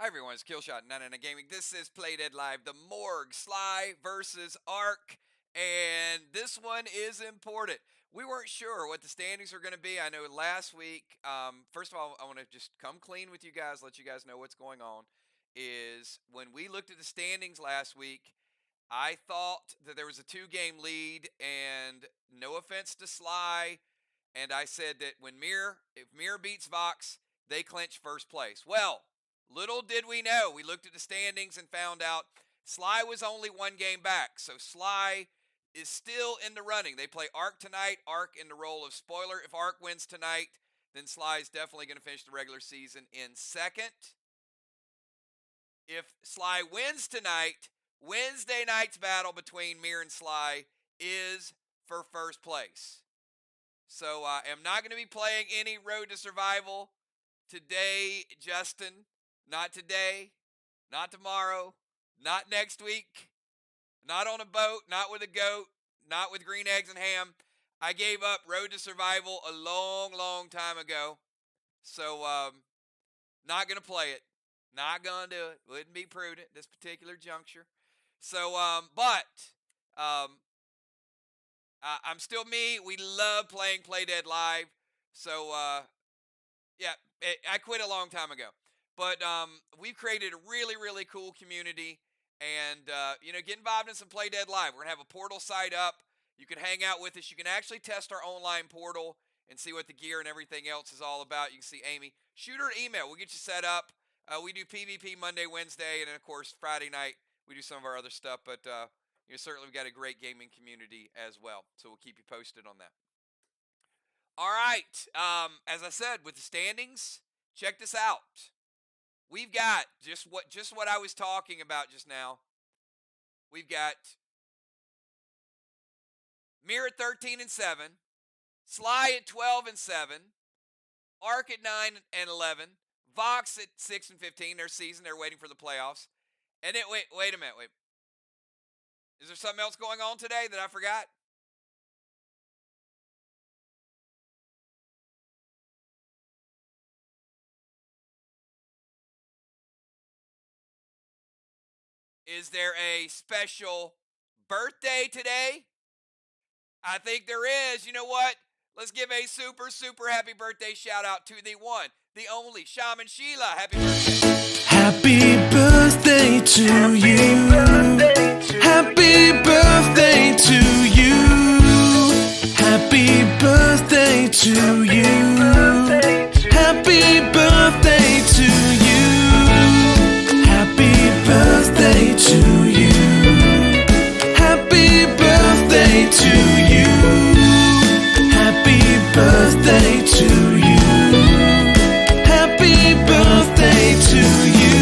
Hi everyone, it's Killshot 99 Gaming. This is Play Dead Live, the Morgue, SLY versus Arc, and this one is important. We weren't sure what the standings are going to be. I know last week, first of all, I want to just come clean with you guys, let you guys know what's going on, is when we looked at the standings last week, I thought that there was a 2-game lead, and no offense to SLY, and I said that if Mirror beats Vox, they clinch first place. Well, little did we know. We looked at the standings and found out SLY was only 1 game back. So SLY is still in the running. They play Arc tonight. Arc in the role of spoiler. If Arc wins tonight, then SLY is definitely going to finish the regular season in second. If SLY wins tonight, Wednesday night's battle between Mirror and SLY is for first place. So I am not going to be playing any Road to Survival today, Justin. Not today, not tomorrow, not next week, not on a boat, not with a goat, not with green eggs and ham. I gave up Road to Survival a long, long time ago. So not going to play it. Not going to do it. Wouldn't be prudent at this particular juncture. So, I'm still me. We love playing Play Dead Live. So, yeah, I quit a long time ago. But we've created a really, really cool community. And, get involved in some Play Dead Live. We're going to have a portal site up. You can hang out with us. You can actually test our online portal and see what the gear and everything else is all about. You can see Amy. Shoot her an email. We'll get you set up. We do PvP Monday, Wednesday, and then, of course, Friday night we do some of our other stuff. But certainly we've got a great gaming community as well. So we'll keep you posted on that. All right. As I said, with the standings, check this out. We've got just what I was talking about just now. We've got Mirror at 13 and 7, SLY at 12 and 7, Arc at 9 and 11, Vox at 6 and 15. Their season, they're waiting for the playoffs. And then wait a minute, wait. Is there something else going on today that I forgot? Is there a special birthday today? I think there is. You know what? Let's give a super, super happy birthday shout out to the one, the only Shaman Sheila. Happy birthday. Happy birthday to you. Happy birthday to you. Happy birthday to you. Happy birthday to you. Happy birthday to you. Happy birthday to you. Happy birthday to you. Happy birthday to you.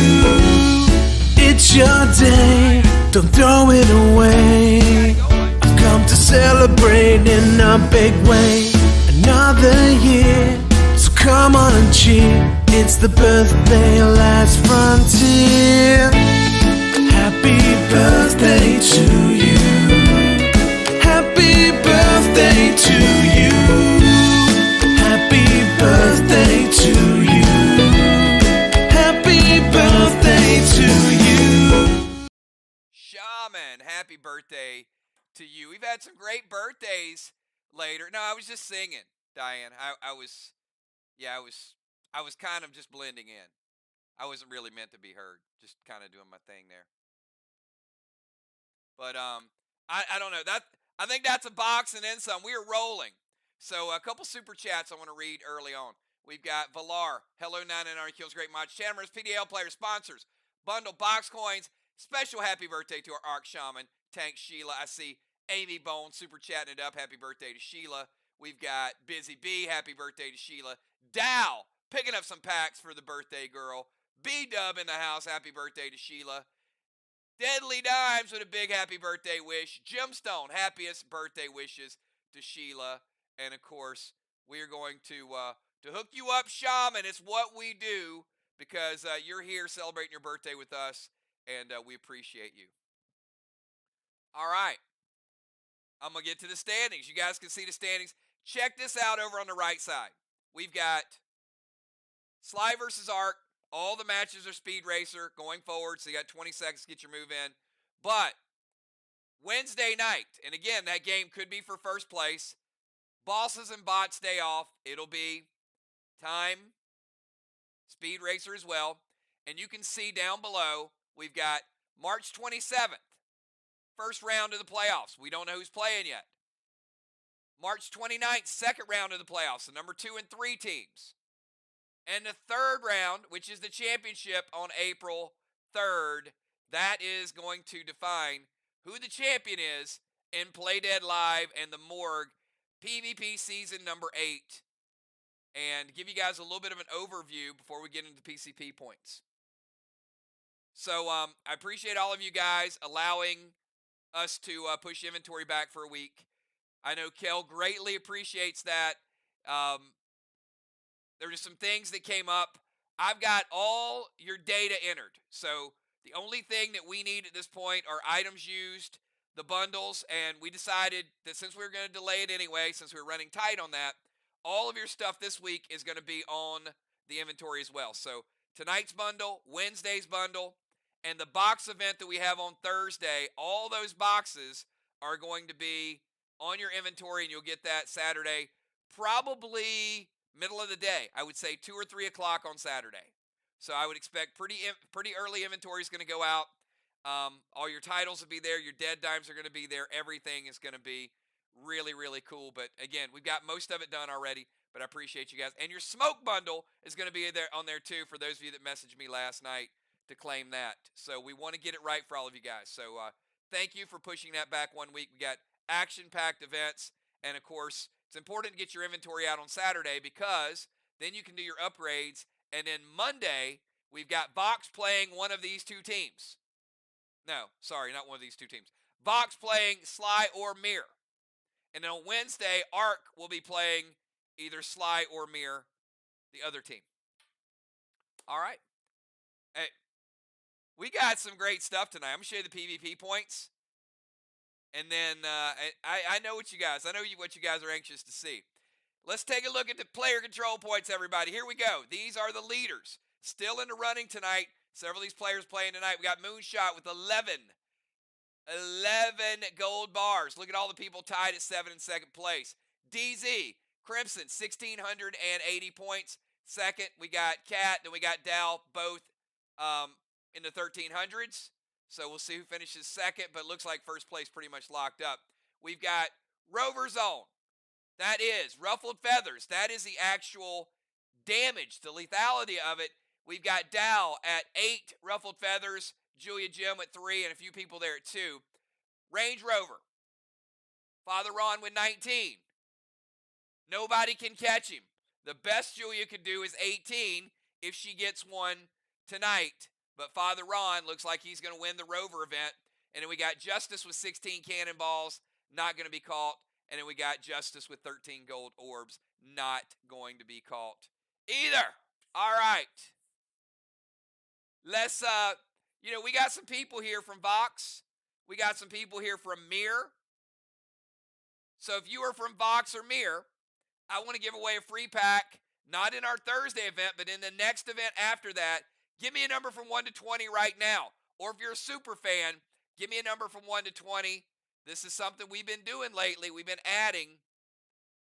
It's your day, don't throw it away. I've come to celebrate in a big way. Another year, so come on and cheer. It's the birthday last frontier. Happy birthday to you. Happy birthday to you. Happy birthday to you. Happy birthday to you. Shaman, happy birthday to you. We've had some great birthdays later. No, I was just singing, Diane. I was kind of just blending in. I wasn't really meant to be heard. Just kind of doing my thing there. But I don't know. I think that's a box and then some. We are rolling. So a couple super chats I want to read early on. We've got Valar, hello 99 Kills, great mods, Channemers, PDL players, sponsors, bundle box coins. Special happy birthday to our Arc Shaman, Tank Sheila. I see Amy Bone super chatting it up. Happy birthday to Sheila. We've got Busy B, happy birthday to Sheila. Dow, picking up some packs for the birthday girl. B-Dub in the house, happy birthday to Sheila. Deadly Dimes with a big happy birthday wish. Gemstone, happiest birthday wishes to Sheila. And of course, we are going to hook you up, Shaman. It's what we do because you're here celebrating your birthday with us, and we appreciate you. All right. I'm going to get to the standings. You guys can see the standings. Check this out over on the right side. We've got SLY versus Arc. All the matches are Speed Racer going forward, so you got 20 seconds to get your move in. But Wednesday night, and again, that game could be for first place. Bosses and bots day off. It'll be time, Speed Racer as well. And you can see down below, we've got March 27th, first round of the playoffs. We don't know who's playing yet. March 29th, second round of the playoffs, the number 2 and 3 teams. And the third round, which is the championship on April 3rd, that is going to define who the champion is in Play Dead Live and the Morgue PvP season number 8. And give you guys a little bit of an overview before we get into PCP points. So I appreciate all of you guys allowing us to push inventory back for a week. I know Kel greatly appreciates that. There were just some things that came up. I've got all your data entered. So the only thing that we need at this point are items used, the bundles, and we decided that since we were going to delay it anyway, since we were running tight on that, all of your stuff this week is going to be on the inventory as well. So tonight's bundle, Wednesday's bundle, and the box event that we have on Thursday, all those boxes are going to be on your inventory, and you'll get that Saturday, probably middle of the day. I would say 2 or 3 o'clock on Saturday. So I would expect pretty early inventory is going to go out. All your titles will be there. Your dead dimes are going to be there. Everything is going to be really, really cool. But again, we've got most of it done already, but I appreciate you guys. And your smoke bundle is going to be there on there too for those of you that messaged me last night to claim that. So we want to get it right for all of you guys. So thank you for pushing that back 1 week. We got action-packed events, and of course, it's important to get your inventory out on Saturday because then you can do your upgrades. And then Monday, we've got Vox playing one of these two teams. No, sorry, not one of these two teams. Vox playing SLY or Mirror. And then on Wednesday, Arc will be playing either SLY or Mirror, the other team. All right. Hey, we got some great stuff tonight. I'm going to show you the PvP points. And then I know what you guys, what you guys are anxious to see. Let's take a look at the player control points, everybody. Here we go. These are the leaders. Still in the running tonight. Several of these players playing tonight. We got Moonshot with 11 gold bars. Look at all the people tied at 7 in second place. DZ, Crimson, 1,680 points. Second, we got Cat. Then we got Dal, both in the 1,300s. So we'll see who finishes second, but it looks like first place pretty much locked up. We've got Rover Zone. That is Ruffled Feathers. That is the actual damage, the lethality of it. We've got Dow at 8 Ruffled Feathers, Julia Jim at 3, and a few people there at 2. Range Rover. Father Ron with 19. Nobody can catch him. The best Julia could do is 18 if she gets one tonight. But Father Ron looks like he's going to win the Rover event. And then we got Justice with 16 cannonballs, not going to be caught. And then we got Justice with 13 gold orbs, not going to be caught either. All right. Let's, we got some people here from Vox. We got some people here from Mirror. So if you are from Vox or Mirror, I want to give away a free pack, not in our Thursday event, but in the next event after that. Give me a number from 1 to 20 right now. Or if you're a super fan, give me a number from 1 to 20. This is something we've been doing lately. We've been adding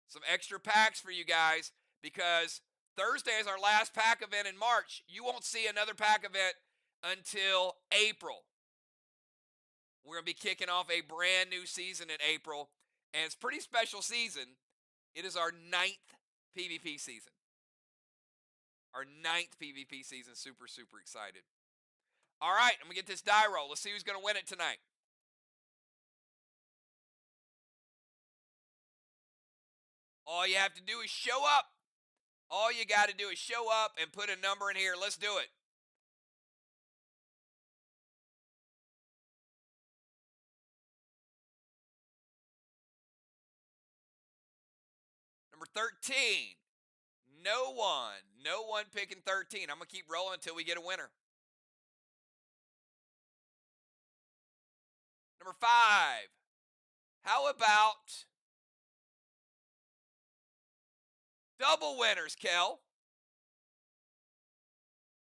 some extra packs for you guys because Thursday is our last pack event in March. You won't see another pack event until April. We're going to be kicking off a brand new season in April, and it's a pretty special season. It is our 9th PvP season. Our 9th PvP season. Super, super excited. All right, I'm going to get this die roll. Let's see who's going to win it tonight. All you have to do is show up. All you got to do is show up and put a number in here. Let's do it. Number 13. No one picking 13. I'm going to keep rolling until we get a winner. Number 5. How about double winners, Kel?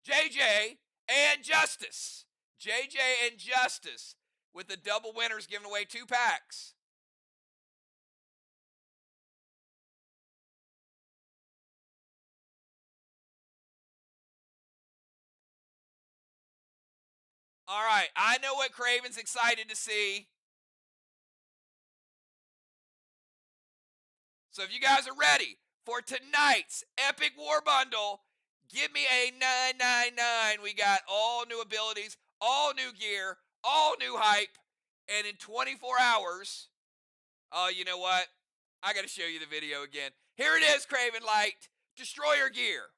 JJ and Justice. JJ and Justice with the double winners giving away 2 packs. All right, I know what Craven's excited to see. So if you guys are ready for tonight's Epic War Bundle, give me a 999. We got all new abilities, all new gear, all new hype, and in 24 hours, oh, you know what? I got to show you the video again. Here it is, Craven Light, Destroyer gear.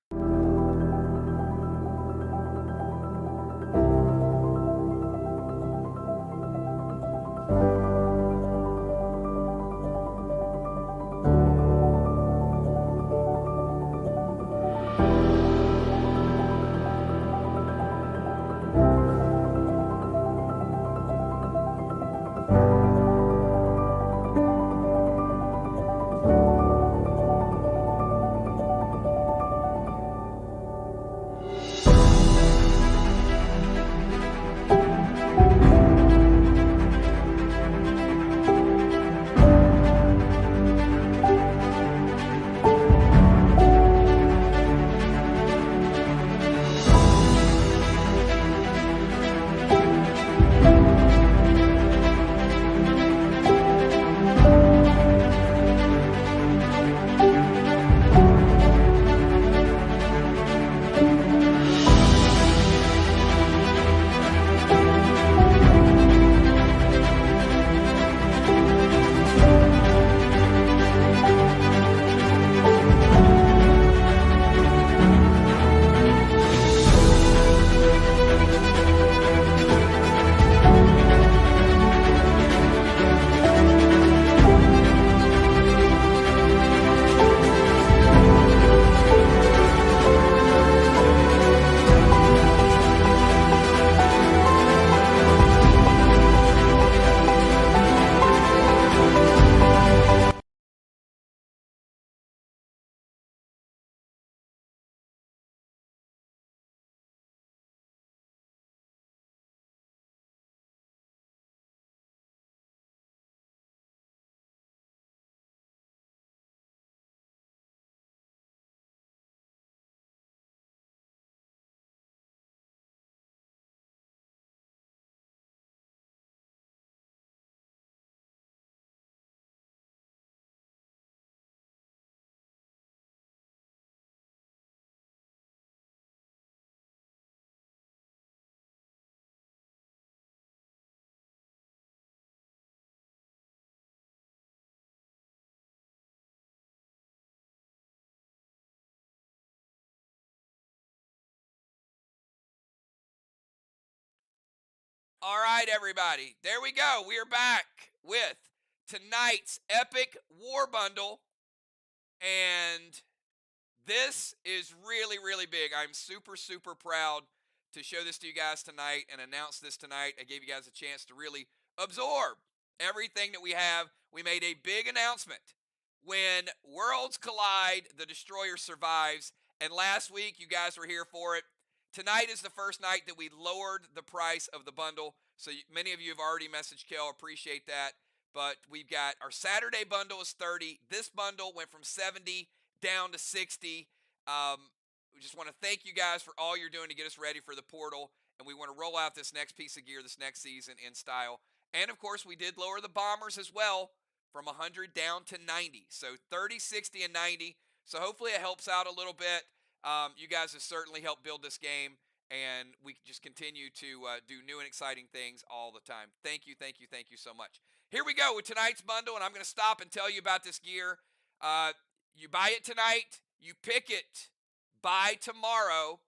All right, everybody. There we go. We are back with tonight's Epic War Bundle. And this is really, really big. I'm super, super proud to show this to you guys tonight and announce this tonight. I gave you guys a chance to really absorb everything that we have. We made a big announcement. When worlds collide, the Destroyer survives. And last week, you guys were here for it. Tonight is the first night that we lowered the price of the bundle. So many of you have already messaged Kel. Appreciate that. But we've got our Saturday bundle is 30. This bundle went from 70 down to 60. We just want to thank you guys for all you're doing to get us ready for the portal. And we want to roll out this next piece of gear this next season in style. And of course, we did lower the bombers as well from 100 down to 90. So 30, 60, and 90. So hopefully it helps out a little bit. You guys have certainly helped build this game, and we just continue to do new and exciting things all the time. Thank you, thank you, thank you so much. Here we go with tonight's bundle, and I'm going to stop and tell you about this gear. You buy it tonight, you pick it by tomorrow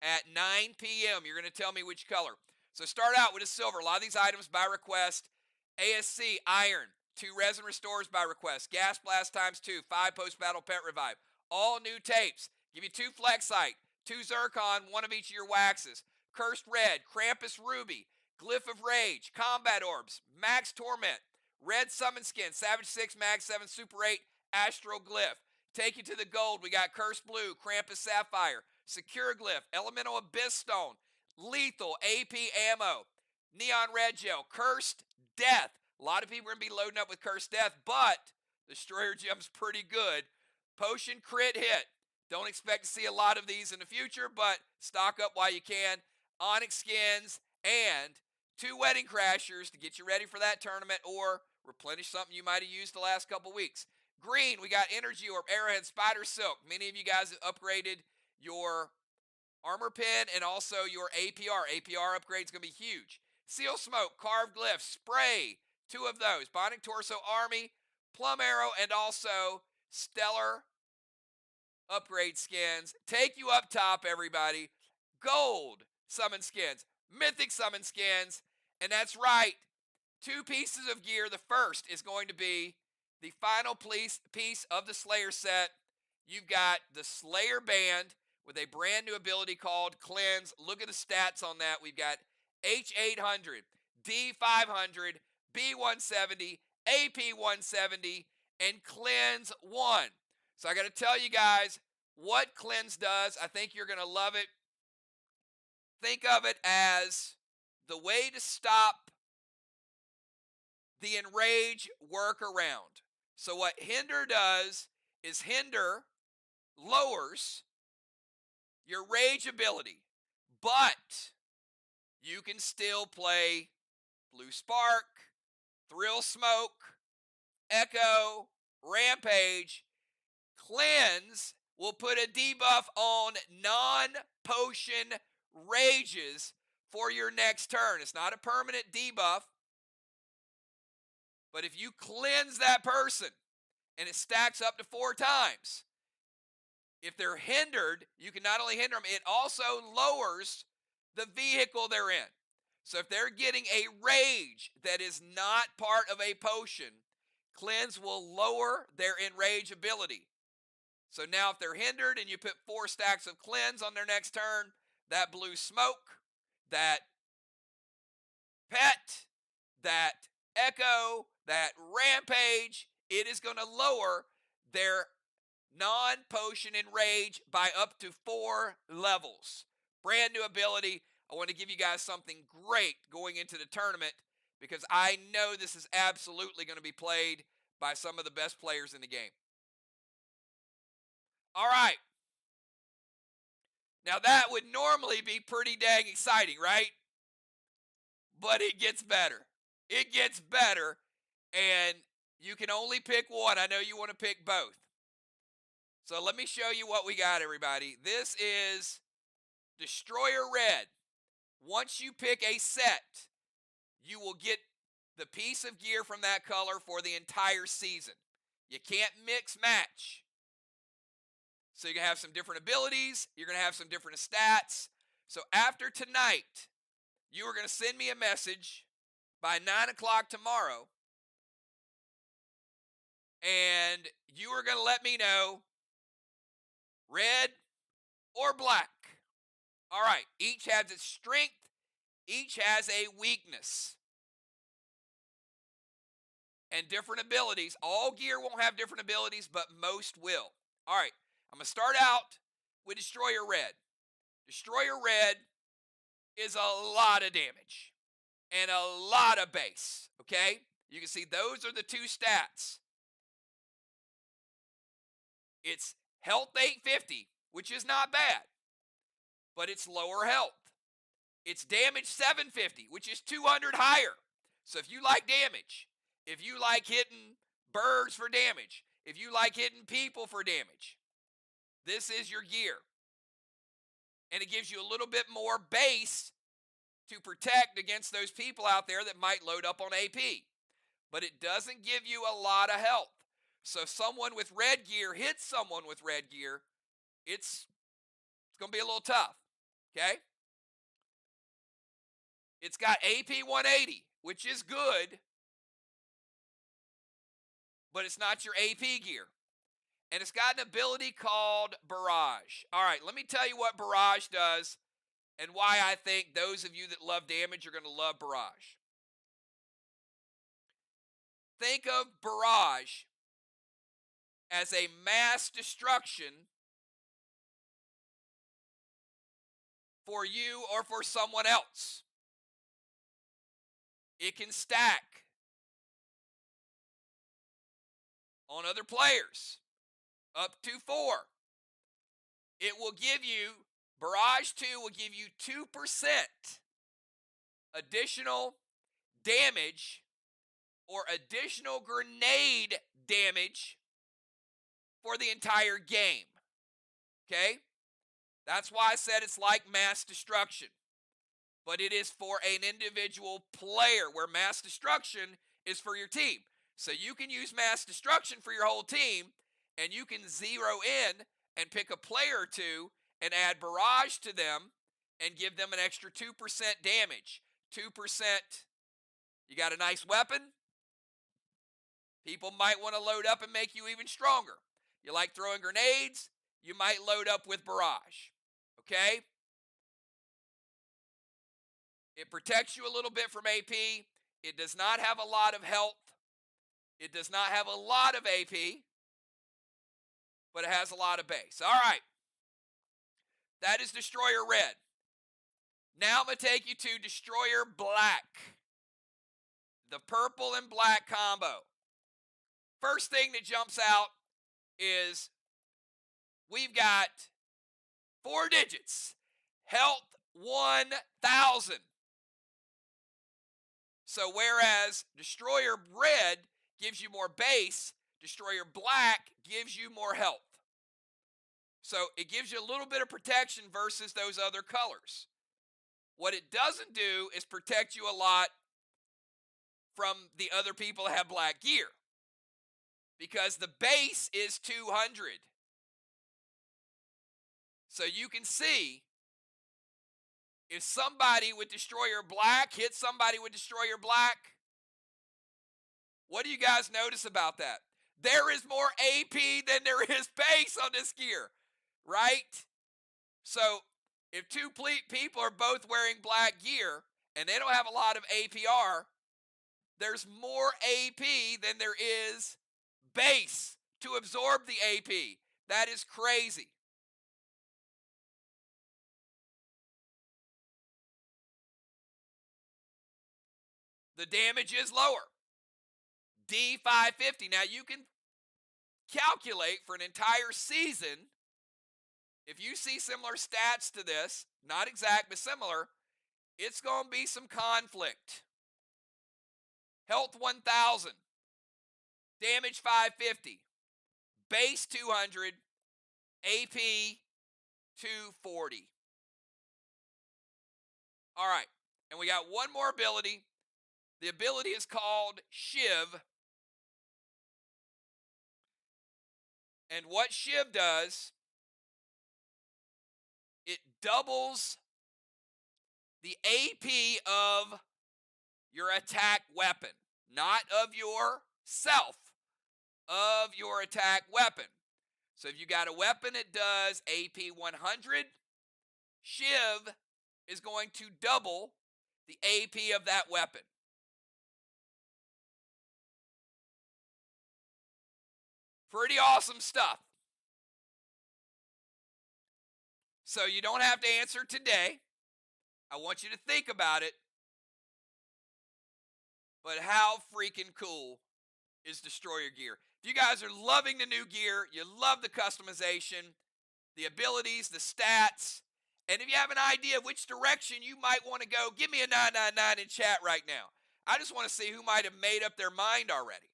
at 9 p.m. You're going to tell me which color. So start out with a silver. A lot of these items by request. ASC, iron, 2 resin restores by request. Gas blast ×2, 5 post-battle pet revive. All new tapes. Give you 2 Flexite, 2 Zircon, 1 of each of your waxes. Cursed Red, Krampus Ruby, Glyph of Rage, Combat Orbs, Max Torment, Red Summon Skin, Savage 6, Mag 7, Super 8, Astro Glyph. Take you to the gold. We got Cursed Blue, Krampus Sapphire, Secure Glyph, Elemental Abyss Stone, Lethal, AP Ammo, Neon Red Gel, Cursed Death. A lot of people are going to be loading up with Cursed Death, but Destroyer Gem's pretty good. Potion Crit Hit. Don't expect to see a lot of these in the future, but stock up while you can. Onyx Skins and 2 Wedding Crashers to get you ready for that tournament or replenish something you might have used the last couple weeks. Green, we got Energy Orb, Arrowhead, Spider Silk. Many of you guys have upgraded your Armor Pin and also your APR. APR upgrade is going to be huge. Seal Smoke, Carved Glyph, Spray, 2 of those. Binding Torso Army, Plum Arrow, and also Stellar upgrade skins. Take you up top, everybody. Gold summon skins, mythic summon skins, and that's right. 2 pieces of gear. The first is going to be the final piece of the Slayer set. You've got the Slayer Band with a brand new ability called Cleanse. Look at the stats on that. We've got H800, D500, B170, AP170, and Cleanse 1. So I got to tell you guys what Cleanse does. I think you're going to love it. Think of it as the way to stop the Enrage workaround. So what Hinder does is Hinder lowers your Rage ability, but you can still play Blue Spark, Thrill Smoke, Echo, Rampage. Cleanse will put a debuff on non-potion rages for your next turn. It's not a permanent debuff, but if you cleanse that person and it stacks up to 4 times, if they're hindered, you can not only hinder them, it also lowers the vehicle they're in. So if they're getting a rage that is not part of a potion, Cleanse will lower their enrage ability. So now if they're hindered and you put 4 stacks of Cleanse on their next turn, that Blue Smoke, that Pet, that Echo, that Rampage, it is going to lower their non-potion enrage by up to 4 levels. Brand new ability. I want to give you guys something great going into the tournament because I know this is absolutely going to be played by some of the best players in the game. All right. Now that would normally be pretty dang exciting, right? But it gets better. It gets better, and you can only pick one. I know you want to pick both. So let me show you what we got, everybody. This is Destroyer Red. Once you pick a set, you will get the piece of gear from that color for the entire season. You can't mix match. So you're going to have some different abilities. You're going to have some different stats. So after tonight, you are going to send me a message by 9 o'clock tomorrow. And you are going to let me know red or black. All right. Each has its strength. Each has a weakness. And different abilities. All gear won't have different abilities, but most will. All right. I'm going to start out with Destroyer Red. Destroyer Red is a lot of damage and a lot of base, okay? You can see those are the 2 stats. It's health 850, which is not bad, but it's lower health. It's damage 750, which is 200 higher. So if you like damage, if you like hitting birds for damage, if you like hitting people for damage, this is your gear. And it gives you a little bit more base to protect against those people out there that might load up on AP. But it doesn't give you a lot of health. So if someone with red gear hits someone with red gear, it's going to be a little tough. Okay? It's got AP 180, which is good, but it's not your AP gear. And it's got an ability called Barrage. All right, let me tell you what Barrage does and why I think those of you that love damage are going to love Barrage. Think of Barrage as a mass destruction for you or for someone else. It can stack on other players up to 4. It will give you, Barrage 2 will give you 2% additional damage or additional grenade damage for the entire game. Okay? That's why I said it's like mass destruction. But it is for an individual player, where mass destruction is for your team. So you can use mass destruction for your whole team, and you can zero in and pick a player or two and add barrage to them and give them an extra 2% damage. 2%, you got a nice weapon. People might want to load up and make you even stronger. You like throwing grenades, you might load up with barrage. Okay? It protects you a little bit from AP. It does not have a lot of health. It does not have a lot of AP, but it has a lot of base. All right. That is Destroyer Red. Now I'm going to take you to Destroyer Black. The purple and black combo. First thing that jumps out is we've got 4 digits. Health 1,000. So whereas Destroyer Red gives you more base, Destroyer Black gives you more health. So it gives you a little bit of protection versus those other colors. What it doesn't do is protect you a lot from the other people that have black gear, because the base is 200. So you can see, if somebody with Destroyer Black hits somebody with Destroyer Black, what do you guys notice about that? There is more AP than there is base on this gear, right? So if 2 people are both wearing black gear and they don't have a lot of APR, there's more AP than there is base to absorb the AP. That is crazy. The damage is lower. D550. Now you can calculate for an entire season, if you see similar stats to this, not exact but similar, it's going to be some conflict. Health 1,000. Damage 550. Base 200. AP 240. All right. And we got one more ability. The ability is called Shiv. And what Shiv does, it doubles the AP of your attack weapon. Not of yourself, of your attack weapon. So if you got a weapon that does AP 100, Shiv is going to double the AP of that weapon. Pretty awesome stuff. So you don't have to answer today. I want you to think about it. But how freaking cool is Destroyer gear? If you guys are loving the new gear, you love the customization, the abilities, the stats, and if you have an idea of which direction you might want to go, give me a 999 in chat right now. I just want to see who might have made up their mind already.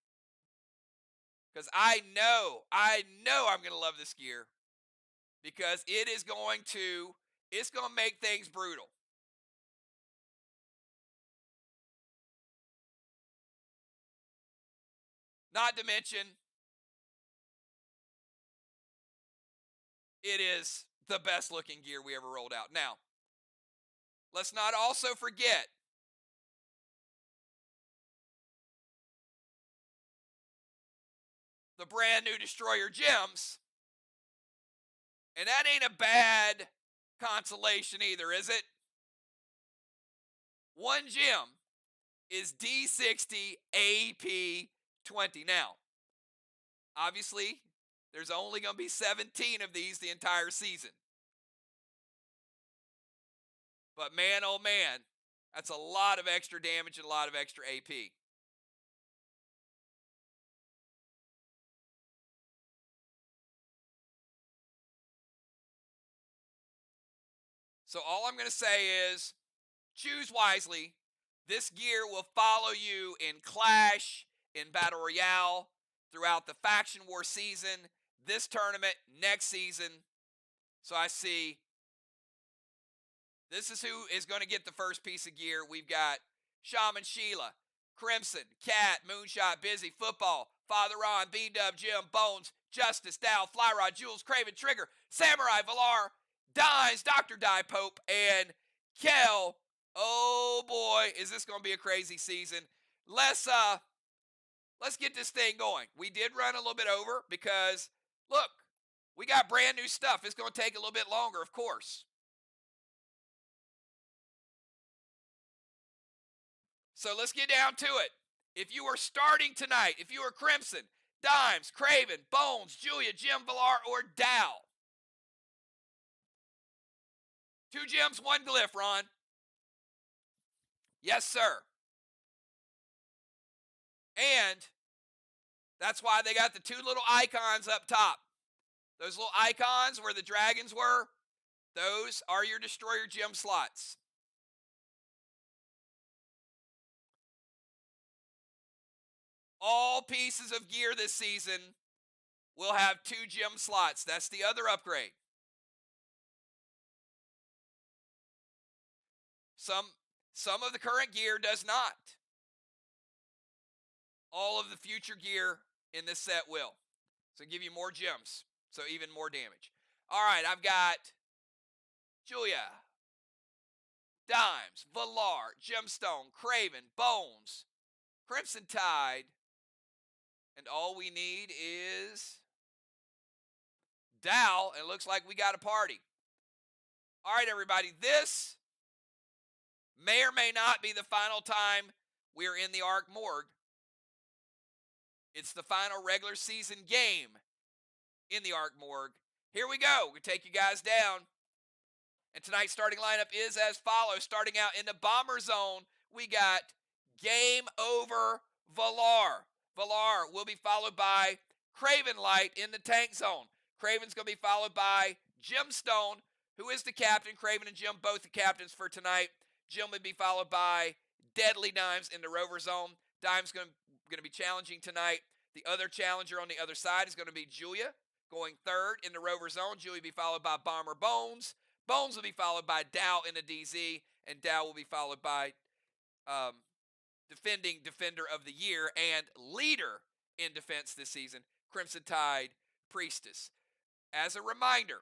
Because I know I'm going to love this gear. Because it's going to make things brutal. Not to mention, it is the best looking gear we ever rolled out. Now, let's not also forget the brand new Destroyer gems. And that ain't a bad consolation either, is it? One gem is D60 AP 20. Now, obviously, there's only going to be 17 of these the entire season. But man, oh man, that's a lot of extra damage and a lot of extra AP. So all I'm going to say is choose wisely. This gear will follow you in Clash, in Battle Royale, throughout the Faction War season, this tournament, next season. So I see this is who is going to get the first piece of gear. We've got Shaman Sheila, Crimson, Cat, Moonshot, Busy, Football, Father Ron, B-Dub, Jim, Bones, Justice, Dow, Flyrod, Jules, Craven, Trigger, Samurai, Valar, Dies, Dr. Die Pope, and Kel. Oh boy, is this going to be a crazy season. Let's get this thing going. We did run a little bit over because look, we got brand new stuff. It's going to take a little bit longer, of course. So let's get down to it. If you are starting tonight, if you are Crimson, Dimes, Craven, Bones, Julia, Jim, Villar, or Dow. 2 gems, 1 glyph, Ron. Yes, sir. And that's why they got the 2 little icons up top. Those little icons where the dragons were, those are your destroyer gem slots. All pieces of gear this season will have 2 gem slots. That's the other upgrade. Some of the current gear does not. All of the future gear in this set will. So give you more gems. So even more damage. All right, I've got Julia, Dimes, Valar, Gemstone, Craven, Bones, Crimson Tide, and all we need is Dow, and it looks like we got a party. All right, everybody, this may or may not be the final time we're in the Ark Morgue. It's the final regular season game in the Ark Morgue. Here we go. We'll take you guys down. And tonight's starting lineup is as follows. Starting out in the Bomber Zone, we got Game Over Valar. Valar will be followed by Craven Light in the Tank Zone. Craven's going to be followed by Gemstone, who is the captain. Craven and Jim, both the captains for tonight. Jim will be followed by Deadly Dimes in the Rover Zone. Dimes going to be challenging tonight. The other challenger on the other side is going to be Julia, going third in the Rover Zone. Julia will be followed by Bomber Bones. Bones will be followed by Dow in the DZ, and Dow will be followed by defending Defender of the Year and leader in defense this season, Crimson Tide Priestess. As a reminder,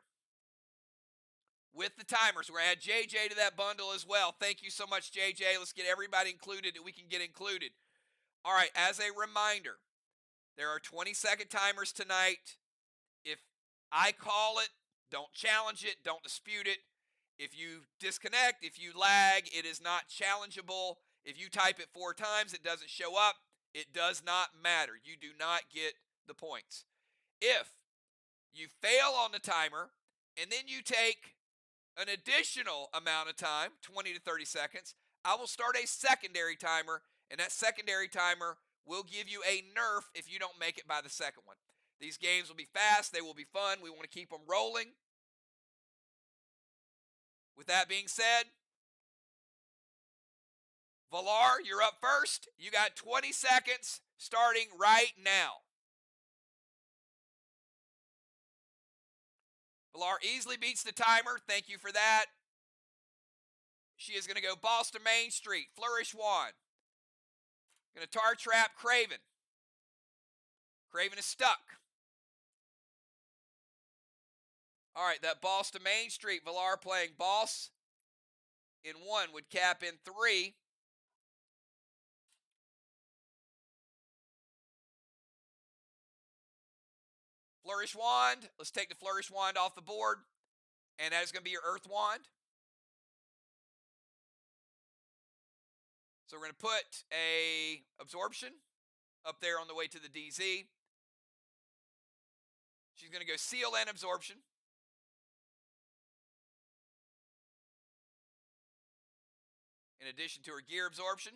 with the timers, we're going to add JJ to that bundle as well. Thank you so much, JJ. Let's get everybody included that we can get included. All right, as a reminder, there are 20-second timers tonight. If I call it, don't challenge it, don't dispute it. If you disconnect, if you lag, it is not challengeable. If you type it 4 times, it doesn't show up. It does not matter. You do not get the points. If you fail on the timer, and then you take an additional amount of time, 20 to 30 seconds, I will start a secondary timer, and that secondary timer will give you a nerf if you don't make it by the second one. These games will be fast. They will be fun. We want to keep them rolling. With that being said, Valar, you're up first. You got 20 seconds starting right now. Valar easily beats the timer. Thank you for that. She is going to go Boss to Main Street. Flourish Wand. Going to Tar Trap Craven. Craven is stuck. All right, that Boss to Main Street. Valar playing Boss in 1 would cap in 3. Flourish Wand. Let's take the Flourish Wand off the board. And that is going to be your Earth Wand. So we're going to put a Absorption up there on the way to the DZ. She's going to go Seal and Absorption. in addition to her gear absorption.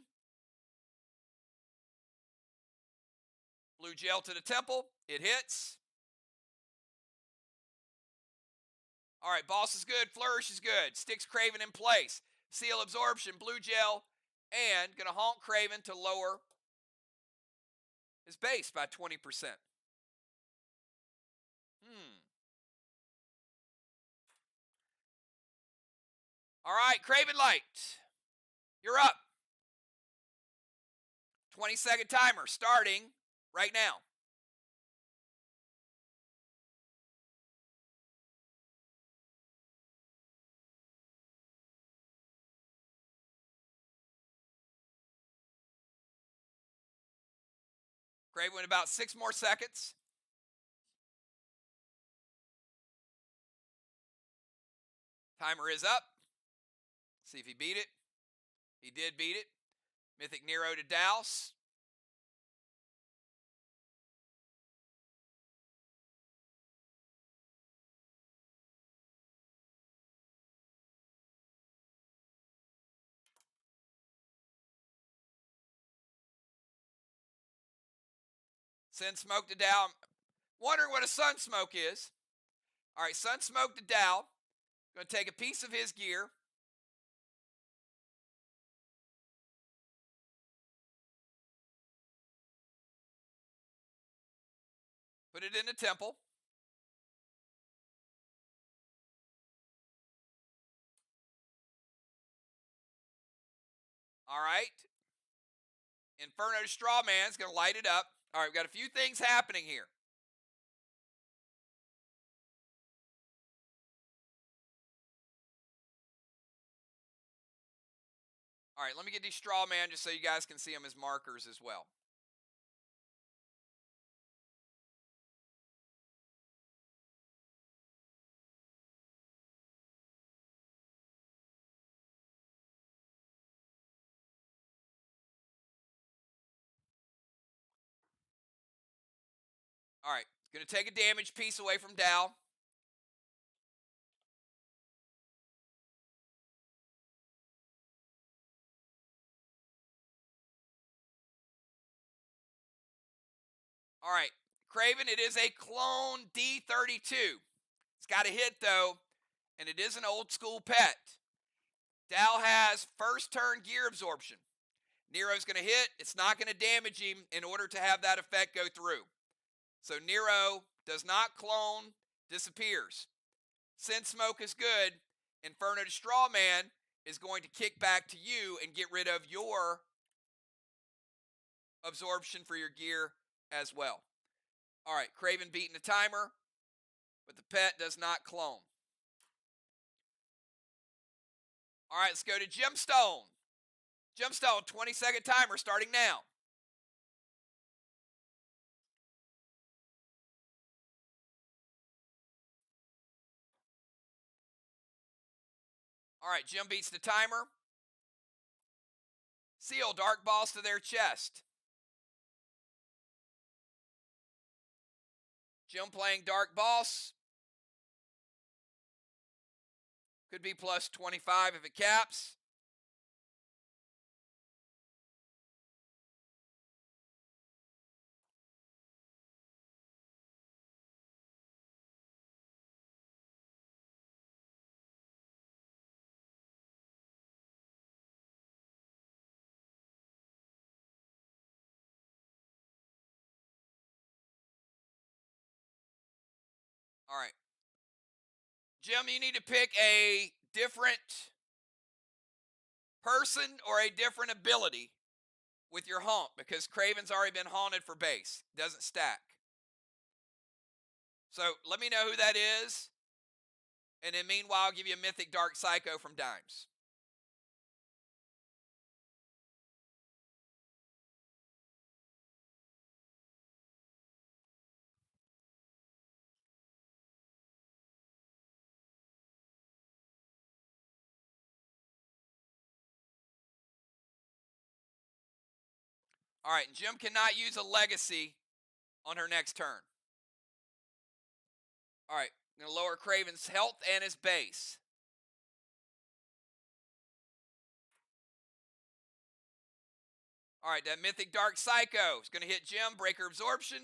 Blue gel to the temple. It hits. All right, boss is good. Flourish is good. Sticks Craven in place. Seal absorption, blue gel, and going to haunt Craven to lower his base by 20%. All right, Craven Light, you're up. 20-second timer starting right now. Craven in about 6 more seconds. Timer is up. See if he beat it. He did beat it. Mythic Nero to douse. Send smoke to Dow. Wondering what a sun smoke is. All right, sun smoke to Dow. Going to take a piece of his gear. Put it in the temple. All right. Inferno to Strawman's going to light it up. All right, we've got a few things happening here. All right, let me get these Strawman just so you guys can see them as markers as well. All right, going to take a damage piece away from Dow. All right, Craven, it is a clone D32. It's got a hit, though, and it is an old school pet. Dow has first turn gear absorption. Nero's going to hit. It's not going to damage him in order to have that effect go through. So Nero does not clone, disappears. Send Smoke is good. Inferno to Strawman is going to kick back to you and get rid of your absorption for your gear as well. All right, Craven beating the timer, but the pet does not clone. All right, let's go to Gemstone. Gemstone, 20-second timer starting now. All right, Gem beats the timer. Seal Dark Balls to their chest. Gem playing Dark Boss. Could be plus 25 if it caps. All right. Jim, you need to pick a different person or a different ability with your haunt because Craven's already been haunted for base. Doesn't stack. So let me know who that is. And then meanwhile, I'll give you a Mythic Dark Psycho from Dimes. All right, and Jim cannot use a legacy on her next turn. All right, I'm going to lower Craven's health and his base. All right, that Mythic Dark Psycho is going to hit Jim. Breaker Absorption.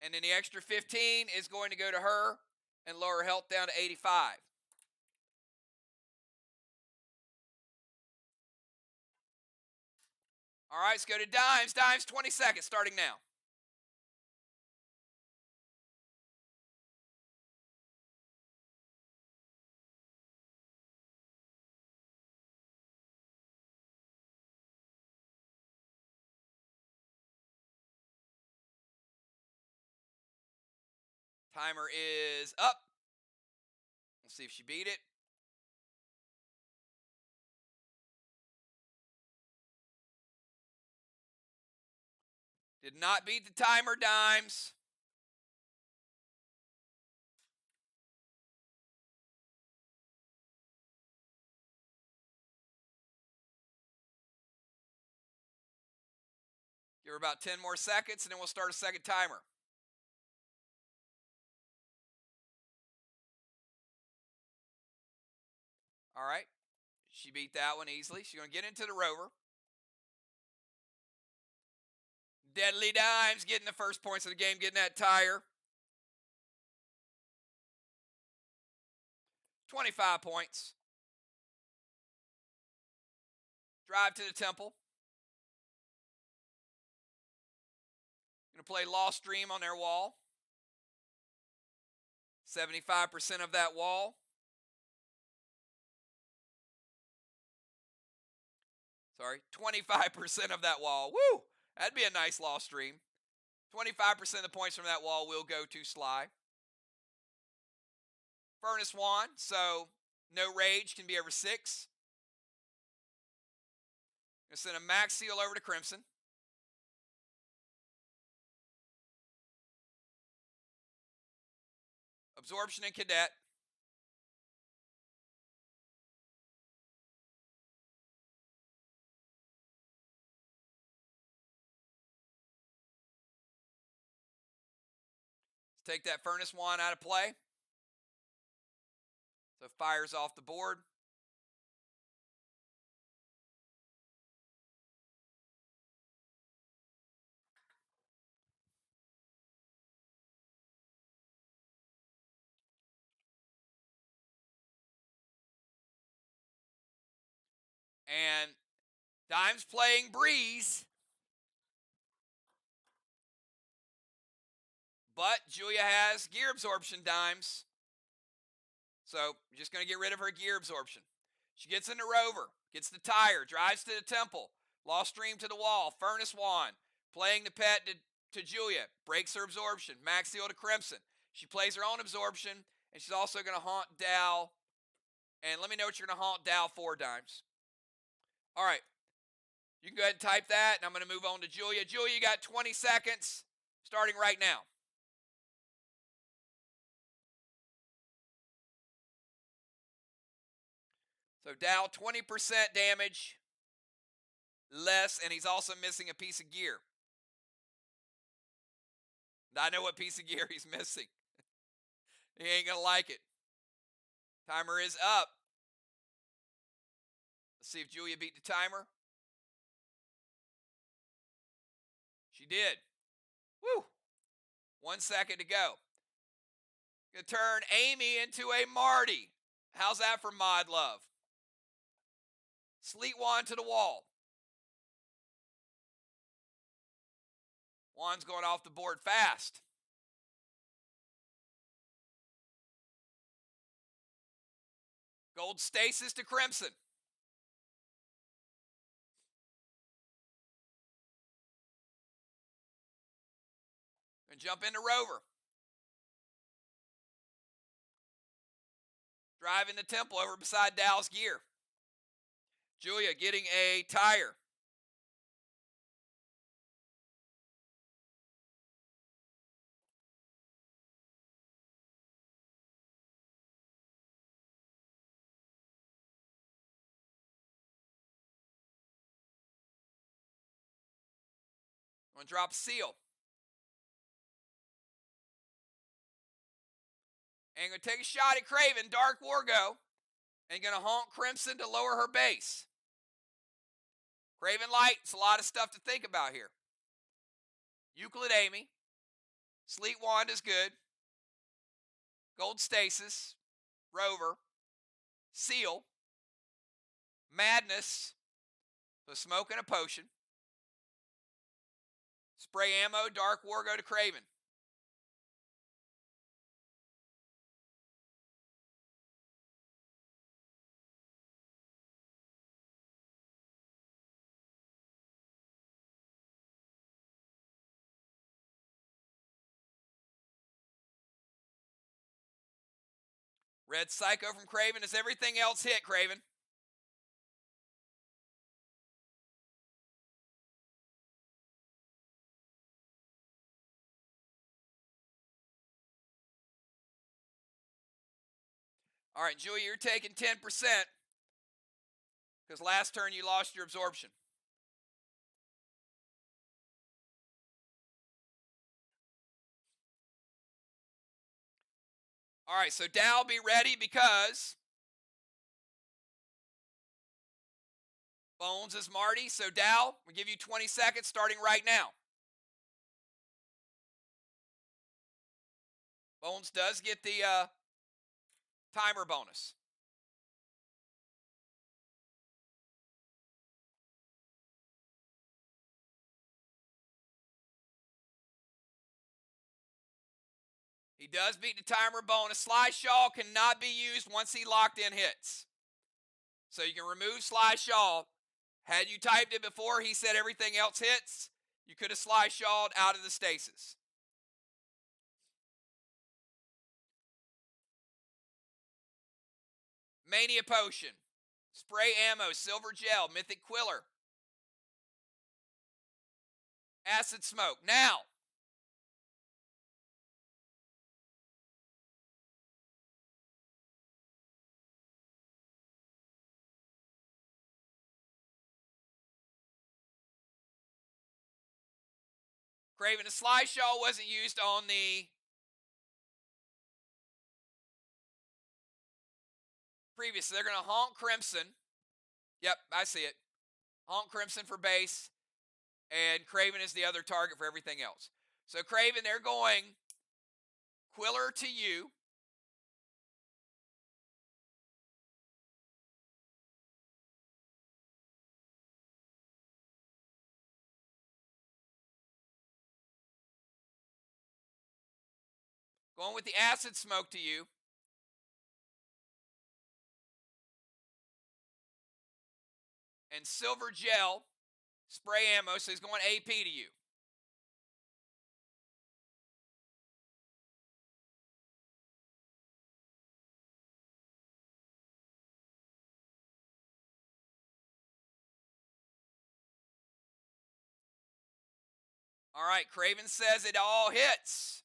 And then the extra 15 is going to go to her and lower health down to 85. All right, let's go to Dimes. Dimes, 20 seconds, starting now. Timer is up. We'll see if she beat it. Did not beat the timer, Dimes. Give her about 10 more seconds, and then we'll start a second timer. All right. She beat that one easily. She's going to get into the rover. Deadly Dimes getting the first points of the game, getting that tire. 25 points. Drive to the temple. Going to play Lost Dream on their wall. 75% of that wall. Sorry, 25% of that wall. Woo! That'd be a nice Lost Dream. 25% of the points from that wall will go to SLY. Furnace Wand, so no rage, can be over 6. Going to send a max seal over to Crimson. Absorption and Cadet. Let's take that Furnace Wand out of play. So fires off the board. And Dimes playing Breeze. But Julia has Gear Absorption, Dimes. So you're just going to get rid of her Gear Absorption. She gets in the rover, gets the tire, drives to the temple, Lost Stream to the wall, Furnace Wand, playing the pet to Julia, breaks her absorption, max seal to Crimson. She plays her own absorption, and she's also going to haunt Dal. And let me know what you're going to haunt Dal for, Dimes. All right. You can go ahead and type that, and I'm going to move on to Julia. Julia, you got 20 seconds, starting right now. So Dal, 20% damage less, and he's also missing a piece of gear. I know what piece of gear he's missing. He ain't going to like it. Timer is up. Let's see if Julia beat the timer. She did. Woo! 1 second to go. Gonna turn Amy into a Marty. How's that for Mod Love? Sleet Wand to the wall. Wand's going off the board fast. Gold Stasis to Crimson. And jump into Rover. Driving the temple over beside Dal's gear. Julia getting a tire. I'm going to drop Seal. And going to take a shot at Craven. Dark Wargo. And going to honk Crimson to lower her base. Craven Light, it's a lot of stuff to think about here. Euclid Amy. Sleet Wand is good. Gold Stasis. Rover. Seal. Madness. So smoke and a potion. Spray ammo, Dark War, go to Craven. Red Psycho from Craven. Is everything else hit, Craven? All right, Julia, you're taking 10% because last turn you lost your absorption. All right, so Dow, be ready because Bones is Marty. So Dow, we'll give you 20 seconds starting right now. Bones does get the timer bonus. He does beat the timer bonus. Sly Shaw cannot be used once he locked in hits. So you can remove Sly Shaw. Had you typed it before he said everything else hits, you could have Sly Shawed out of the stasis. Mania Potion. Spray Ammo. Silver Gel. Mythic Quiller. Acid Smoke. Now. Craven, the Sly Shaw wasn't used on the previous. So they're going to honk Crimson. Yep, I see it. Honk Crimson for base. And Craven is the other target for everything else. So Craven, they're going Quiller to you. Going with the Acid Smoke to you. And Silver Gel, Spray Ammo, so he's going AP to you. All right, Craven says it all hits.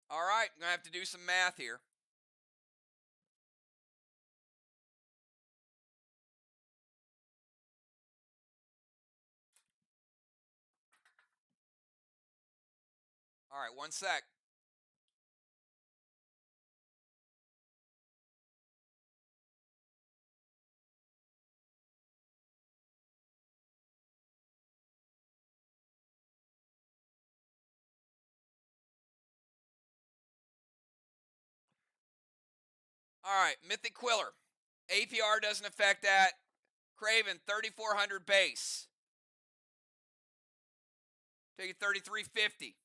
All right, I'm going to have to do some math here. All right, one sec. All right, Mythic Quiller. APR doesn't affect that. Craven, 3,400 base. Take it 3,350.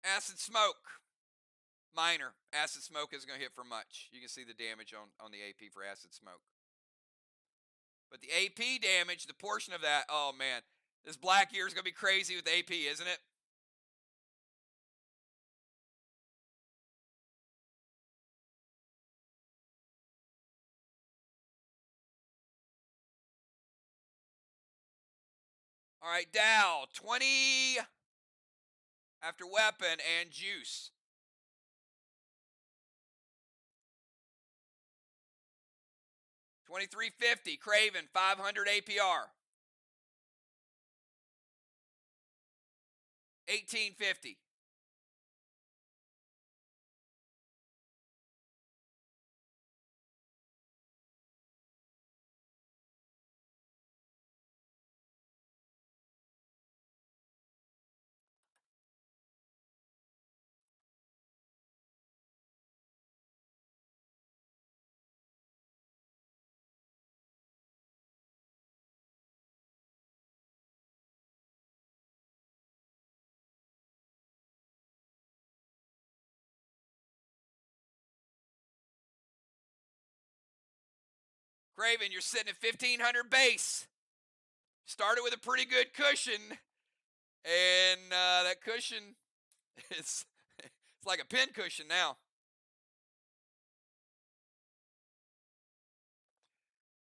Acid Smoke. Minor. Acid Smoke isn't going to hit for much. You can see the damage on the AP for Acid Smoke. But the AP damage, the portion of that, oh man. This Black Year is going to be crazy with AP, isn't it? All right, Dow, 20 after weapon and juice. $23.50. Craven, 500 APR. $18.50. Craven, you're sitting at 1,500 base. Started with a pretty good cushion, and that cushion is it's like a pin cushion now.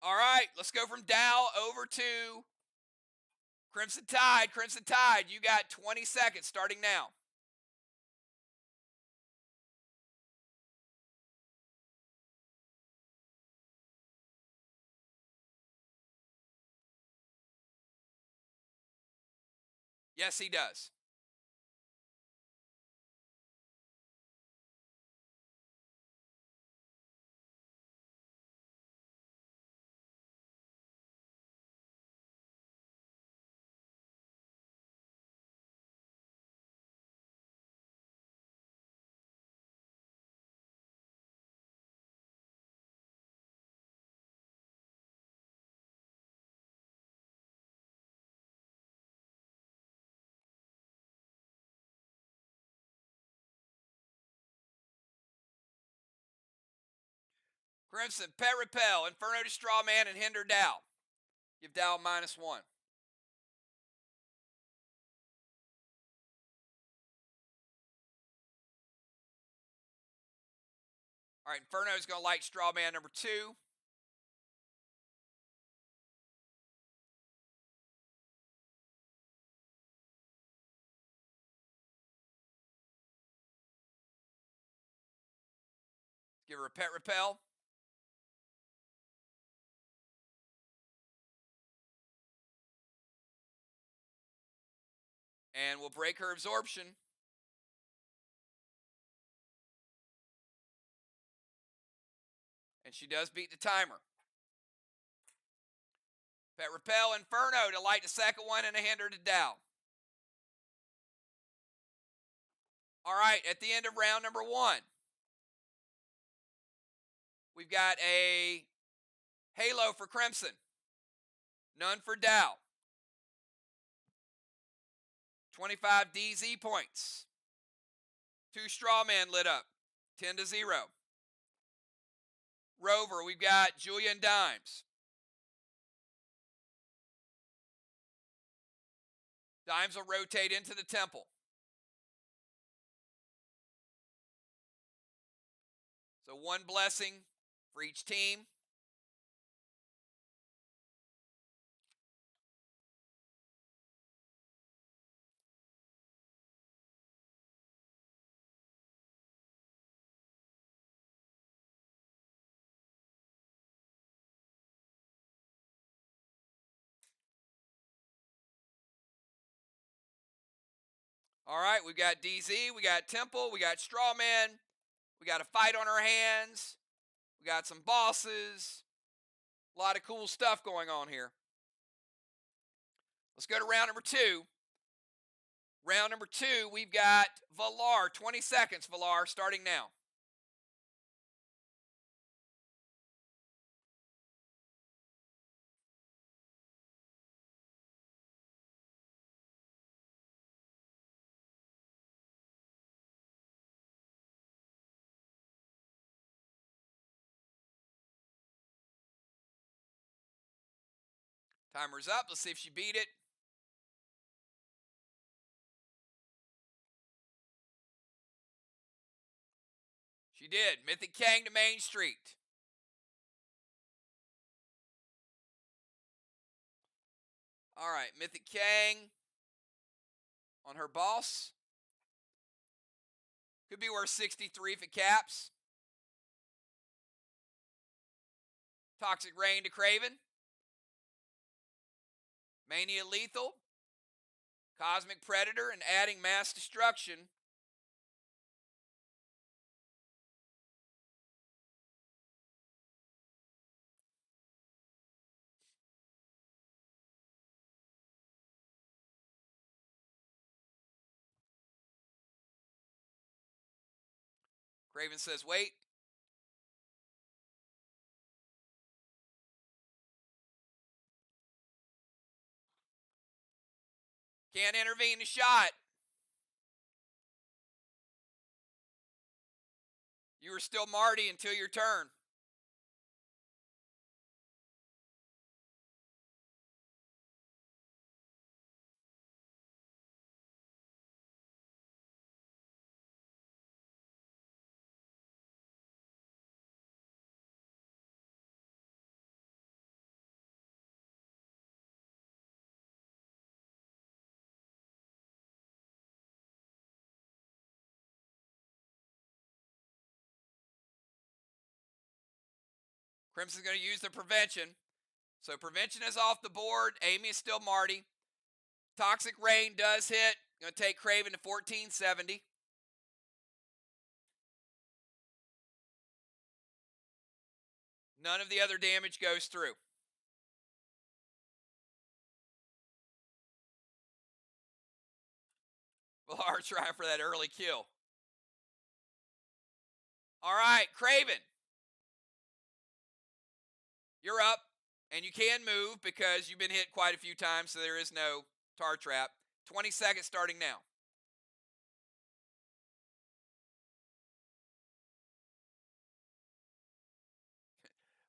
All right, let's go from Dow over to Crimson Tide. Crimson Tide, you got 20 seconds starting now. Yes, he does. Crimson, Pet Repel, Inferno to Strawman, and Hinder Dow. Give Dow -1. All right, Inferno's going to light Strawman number 2. Give her a Pet Repel. And we'll break her absorption. And she does beat the timer. Pet Repel, Inferno to light the second one, and a Hinder to Dow. All right, at the end of round number 1, we've got a Halo for Crimson. None for Dow. 25 DZ points. 2 Strawman lit up. 10-0. Rover, we've got Julian Dimes. Dimes will rotate into the temple. So 1 blessing for each team. All right, we've got DZ, we got Temple, we got Strawman, we got a fight on our hands, we got some bosses, a lot of cool stuff going on here. Let's go to round number 2. Round number 2, we've got Valar, 20 seconds, Valar, starting now. Timer's up. Let's see if she beat it. She did. Mythic Kang to Main Street. All right, Mythic Kang on her boss. Could be worth 63 if it caps. Toxic Rain to Craven. Mania Lethal. Cosmic Predator and adding Mass Destruction. Craven says, wait. Can't intervene the shot. You were still Marty until your turn. Crimson's going to use the prevention. So prevention is off the board. Amy is still Marty. Toxic Rain does hit. Going to take Craven to 1470. None of the other damage goes through. Villar trying for that early kill. All right, Craven. You're up, and you can move because you've been hit quite a few times, so there is no tar trap. 20 seconds starting now.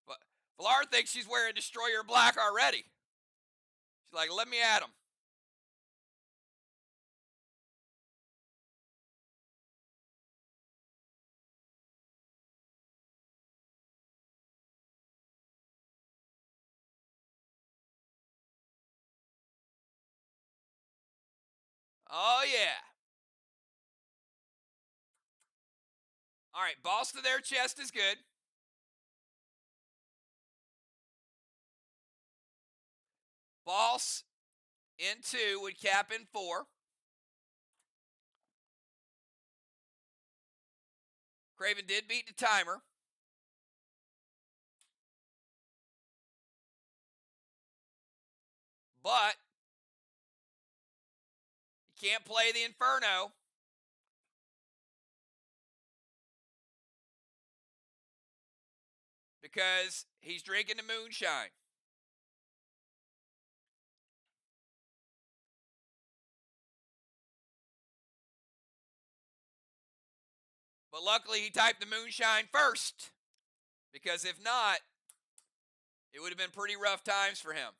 But Villar thinks she's wearing Destroyer Black already. She's like, let me at him. Oh, yeah. All right, boss to their chest is good. Boss in 2 would cap in 4. Craven did beat the timer. But you can't play the Inferno. Because he's drinking the moonshine. But luckily he typed the moonshine first. Because if not, it would have been pretty rough times for him.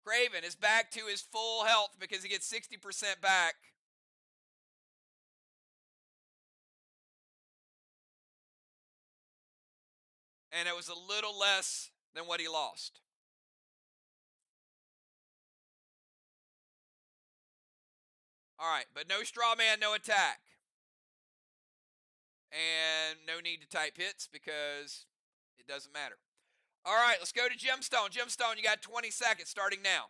Craven is back to his full health because he gets 60% back. And it was a little less than what he lost. All right, but no straw man, no attack. And no need to type hits because it doesn't matter. All right, let's go to Gemstone. Gemstone, you got 20 seconds starting now.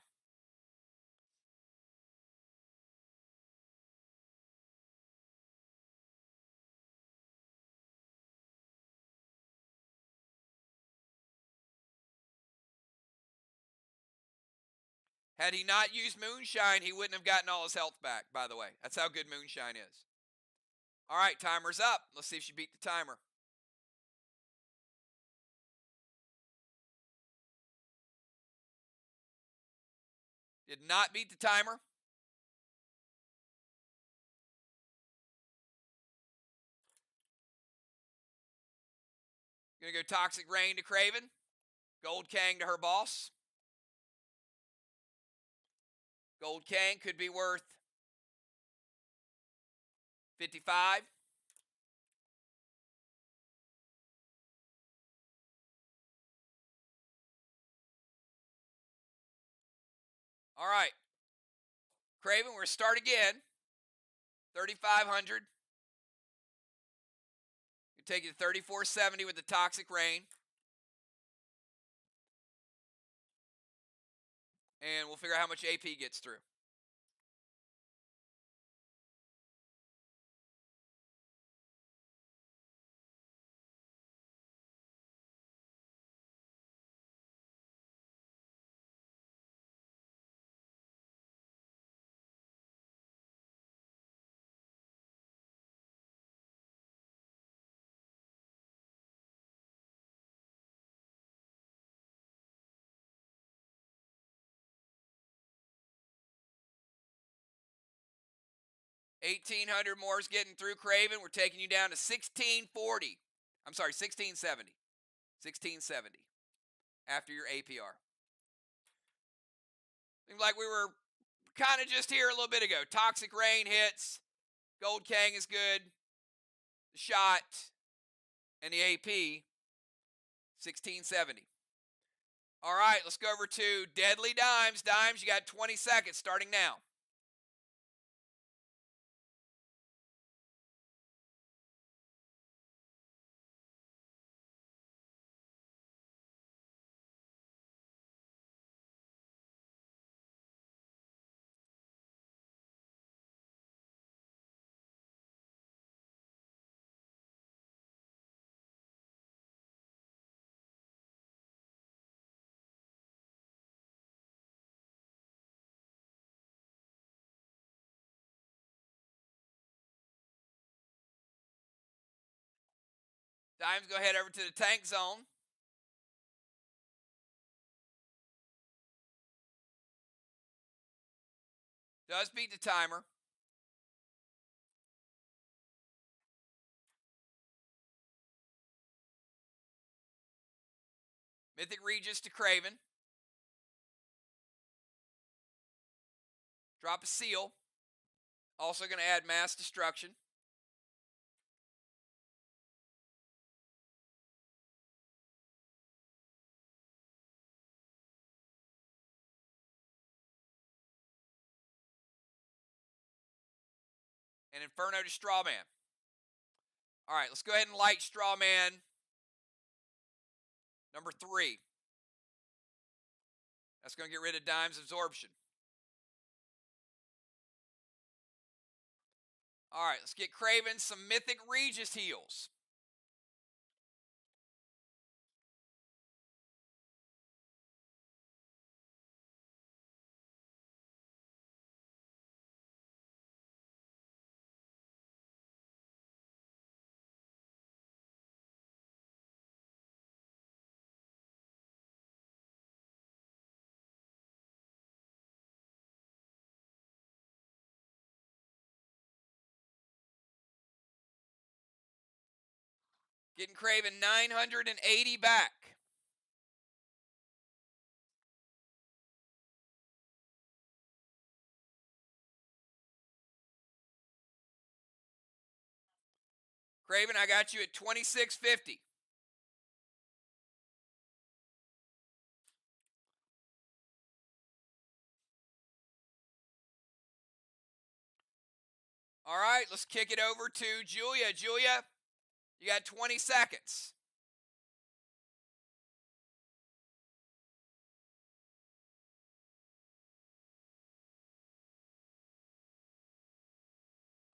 Had he not used Moonshine, he wouldn't have gotten all his health back, by the way. That's how good Moonshine is. All right, timer's up. Let's see if she beat the timer. Did not beat the timer. Gonna go Toxic Rain to Craven. Gold Kang to her boss. Gold Kang could be worth 55. All right. Craven, we're going to start again. 3,500. You take you to 3,470 with the Toxic Rain. And we'll figure out how much AP gets through. $1,800 more is getting through, Craven. We're taking you down to 1,640. I'm sorry, 1,670. 1,670 after your APR. Seems like we were kind of just here a little bit ago. Toxic Rain hits. Gold Kang is good. The shot and the AP, 1,670. All right, let's go over to Deadly Dimes. Dimes, you got 20 seconds starting now. Dimes, go ahead over to the tank zone. Does beat the timer. Mythic Regis to Craven. Drop a seal. Also going to add Mass Destruction. And Inferno to Strawman. All right, let's go ahead and light Strawman number 3. That's going to get rid of Dime's Absorption. All right, let's get Craven some Mythic Regis heals. Getting Craven 980 back. Craven, I got you at 2650. All right, let's kick it over to Julia. Julia, you got 20 seconds.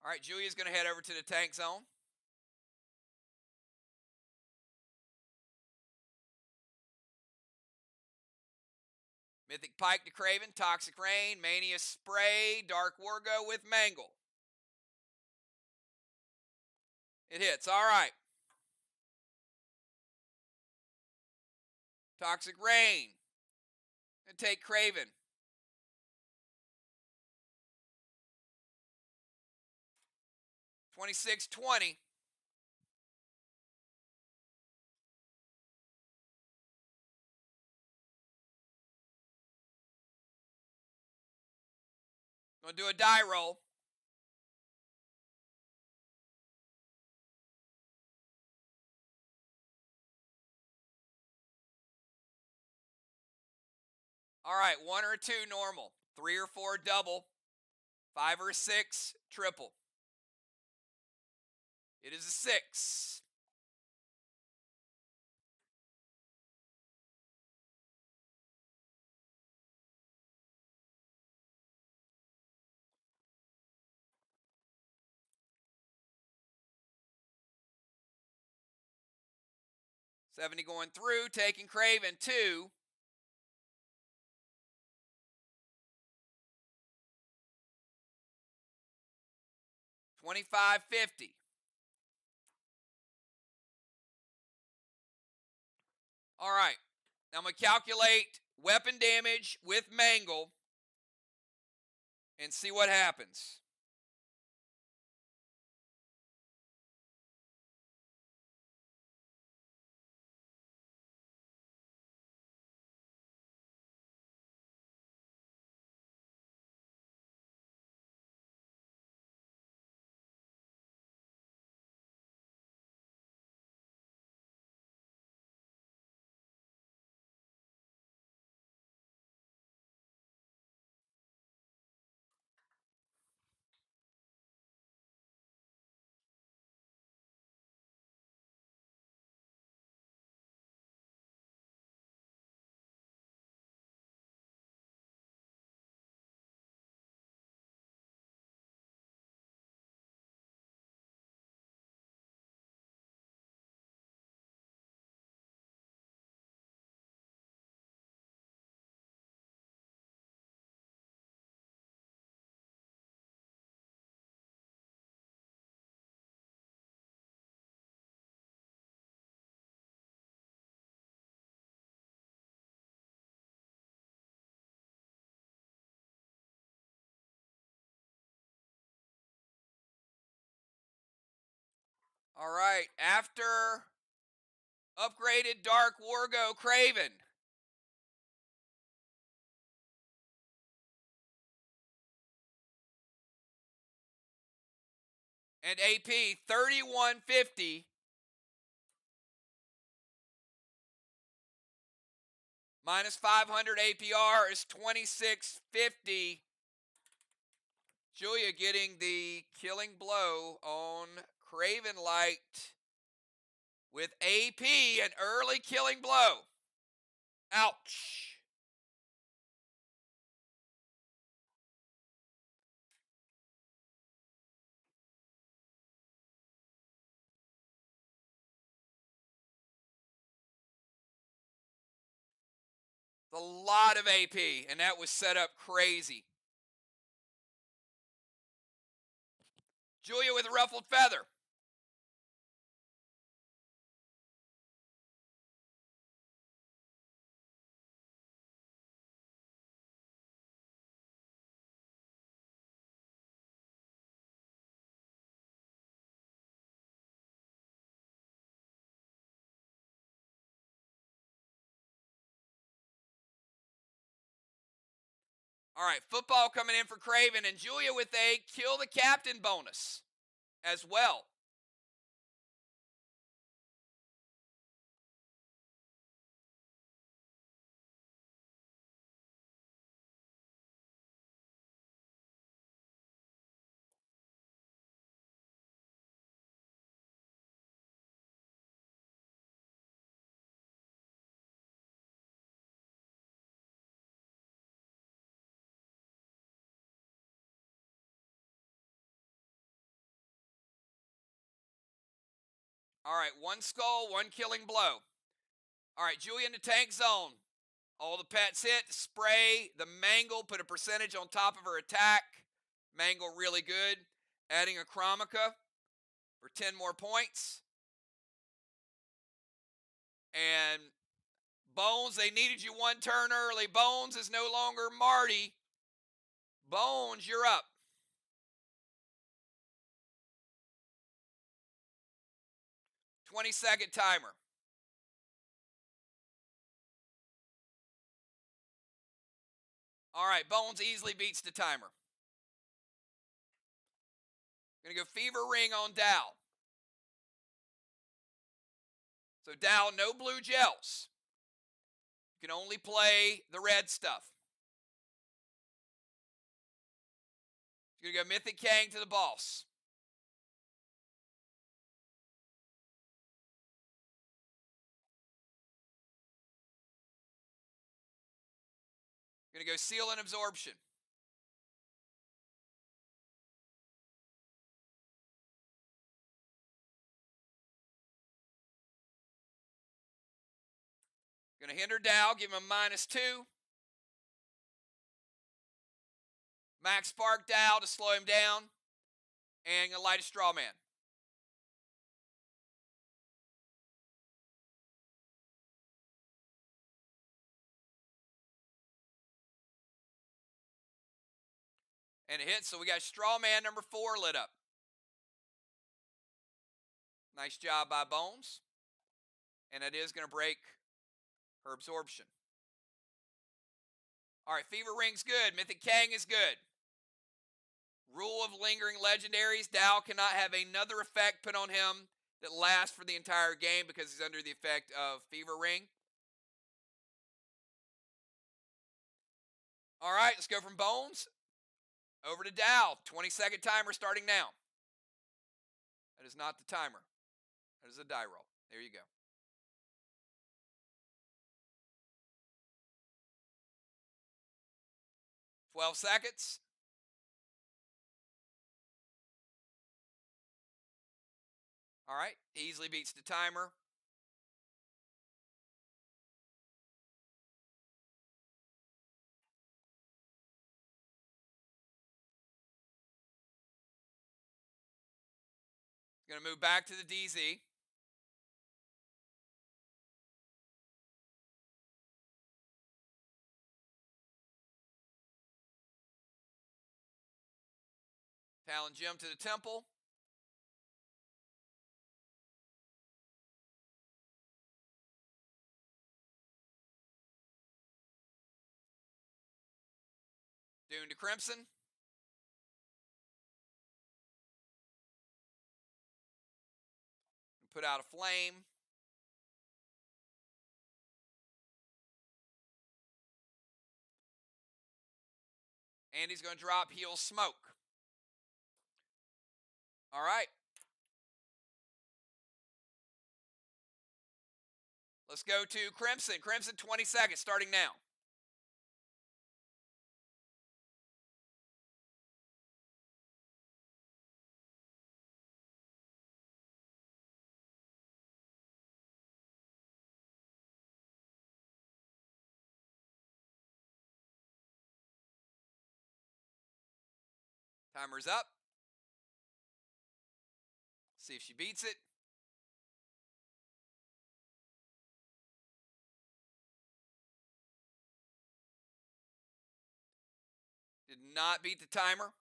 All right, Julia's going to head over to the tank zone. Mythic Pike to Craven, Toxic Rain, Mania Spray, Dark Wargo with Mangle. It hits, all right. Toxic Rain. Gonna take Craven. $26.20. Gonna do a die roll. All right, 1 or 2 normal. 3 or 4 double, 5 or 6 triple. It is a 6. $70 going through, taking Craven 2. $25.50. All right. Now I'm going to calculate weapon damage with Mangle and see what happens. All right. After upgraded Dark Wargo Craven. And AP 3150 minus 500 APR is 2650. Julia getting the killing blow on Craven Light with AP, an early killing blow. Ouch. A lot of AP, and that was set up crazy. Julia with a ruffled feather. All right, football coming in for Craven, and Julia with a kill the captain bonus as well. All right, 1 skull, 1 killing blow. All right, Julia in the tank zone. All the pets hit, spray, the Mangle, put a percentage on top of her attack. Mangle really good. Adding a Chromica for 10 more points. And Bones, they needed you 1 turn early. Bones is no longer Marty. Bones, you're up. 20-second timer. All right, Bones easily beats the timer. Gonna go Fever Ring on Dow. So Dow, no blue gels. You can only play the red stuff. It's going to go Mythic Kang to the boss. Going to go Seal and Absorption. Going to hinder Dow, give him a -2. Max Spark Dow to slow him down. And going to light a Straw Man. And it hits, so we got Straw Man number 4 lit up. Nice job by Bones. And that is going to break her absorption. All right, Fever Ring's good. Mythic Kang is good. Rule of lingering legendaries. Dow cannot have another effect put on him that lasts for the entire game because he's under the effect of Fever Ring. All right, let's go from Bones over to Dow. 20-second timer starting now. That is not the timer. That is a die roll. There you go. $12 seconds. All right, easily beats the timer. Going to move back to the DZ. Talon Gem to the temple. Dune to Crimson. Put out a flame. And he's going to drop Heal Smoke. All right. Let's go to Crimson. Crimson, 20 seconds, starting now. Timer's up. See if she beats it. Did not beat the timer.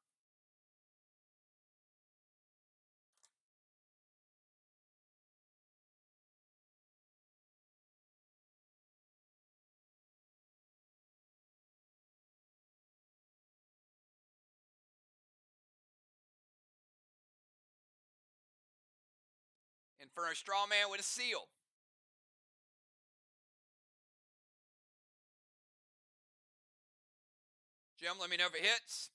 Inferno Strawman with a seal. Jim, let me know if it hits.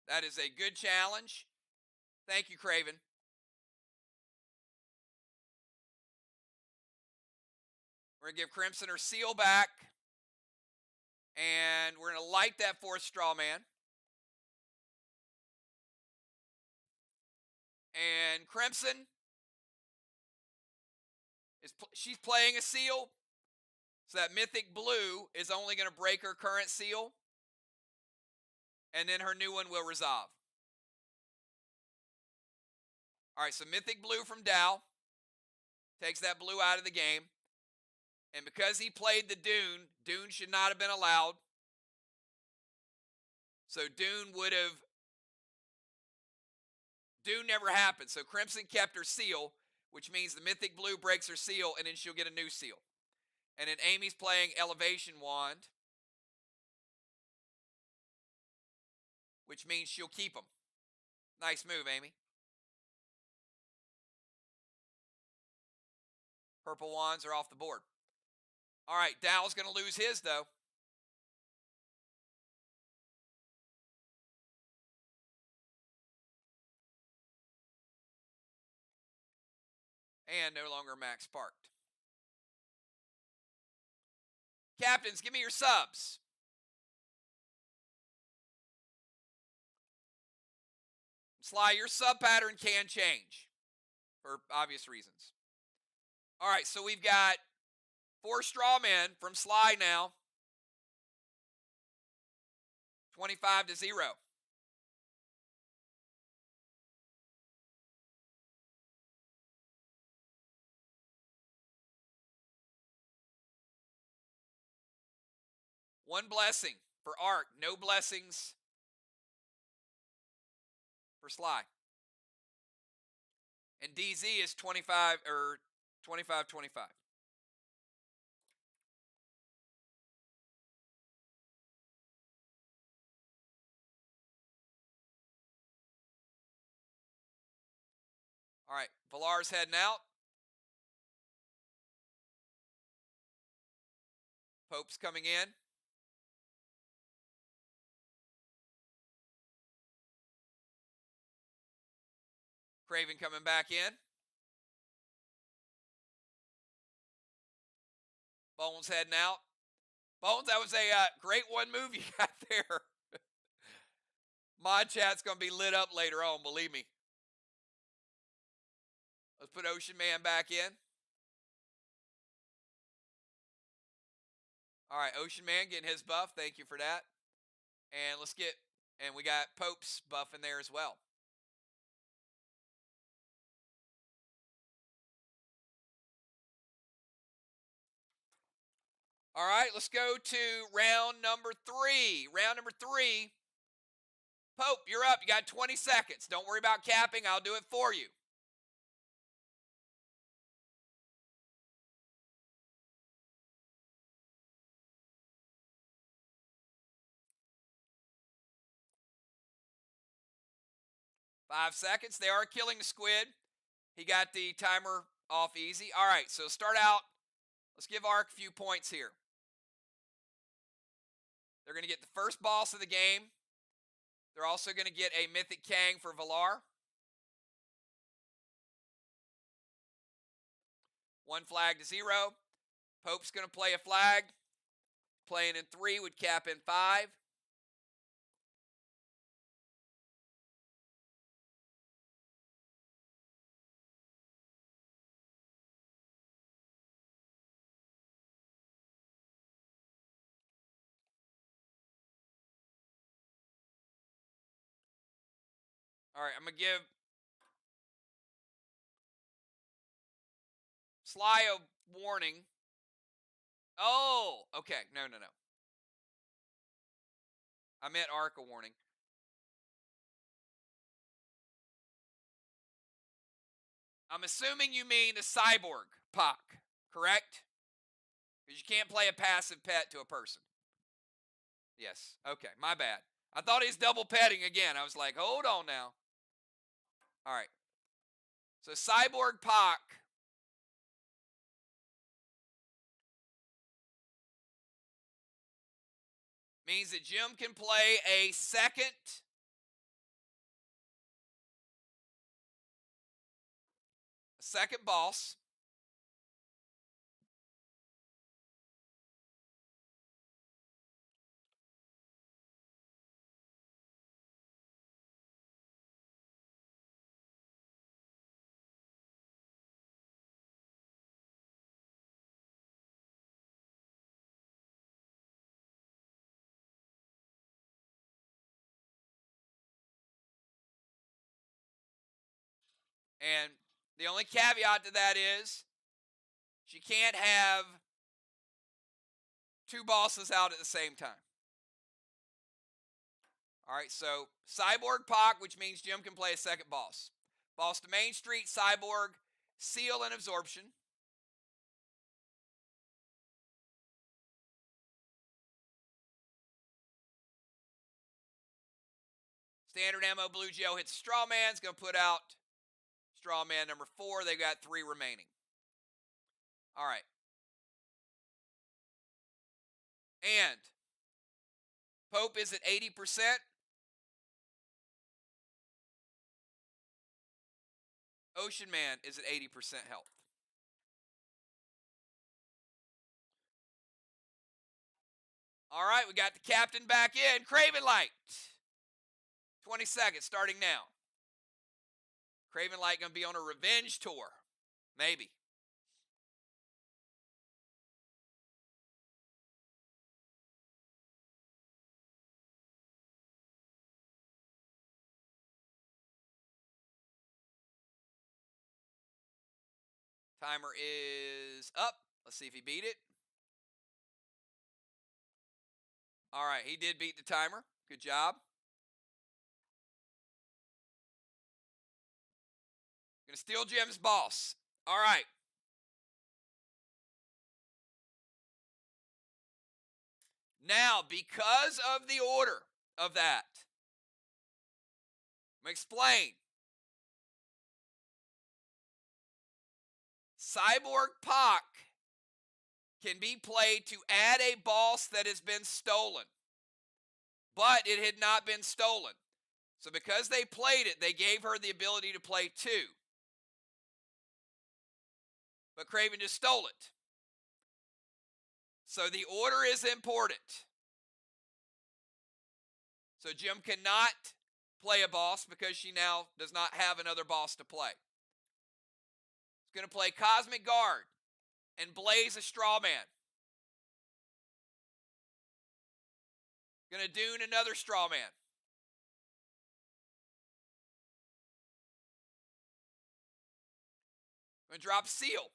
That is a good challenge. Thank you, Craven. We're going to give Crimson her seal back. And we're going to light that 4th straw man. And Crimson is she's playing a seal. So that mythic blue is only going to break her current seal. And then her new one will resolve. All right, so mythic blue from Dow takes that blue out of the game. And because he played the Dune, Dune should not have been allowed. So Dune never happened. So Crimson kept her seal, which means the mythic blue breaks her seal, and then she'll get a new seal. And then Amy's playing Elevation Wand, which means she'll keep them. Nice move, Amy. Purple wands are off the board. All right, Dow's going to lose his, though. And no longer max parked. Captains, give me your subs. SLY, your sub pattern can change for obvious reasons. All right, so we've got 4 straw men from SLY now. 25-0. One blessing for Arc. No blessings for SLY. And DZ is 25 or 25-25. All right, Villar's heading out. Pope's coming in. Craven coming back in. Bones heading out. Bones, that was a great one move you got there. Mod chat's going to be lit up later on, believe me. Let's put Ocean Man back in. All right, Ocean Man getting his buff. Thank you for that. And we got Pope's buff in there as well. All right, let's go to round number 3. Round number 3. Pope, you're up. You got 20 seconds. Don't worry about capping. I'll do it for you. Five seconds. They are killing the squid. He got the timer off easy. All right, so start out. Let's give Ark a few points here. They're going to get the first boss of the game. They're also going to get a Mythic Kang for Villar. 1 flag to 0. Pope's going to play a flag. Playing in 3 would cap in 5. All right, I'm going to give SLY a warning. Oh, okay. No. I meant Ark a warning. I'm assuming you mean the cyborg Pac, correct? Because you can't play a passive pet to a person. Yes. Okay, my bad. I thought he's double petting again. I was like, hold on now. All right. So cyborg Pac means that Jim can play a second boss. And the only caveat to that is she can't have two bosses out at the same time. All right, so Cyborg Pac, which means Jim can play a second boss. Boss to Main Street, Cyborg, Seal, and Absorption. Standard ammo, Blue Geo hits Straw Man's going to put out Straw Man number 4. They've got 3 remaining. All right. And Pope is at 80%. Ocean Man is at 80% health. All right, we got the captain back in. Craven Light. 20 seconds starting now. Craven Light going to be on a revenge tour. Maybe. Timer is up. Let's see if he beat it. All right, he did beat the timer. Good job. Gonna steal Jim's boss. All right. Now, because of the order of that, I'm gonna explain. Cyborg Pac can be played to add a boss that has been stolen, but it had not been stolen. So because they played it, they gave her the ability to play 2. But Craven just stole it. So the order is important. So Jim cannot play a boss because she now does not have another boss to play. He's going to play Cosmic Guard and Blaze a Straw Man. Going to Dune another Straw Man. Going to drop Seal.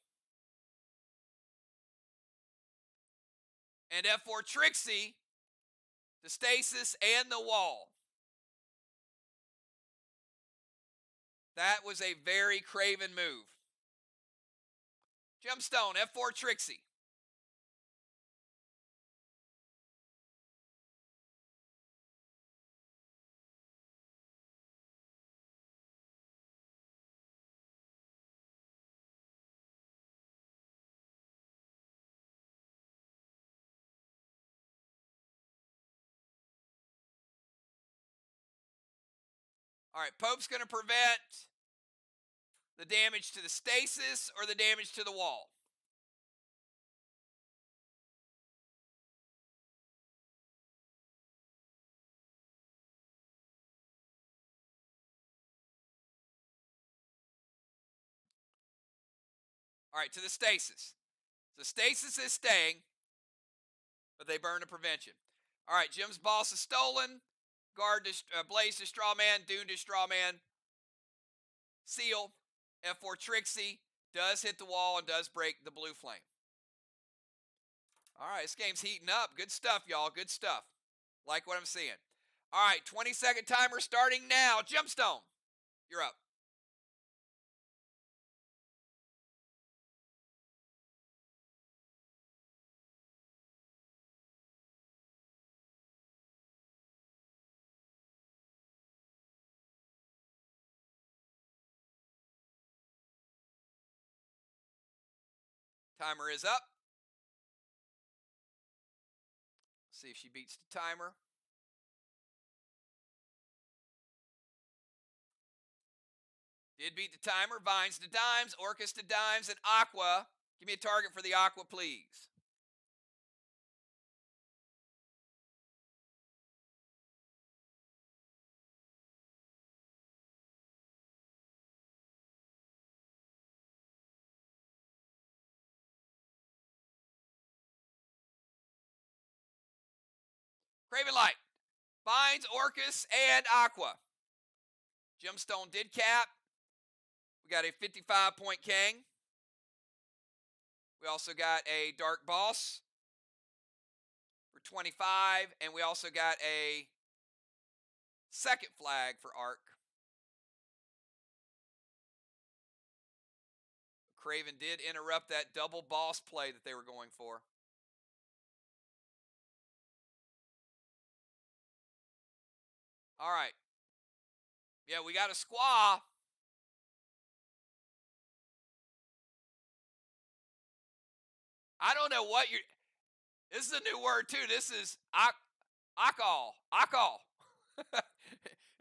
And F4 Trixie, the Stasis, and the Wall. That was a very Craven move. Gemstone, F4 Trixie. All right, Pope's going to prevent the damage to the Stasis or the damage to the Wall. All right, to the Stasis. The Stasis is staying, but they burn the prevention. All right, Jim's boss is stolen. Guard to Blaze to Straw Man. Dune to Straw Man. Seal. F4 Trixie does hit the wall and does break the blue flame. All right, this game's heating up. Good stuff, y'all. Good stuff. Like what I'm seeing. All right, 20-second timer starting now. Gemstone, you're up. Timer is up. See if she beats the timer. Did beat the timer. Vines to dimes, Orcus to dimes, and Aqua. Give me a target for the Aqua, please. Craven Light. Vines, Orcus, and Aqua. Gemstone did cap. We got a 55-point King. We also got a Dark Boss for 25, and we also got a second flag for Arc. Craven did interrupt that double boss play that they were going for. All right. Yeah, we got a squaw. I don't know what you're. This is a new word too. This is akal. Akal.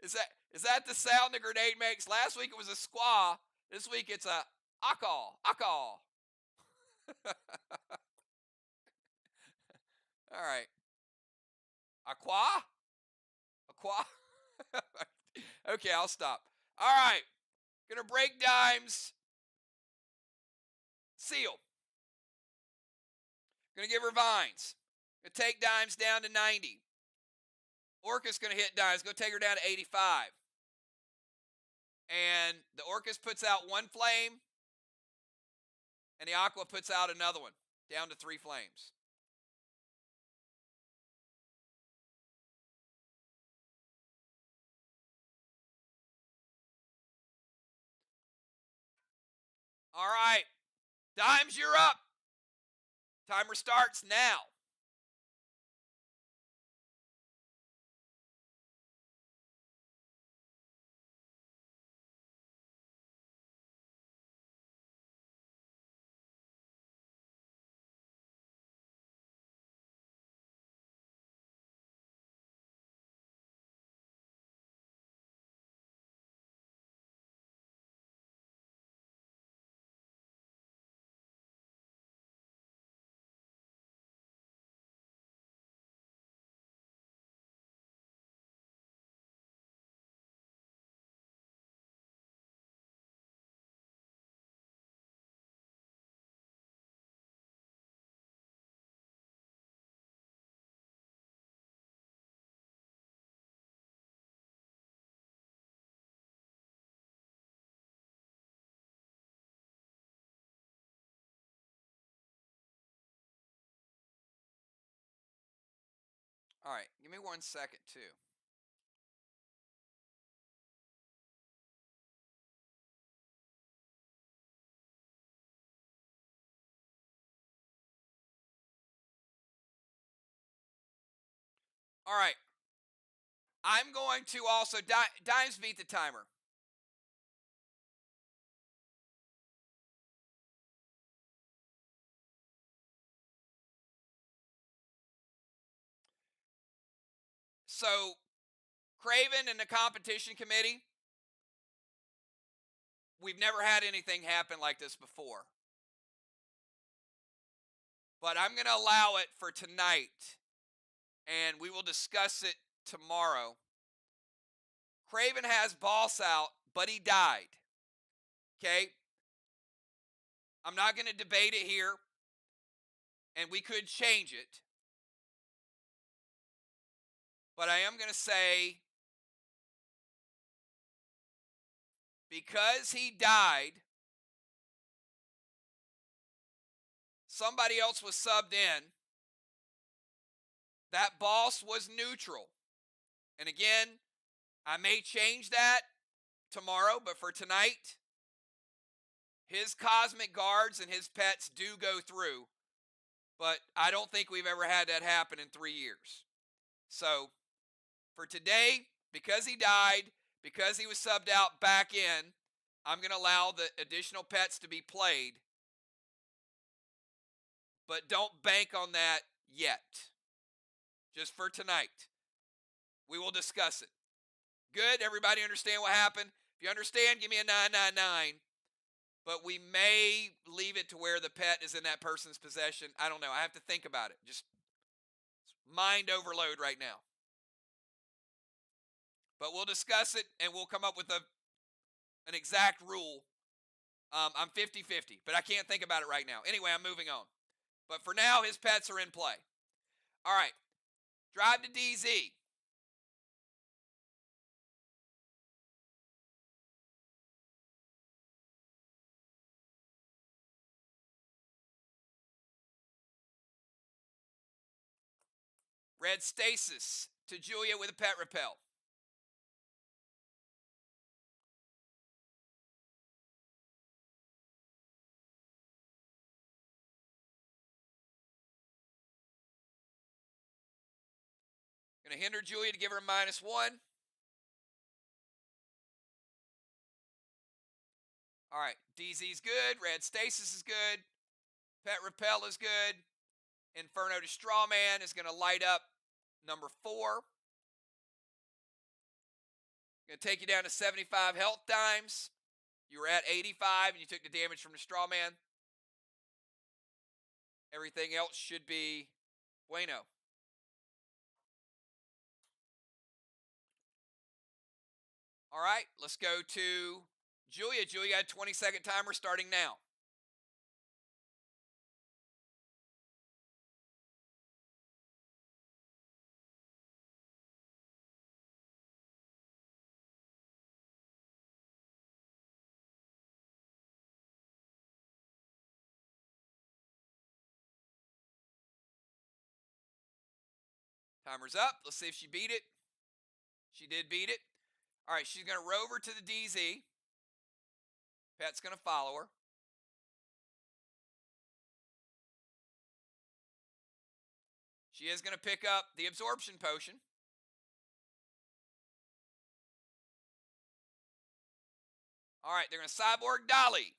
is that the sound the grenade makes? Last week it was a squaw. This week it's a akal. Akal. All right. Aqua? Aqua? Okay, I'll stop. All right. Gonna break dimes. Seal. Gonna give her vines. Gonna take dimes down to 90. Orcus gonna hit dimes. Go take her down to 85. And the Orcus puts out one flame. And the Aqua puts out another one. Down to 3 flames. All right. Dimes, you're up. Timer starts now. All right. Give me 1 second, too. All right. I'm going to also dimes beat the timer. So, Craven and the competition committee, we've never had anything happen like this before. But I'm going to allow it for tonight, and we will discuss it tomorrow. Craven has boss out, but he died. Okay? I'm not going to debate it here, and we could change it. But I am going to say, because he died, somebody else was subbed in. That boss was neutral. And again, I may change that tomorrow, but for tonight, his cosmic guards and his pets do go through. But I don't think we've ever had that happen in 3 years. So, for today, because he died, because he was subbed out back in, I'm going to allow the additional pets to be played. But don't bank on that yet. Just for tonight. We will discuss it. Good? Everybody understand what happened? If you understand, give me a 999. But we may leave it to where the pet is in that person's possession. I don't know. I have to think about it. Just mind overload right now. But we'll discuss it, and we'll come up with an exact rule. I'm 50-50, but I can't think about it right now. Anyway, I'm moving on. But for now, his pets are in play. All right. Drive to DZ. Red Stasis to Julia with a pet repel. Going to hinder Julia to give her a -1. All right, DZ's good. Red Stasis is good. Pet Repel is good. Inferno to Strawman is going to light up number 4. Going to take you down to 75 health times. You were at 85 and you took the damage from the Strawman. Everything else should be bueno. All right, let's go to Julia. Julia got a 20-second timer starting now. Timer's up. Let's see if she beat it. She did beat it. All right, she's going to rover to the DZ. Pet's going to follow her. She is going to pick up the absorption potion. All right, they're going to cyborg Dolly.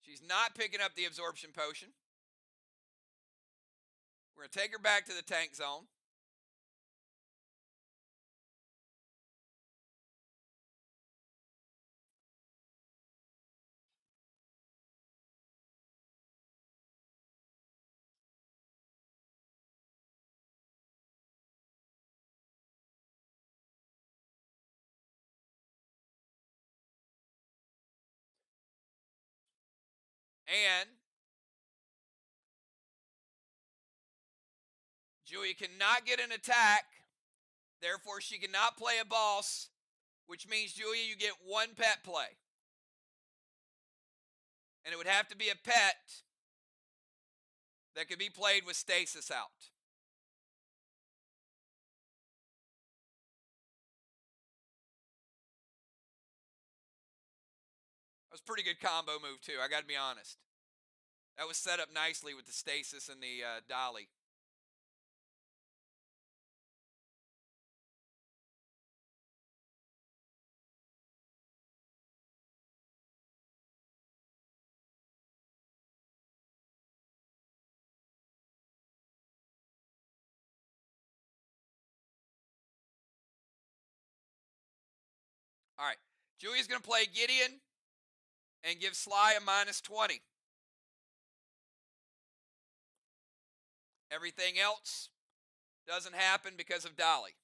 She's not picking up the absorption potion. We're going to take her back to the tank zone. And Julia cannot get an attack. Therefore, she cannot play a boss, which means, Julia, you get 1 pet play. And it would have to be a pet that could be played with stasis out. That was a pretty good combo move, too. I got to be honest. That was set up nicely with the stasis and the dolly. All right. Julia's going to play Gideon and give SLY a -20. Everything else doesn't happen because of Dolly.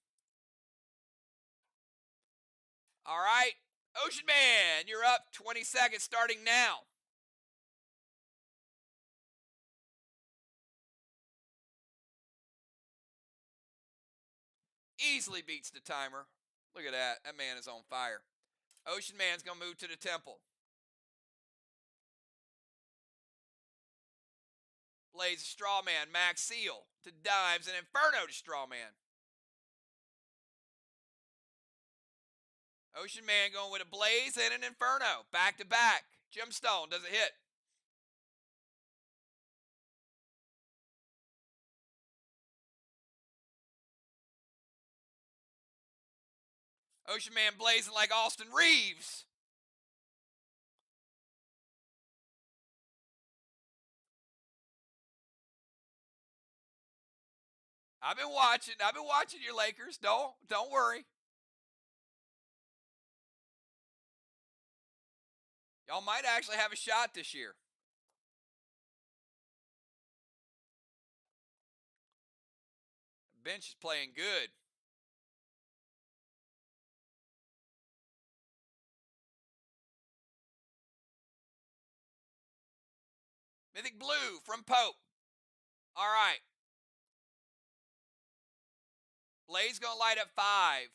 All right. Ocean Man, you're up. 20 seconds starting now. Easily beats the timer. Look at that. That man is on fire. Ocean Man's going to move to the temple. Blaze Strawman, Max Seal to Dimes, and Inferno to Strawman. Ocean Man going with a Blaze and an Inferno. Back to back. Gemstone, does it hit? Ocean Man blazing like Austin Reeves. I've been watching your Lakers. Don't worry. Y'all might actually have a shot this year. The bench is playing good. Mythic Blue from Pope. All right. Blaze going to light up 5.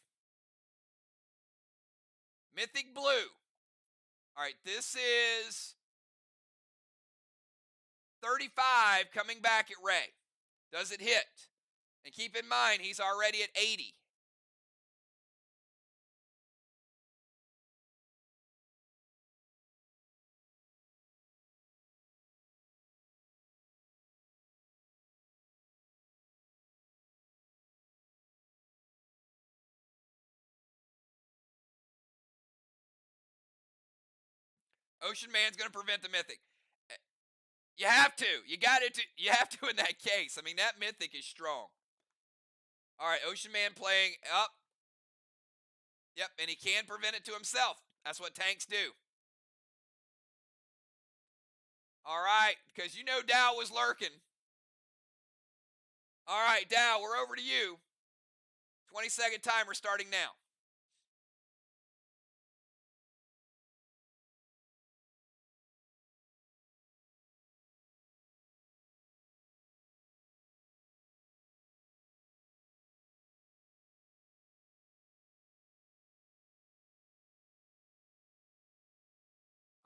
Mythic Blue. All right, this is 35 coming back at Ray. Does it hit? And keep in mind, he's already at 80. Ocean Man's going to prevent the Mythic. You have to. You got it. You have to in that case. I mean, that Mythic is strong. All right, Ocean Man playing up. Yep, and he can prevent it to himself. That's what tanks do. All right, because you know Dow was lurking. All right, Dow, we're over to you. 20-second timer starting now.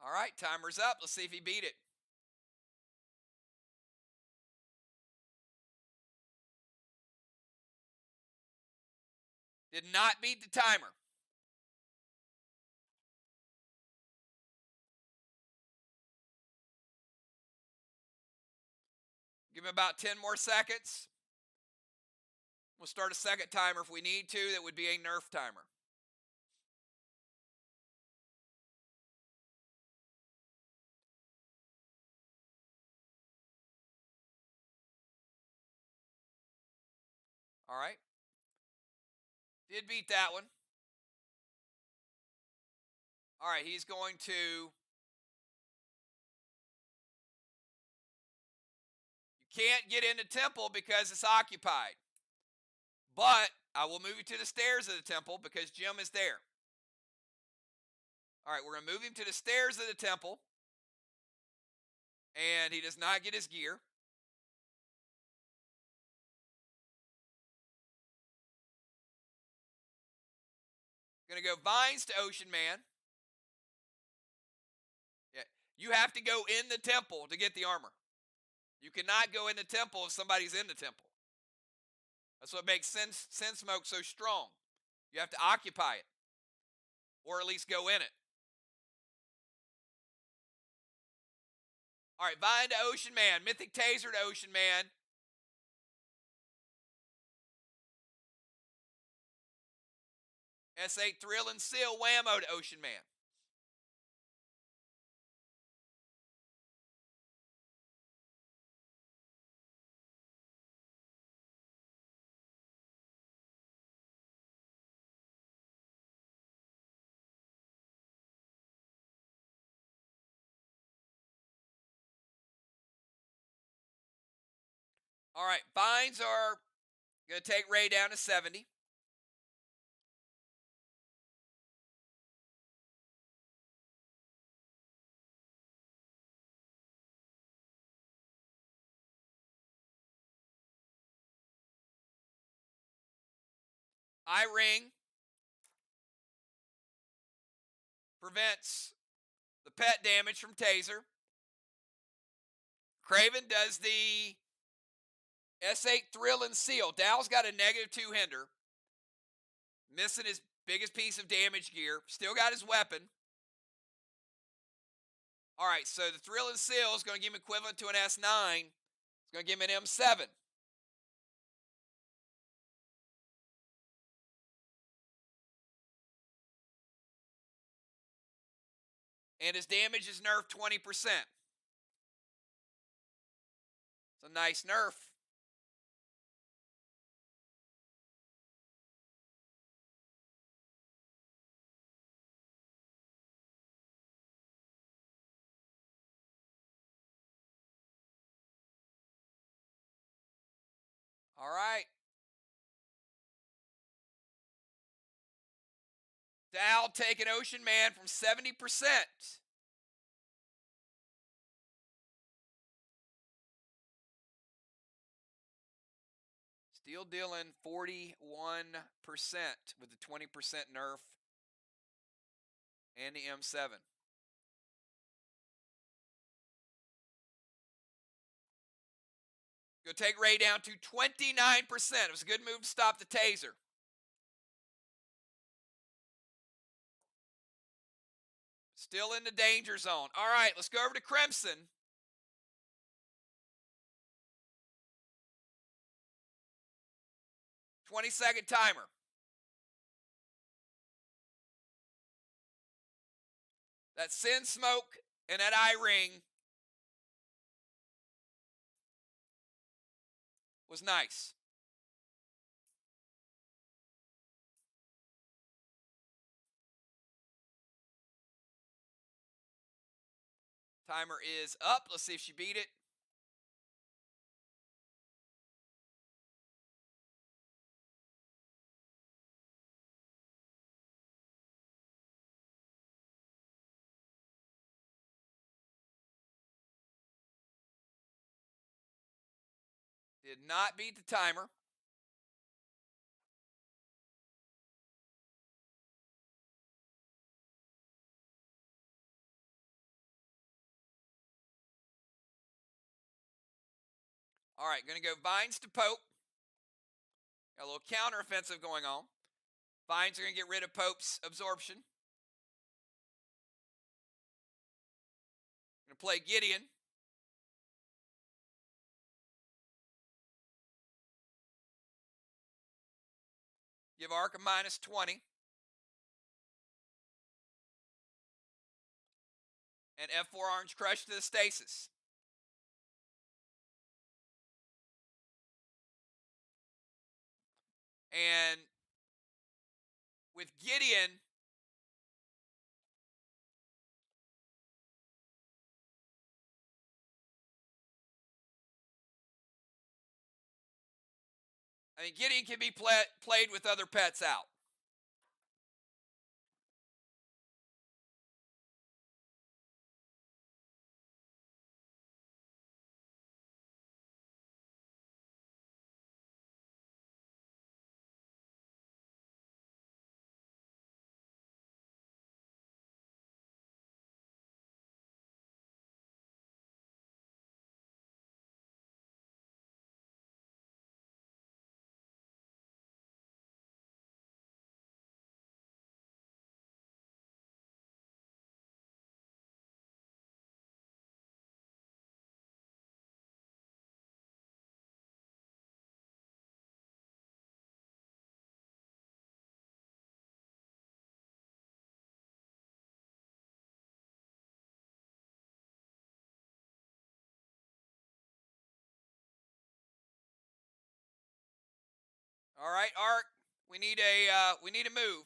All right, timer's up. Let's see if he beat it. Did not beat the timer. Give him about 10 more seconds. We'll start a second timer if we need to. That would be a nerf timer. All right. Did beat that one. All right, he's going to... You can't get into temple because it's occupied. But I will move you to the stairs of the temple because Jim is there. All right, we're going to move him to the stairs of the temple. And he does not get his gear. Going to go Vines to Ocean Man. Yeah, you have to go in the temple to get the armor. You cannot go in the temple if somebody's in the temple. That's what makes Sin Smoke so strong. You have to occupy it. Or at least go in it. All right, Vine to Ocean Man. Mythic Taser to Ocean Man. S8 Thrill and Seal Whammo to Ocean Man. All right, Vines are going to take Ray down to 70. I Ring prevents the pet damage from Taser. Craven does the S8 Thrill and Seal. Dow's got a -2 hinder. Missing his biggest piece of damage gear. Still got his weapon. All right, so the Thrill and Seal is going to give him equivalent to an S9. It's going to give him an M7. And his damage is nerfed 20%. It's a nice nerf. All right. Dow taking Ocean Man from 70%. Still dealing 41% with the 20% nerf and the M7. Go take Ray down to 29%. It was a good move to stop the taser. Still in the danger zone. All right, let's go over to Crimson. "20-second timer. That Sin Smoke and that eye ring was nice. Timer is up. Let's see if she beat it. Did not beat the timer. All right, going to go Vines to Pope. Got a little counteroffensive going on. Vines are going to get rid of Pope's absorption. Going to play Gideon. Give Arc a -20. And F4 Orange Crush to the stasis. And with Gideon, I mean, Gideon can be played with other pets out. All right, Arc, we need a move.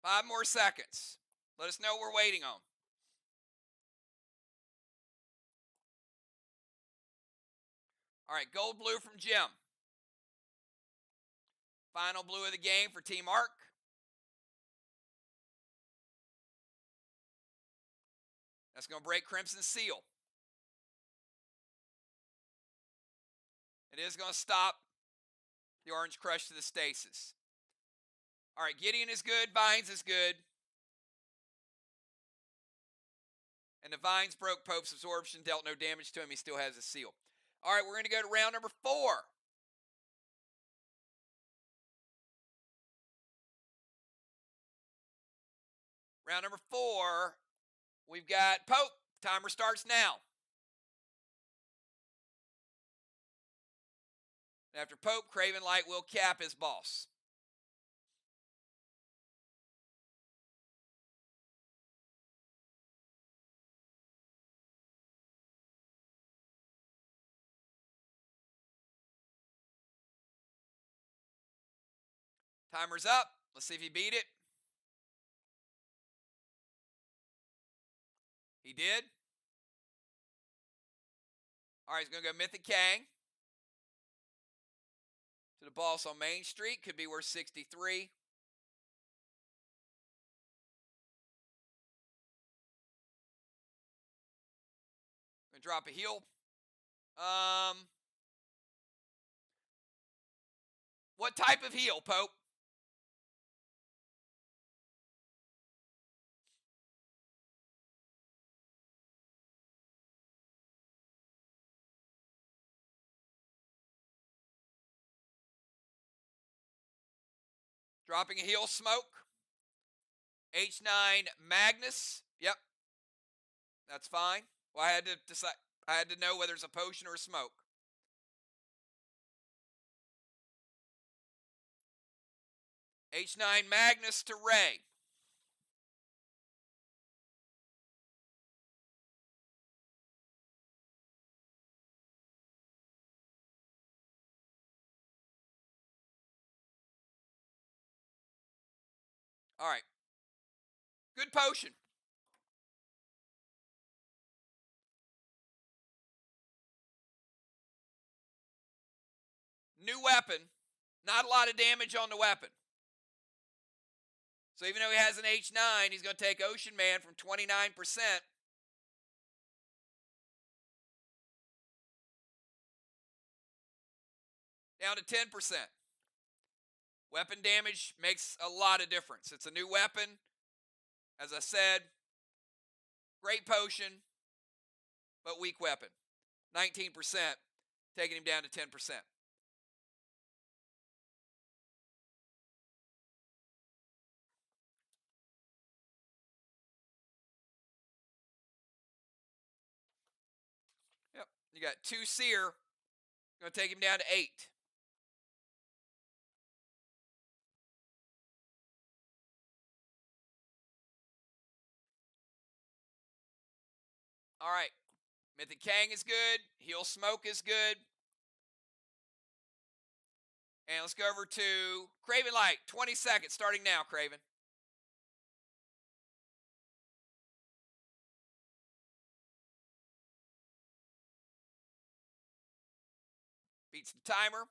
Five more seconds. Let us know what we're waiting on. All right, gold blue from Jim. Final blue of the game for Team Arc. That's going to break Crimson's seal. It is going to stop the Orange Crush to the stasis. All right, Gideon is good. Vines is good. And the Vines broke Pope's absorption, dealt no damage to him. He still has a seal. All right, we're going to go to round number 4. Round number 4, we've got Pope. Timer starts now. After Pope, Craven Light will cap his boss. Timer's up. Let's see if he beat it. He did. All right, he's going to go Mythic Kang to the boss on Main Street. Could be worth 63. Gonna drop a heel. What type of heel, Pope? Dropping a heel, Smoke. H9 Magnus. Yep, that's fine. Well, I had to decide. I had to know whether it's a potion or a smoke. H9 Magnus to Ray. All right. Good potion. New weapon. Not a lot of damage on the weapon. So even though he has an H9, he's going to take Ocean Man from 29% down to 10%. Weapon damage makes a lot of difference. It's a new weapon. As I said, great potion, but weak weapon. 19%, taking him down to 10%. Yep. You got 2 Seer. Going to take him down to 8. All right. Mythic Kang is good. Heel Smoke is good. And let's go over to Craven Light. 20 seconds starting now, Craven. Beats the timer.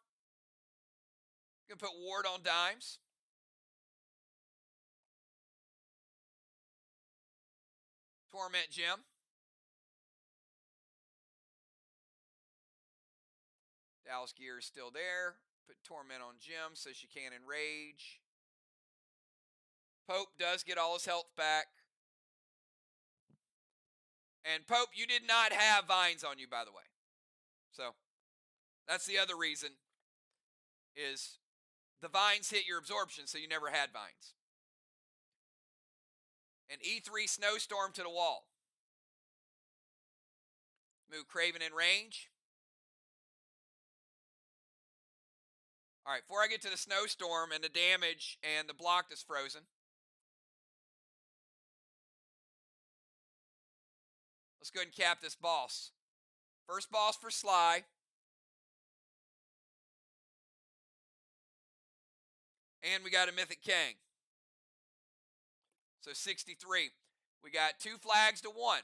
Gonna put Ward on dimes. Torment Gem. Dallas Gear is still there. Put Torment on Gem so she can't enrage. Pope does get all his health back. And Pope, you did not have vines on you, by the way. So that's the other reason is the vines hit your absorption, so you never had vines. An E3 Snowstorm to the wall. Move Craven in range. All right, before I get to the Snowstorm and the damage and the block that's frozen, let's go ahead and cap this boss. First boss for SLY. And we got a Mythic Kang. So 63. We got 2 flags to 1.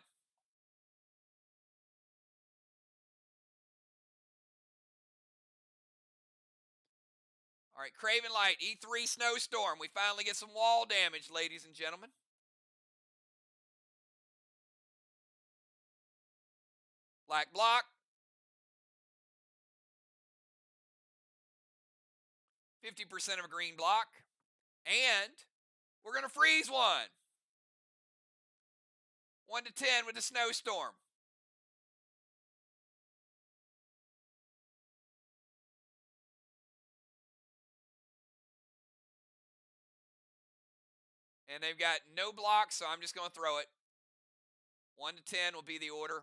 All right, Craven Light, E3 Snowstorm. We finally get some wall damage, ladies and gentlemen. Black block. 50% of a green block. And we're going to freeze one. 1 to 10 with the Snowstorm. And they've got no blocks, so I'm just going to throw it. 1 to 10 will be the order.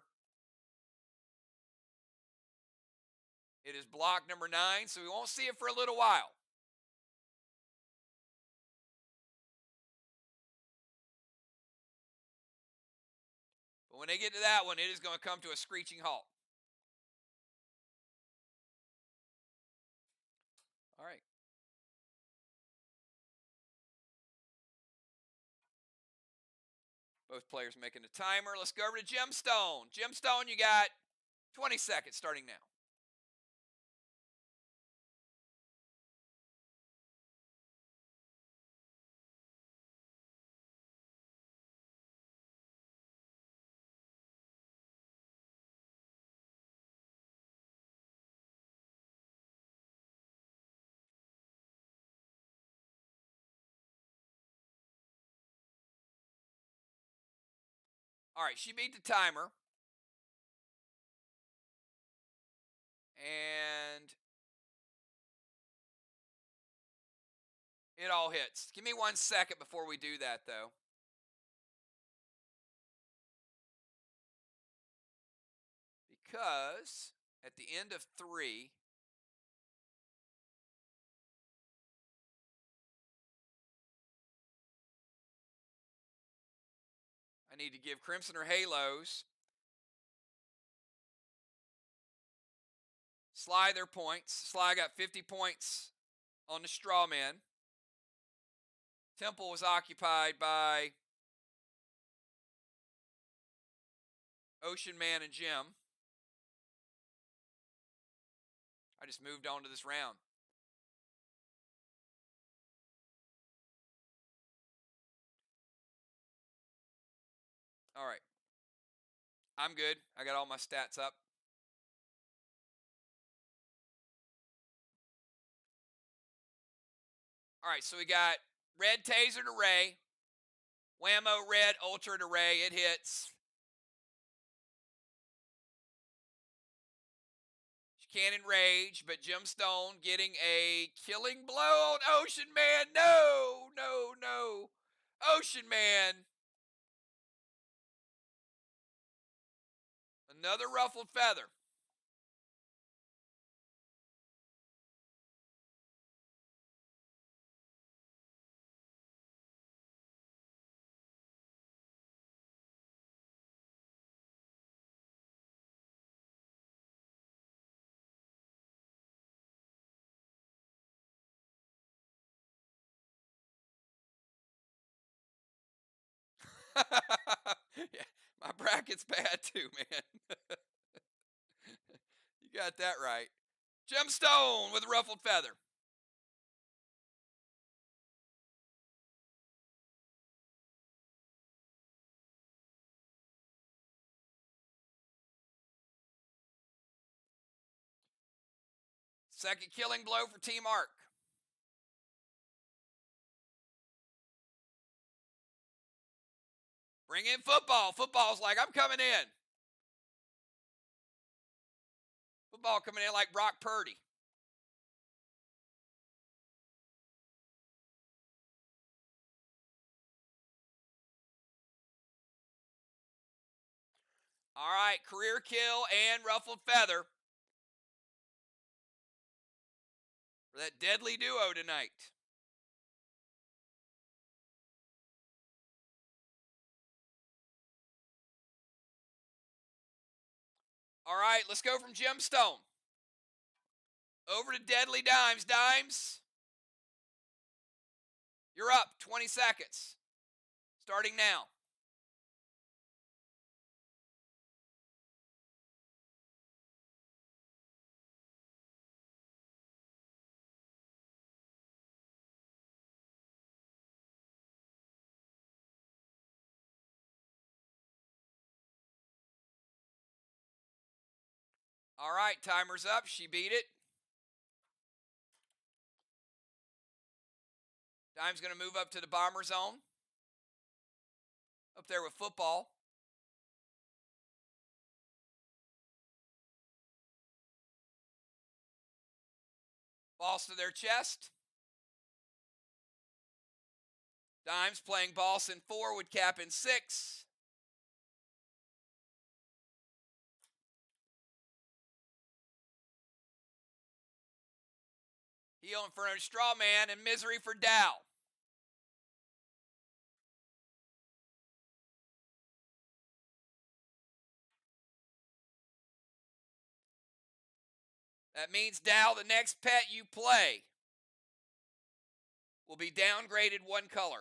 It is block number 9, so we won't see it for a little while. But when they get to that one, it is going to come to a screeching halt. All right. Both players making the timer. Let's go over to Gemstone. Gemstone, you got 20 seconds starting now. All right, she beat the timer. And it all hits. Give me 1 second before we do that, though. Because at the end of 3, I need to give Crimson or Halos SLY their points. SLY got 50 points on the straw man. Temple was occupied by Ocean Man and Jim. I just moved on to this round. All right. I'm good. I got all my stats up. All right, so we got red taser to Ray. Whammo red ultra to Ray. It hits. Cannon Rage, but Gemstone getting a killing blow on Ocean Man. No, no, no. Ocean Man. Another ruffled feather. Yeah, my bracket's bad too, man. You got that right. Gemstone with a ruffled feather. Second killing blow for Team Arc. Bring in football. Football's like, I'm coming in. Football coming in like Brock Purdy. All right, career kill and ruffled feather for that deadly duo tonight. All right, let's go from Gemstone over to Deadly Dimes. Dimes, you're up. 20 seconds. Starting now. All right, timer's up. She beat it. Dime's going to move up to the bomber zone. Up there with football. Balls to their chest. Dimes playing balls in 4 with cap in 6. Heel Inferno Strawman and Misery for Dow. That means, Dow, the next pet you play will be downgraded 1 color.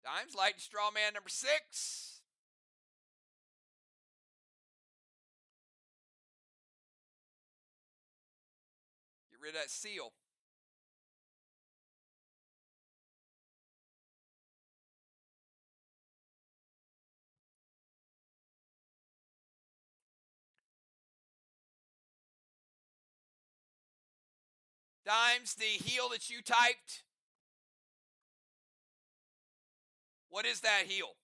Dimes lighting Strawman number 6. Get rid of that seal. Dimes, the heel that you typed What is that heal?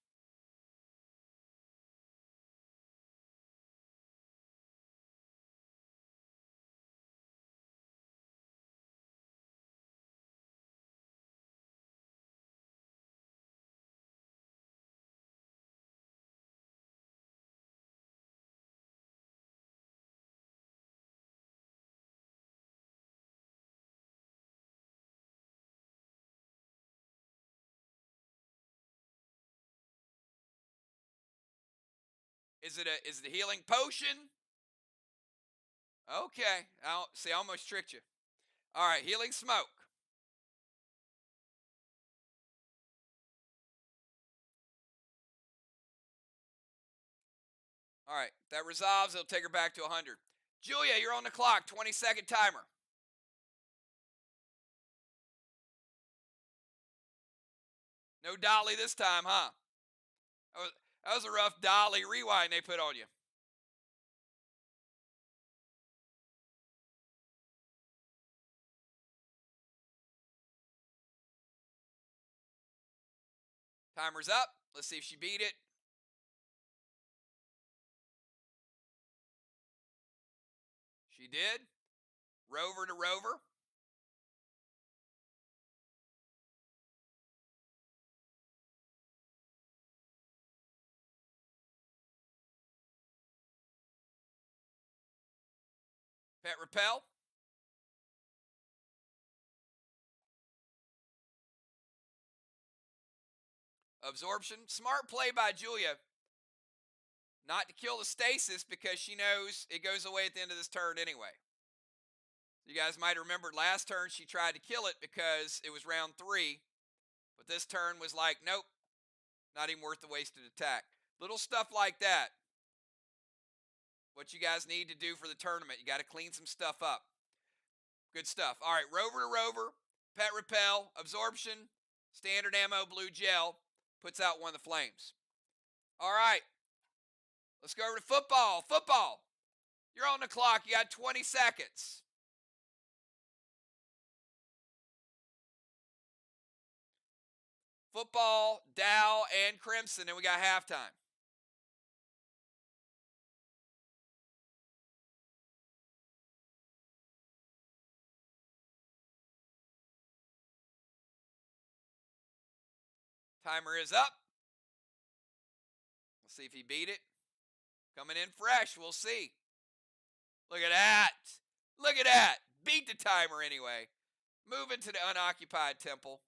Is it a healing potion? Okay. I almost tricked you. All right, healing smoke. All right, that resolves. It'll take her back to 100. Julia, you're on the clock. 20-second timer. No dolly this time, huh? That was a rough dolly rewind they put on you. Timer's up. Let's see if she beat it. She did. Rover to rover. Pet repel. Absorption. Smart play by Julia. Not to kill the stasis because she knows it goes away at the end of this turn anyway. You guys might remember last turn she tried to kill it because it was round 3. But this turn was like, nope, not even worth the wasted attack. Little stuff like that. What you guys need to do for the tournament. You got to clean some stuff up. Good stuff. All right, rover to rover, pet repel, absorption, standard ammo, blue gel, puts out one of the flames. All right, let's go over to football. Football, you're on the clock. You got 20 seconds. Football, Dow, and Crimson, and we got halftime. Timer is up. Let's see if he beat it. Coming in fresh, we'll see. Look at that. Look at that. Beat the timer anyway. Moving to the unoccupied temple.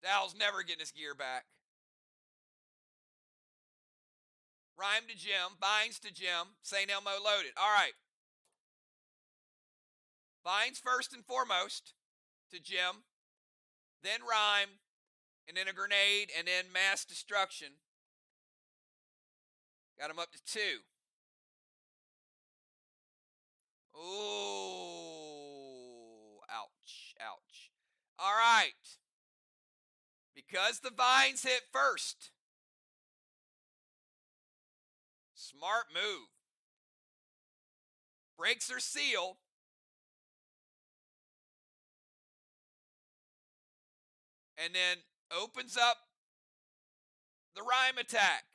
Dow's never getting his gear back. Rhyme to Jim. Binds to Jim. St. Elmo loaded. All right. Binds first and foremost to Jim. Then Rhyme. And then a grenade. And then mass destruction. Got him up to 2. Ooh. Ouch. Ouch. All right. Because the vines hit first. Smart move. Breaks her seal. And then opens up the Rhyme attack.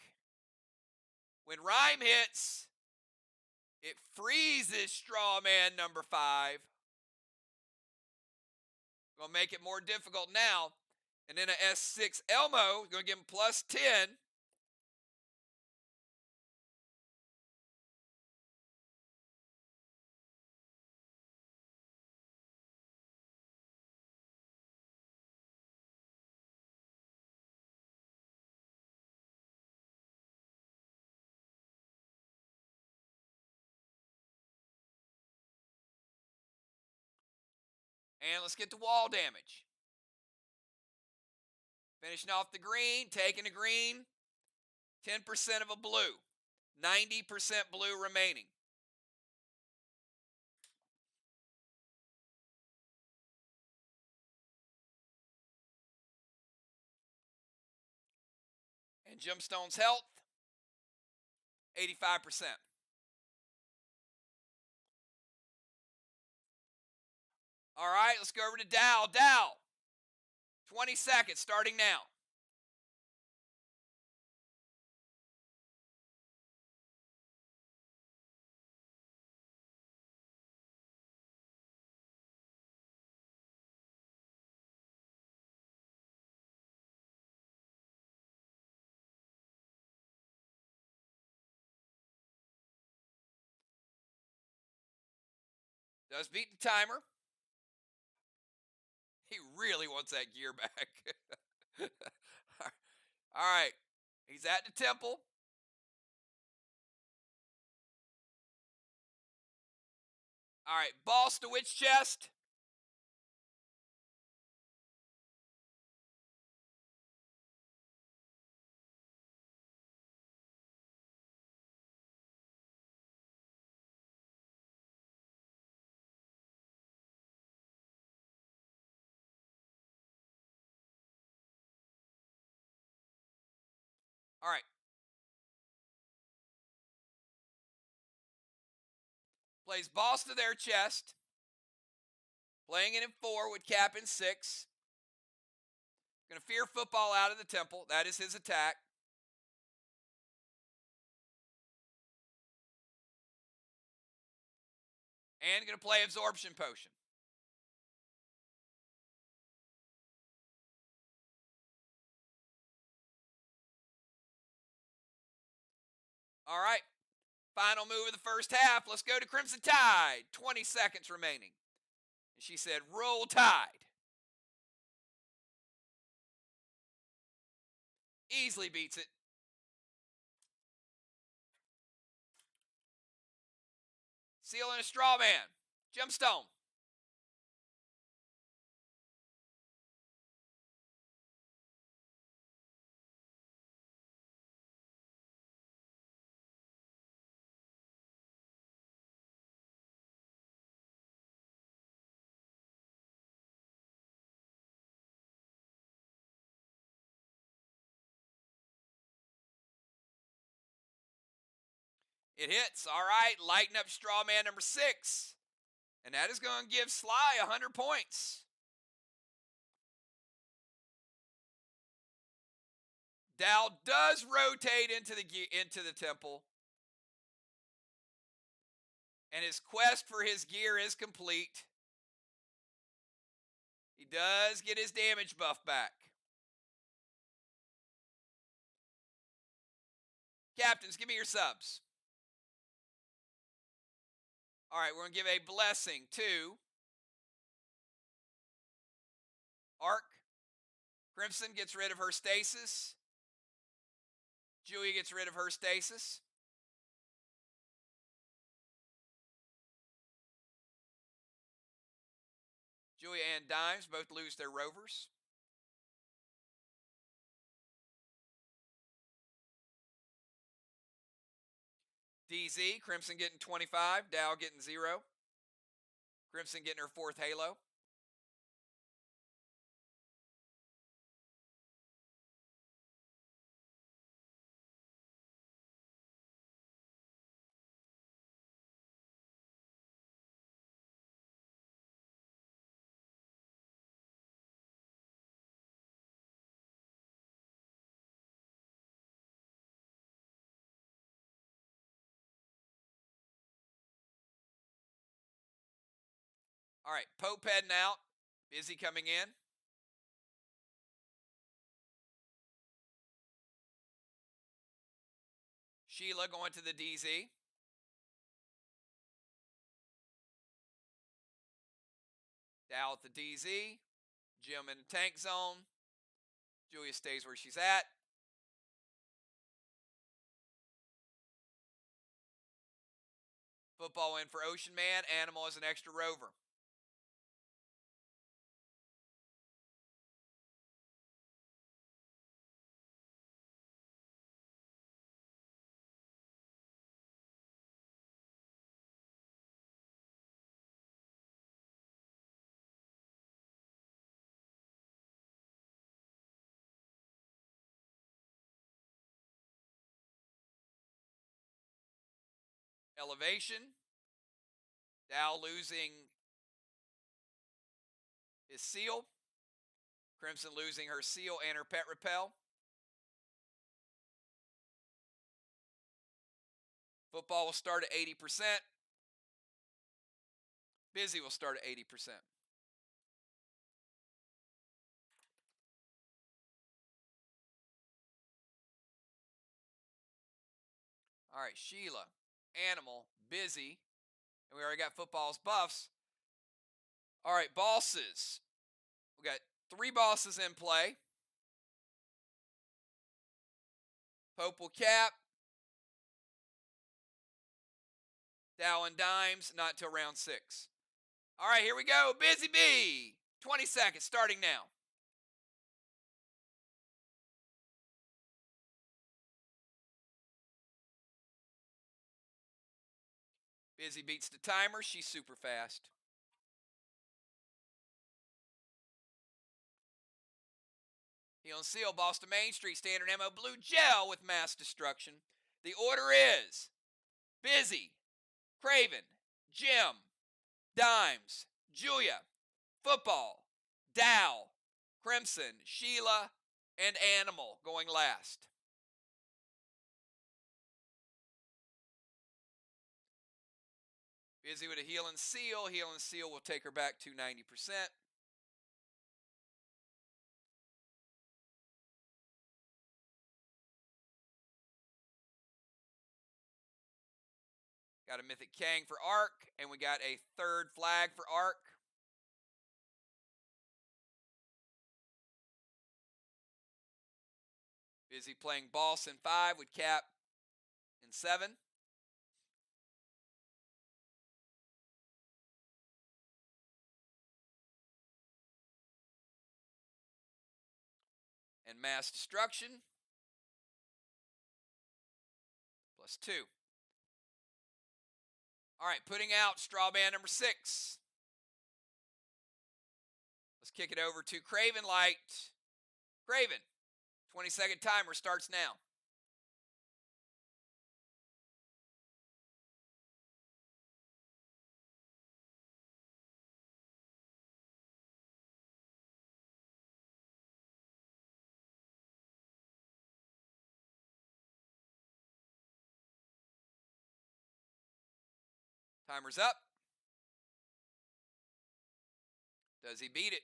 When Rhyme hits, it freezes Straw Man number 5. Gonna make it more difficult now. And then a S6 Elmo, gonna give him plus 10. And let's get to wall damage. Finishing off the green, taking a green, 10% of a blue, 90% blue remaining. And Gemstone's health, 85%. All right, let's go over to Dow. Dow, 20 seconds starting now. Does beat the timer. He really wants that gear back. All right. He's at the temple. All right. Boss to which chest? All right. Plays boss to their chest. Playing it in 4 with cap in 6. Going to fear football out of the temple. That is his attack. And going to play absorption potion. All right. Final move of the first half. Let's go to Crimson Tide. 20 seconds remaining. And she said, roll Tide. Easily beats it. Seal and a straw man. Gemstone. It hits. All right. Lighten up straw man number 6. And that is going to give SLY 100 points. Dow does rotate into the temple. And his quest for his gear is complete. He does get his damage buff back. Captains, give me your subs. All right, we're going to give a blessing to Arc. Crimson gets rid of her stasis. Julia gets rid of her stasis. Julia and Dimes both lose their rovers. DZ, Crimson getting 25, Dow getting 0. Crimson getting her 4th halo. All right, Pope heading out. Busy coming in. Sheila going to the DZ. Dow at the DZ. Jim in the tank zone. Julia stays where she's at. Football in for Ocean Man. Animal as an extra rover. Elevation. Dow losing is Seal. Crimson losing her Seal and her Pet Repel. Football will start at 80%. Busy will start at 80%. All right, Sheila, Animal, Busy, and we already got football's buffs. All right, bosses. We got 3 bosses in play. Pope will cap. Dow and Dimes, not till round 6. All right, here we go. Busy Bee. 20 seconds, starting now. Busy beats the timer. She's super fast. Heal and Seal, Boston Main Street, Standard Ammo, Blue Gel with Mass Destruction. The order is Busy, Craven, Jim, Dimes, Julia, Football, Dow, Crimson, Sheila, and Animal going last. Busy with a Heal and Seal. Heal and Seal will take her back to 90%. Got a Mythic Kang for Arc, and we got a 3rd flag for Arc. Busy playing Boss in 5 with Cap in 7. And Mass Destruction +2. All right, putting out straw band number 6. Let's kick it over to Craven Light. Craven, 20-second timer starts now. Timer's up. Does he beat it?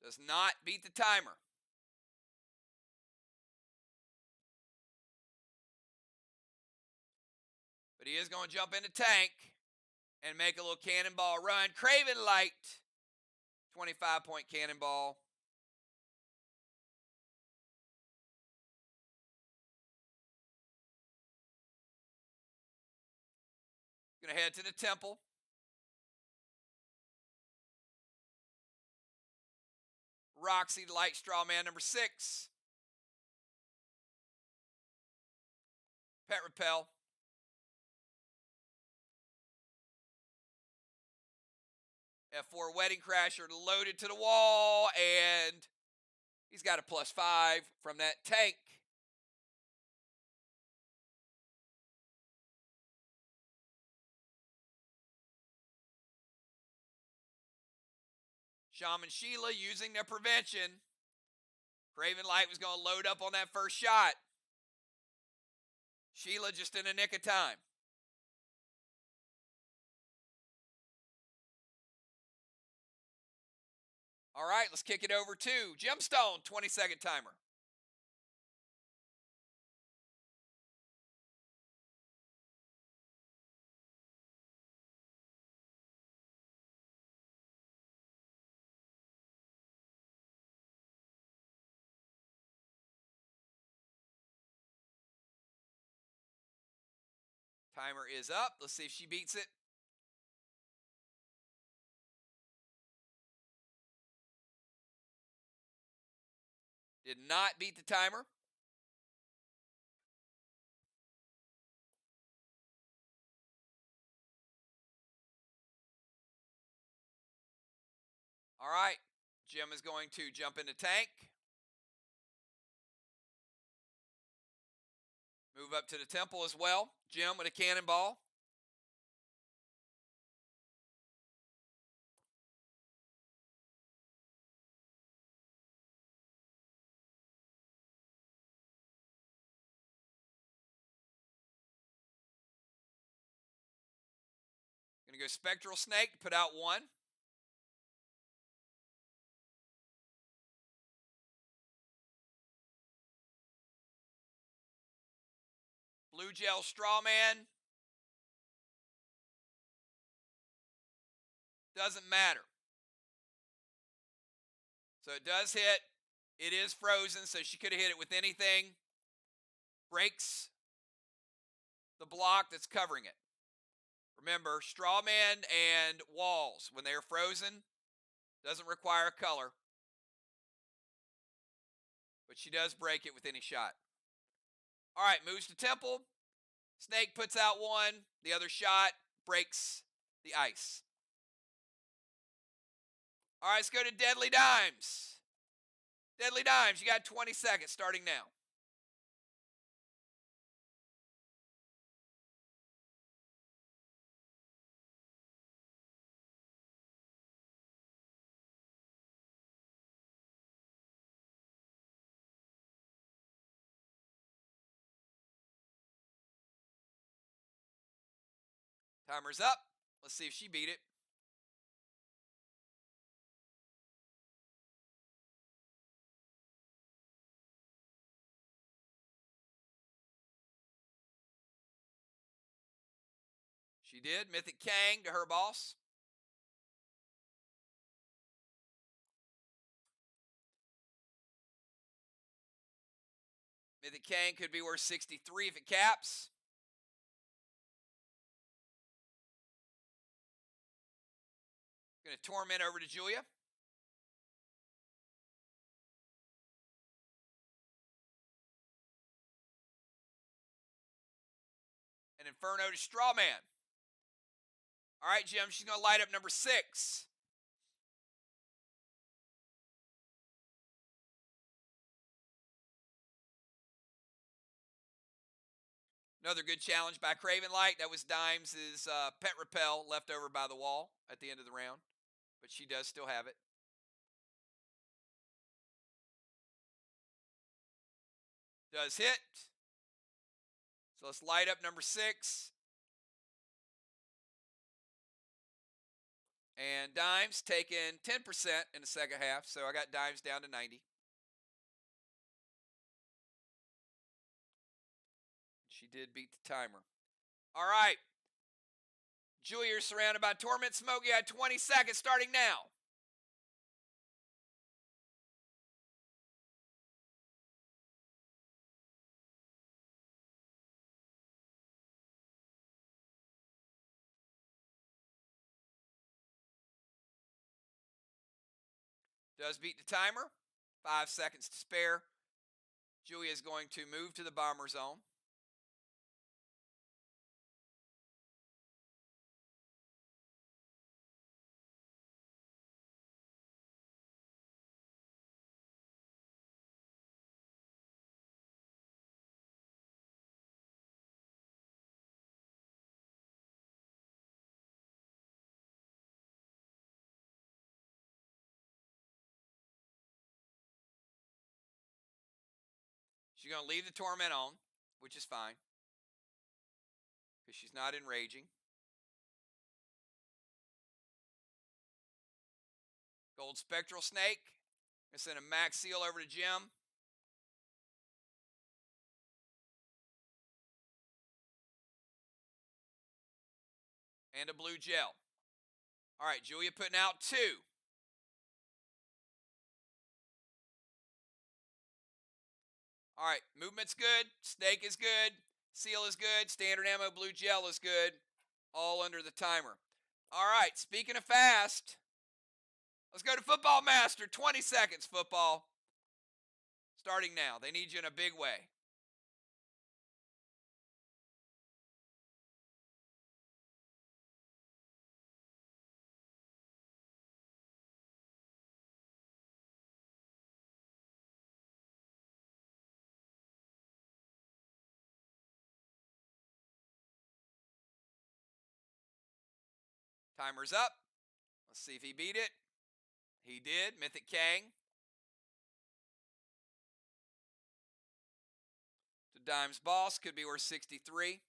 Does not beat the timer. But he is going to jump into tank and make a little cannonball run. Craven Light, 25-point cannonball. Going to head to the temple. Roxy, Light Straw Man number 6. Pet Repel. F4 Wedding Crasher loaded to the wall, and he's got a +5 from that tank. Shaman Sheila using their prevention. Craven Light was going to load up on that first shot. Sheila just in the nick of time. All right, let's kick it over to Gemstone, 20-second timer. Timer is up. Let's see if she beats it. Did not beat the timer. All right, Jim is going to jump into tank. Move up to the temple as well. Jim with a cannonball. go Spectral Snake, put out 1. Blue Gel Strawman. Doesn't matter. So it does hit. It is frozen, so she could have hit it with anything. Breaks the block that's covering it. Remember, Strawman and walls, when they are frozen, doesn't require a color. But she does break it with any shot. All right, moves to Temple. Snake puts out 1. The other shot breaks the ice. All right, let's go to Deadly Dimes. Deadly Dimes, you got 20 seconds starting now. Timer's up. Let's see if she beat it. She did. Mythic Kang to her boss. Mythic Kang could be worth 63 if it caps. Going to Torment over to Julia. And Inferno to Strawman. All right, Jim, she's going to light up number 6. Another good challenge by Craven Light. That was Dimes' pet repel left over by the wall at the end of the round. But she does still have it. Does hit. So let's light up number 6. And Dimes taking 10% in the second half. So I got Dimes down to 90. She did beat the timer. All right. Julia, you're surrounded by Torment Smoke. You had 20 seconds starting now. Does beat the timer. 5 seconds to spare. Julia is going to move to the bomber zone. She's going to leave the Torment on, which is fine, because she's not enraging. Gold Spectral Snake. I'm going to send a Max Seal over to Jim. And a Blue Gel. All right, Julia putting out 2. All right, movement's good. Snake is good. Seal is good. Standard ammo Blue Gel is good. All under the timer. All right, speaking of fast, let's go to Football Master. 20 seconds, football. Starting now. They need you in a big way. Timer's up. Let's see if he beat it. He did. Mythic Kang. To Dimes Boss. Could be worth 63.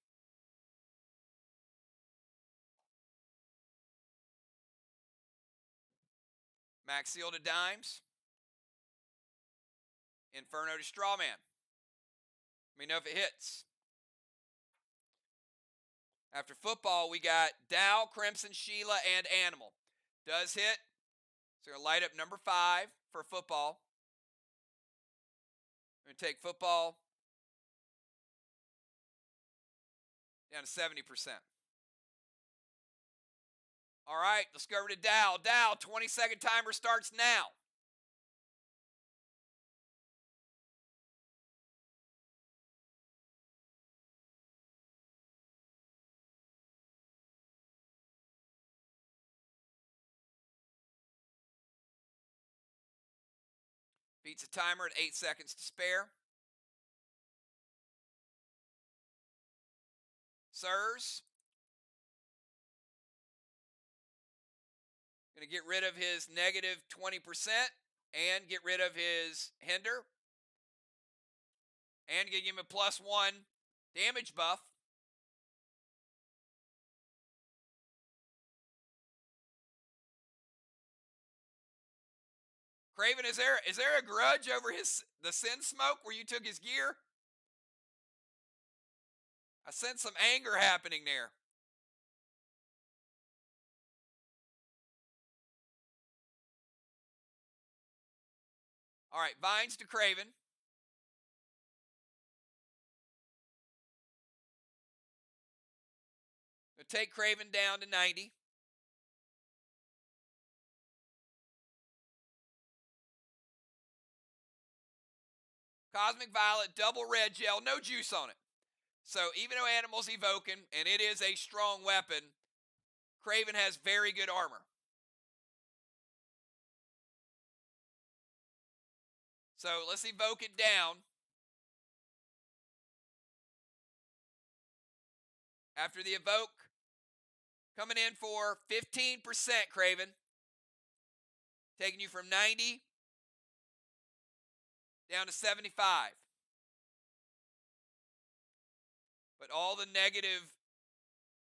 Max Seal to dimes. Inferno to Strawman. Let me know if it hits. After football, we got Dow, Crimson, Sheila, and Animal. Does hit. So we're going to light up number 5 for football. I'm going to take football down to 70%. All right, let's go over to Dow. Dow, 20-second timer starts now. Beats a timer at 8 seconds to spare. Sirs. Going to get rid of his negative 20% and get rid of his hinder. And give him a +1 damage buff. Craven, is there a grudge over the Sin Smoke where you took his gear? I sense some anger happening there. All right, Vines to Craven. We'll take Craven down to 90. Cosmic Violet, double red gel, no juice on it. So even though Animal's evoking, and it is a strong weapon, Craven has very good armor. So let's evoke it down. After the evoke, coming in for 15%, Craven. Taking you from 90 down to 75. But all the negative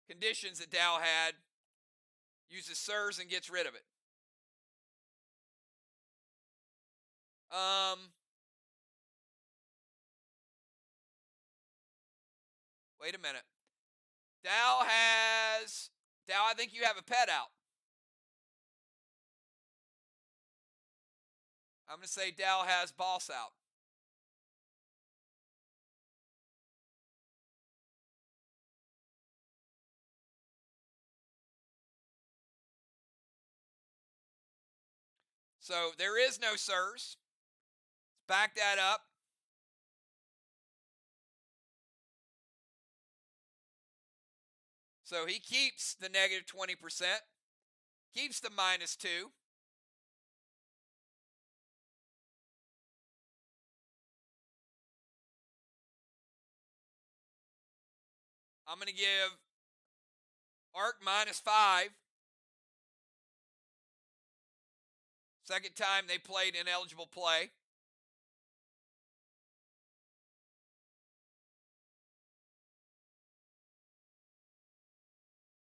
conditions that Dow had, uses Sirs and gets rid of it. Wait a minute. Dow, I think you have a pet out. I'm going to say Dow has Boss out. So there is no Sirs. Let's back that up. So he keeps the negative 20%, keeps the -2. I'm going to give Arc -5. Second time they played ineligible play.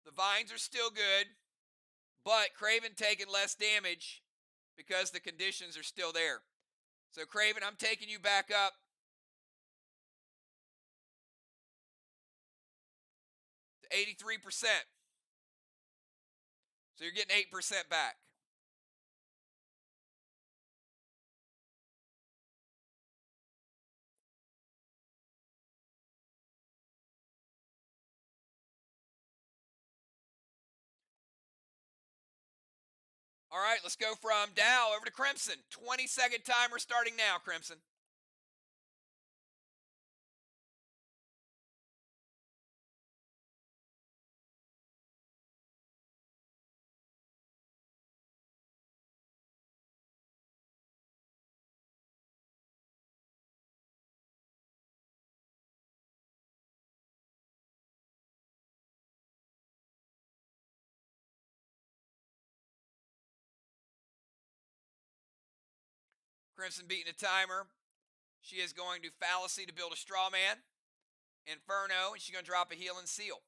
The Vines are still good, but Craven taking less damage because the conditions are still there. So Craven, I'm taking you back up to 83%. So you're getting 8% back. All right, let's go from Dow over to Crimson. 20-second timer starting now, Crimson. Crimson beating a timer. She is going to Fallacy to build a straw man. Inferno, and she's going to drop a Healing Seal.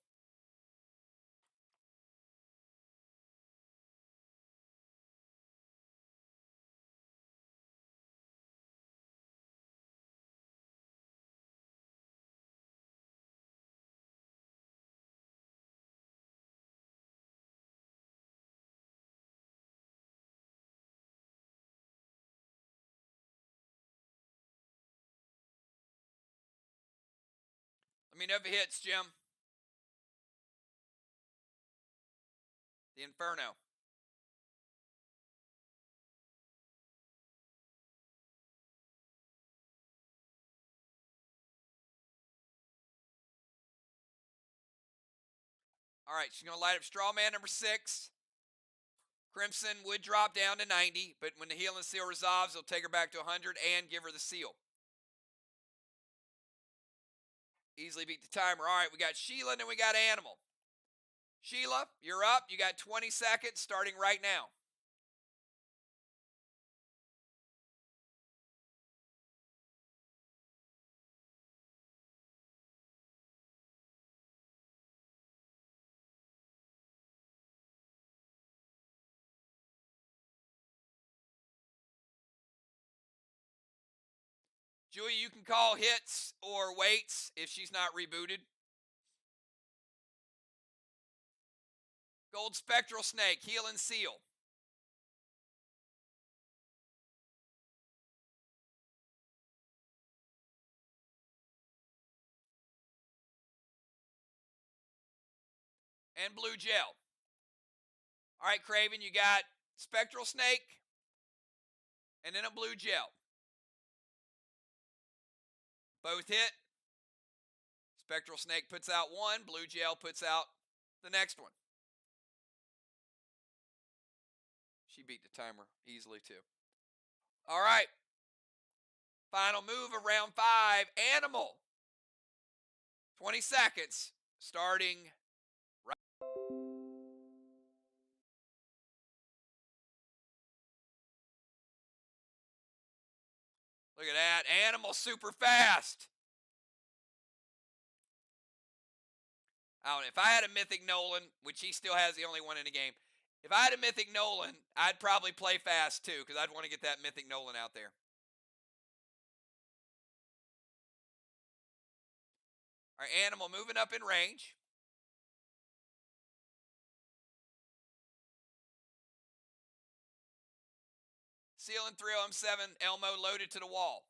me know if it hits, Jim. The Inferno. All right, she's going to light up Straw Man number 6. Crimson would drop down to 90, but when the Healing Seal resolves, it'll take her back to 100 and give her the seal. Easily beat the timer. All right, we got Sheila and then we got Animal. Sheila, you're up. You got 20 seconds starting right now. Julia, you can call hits or waits if she's not rebooted. Gold Spectral Snake, Healing Seal. And Blue Gel. All right, Craven, you got Spectral Snake and then a Blue Gel. Both hit. Spectral Snake puts out one. Blue Gel puts out the next one. She beat the timer easily, too. All right. Final move of round 5. Animal. 20 seconds. Starting right. Look at that. Animal super fast. I don't know. If I had a Mythic Nolan, which he still has the only one in the game, if I had a Mythic Nolan, I'd probably play fast too, because I'd want to get that Mythic Nolan out there. All right, Animal moving up in range. Sealing 307, Elmo loaded to the wall.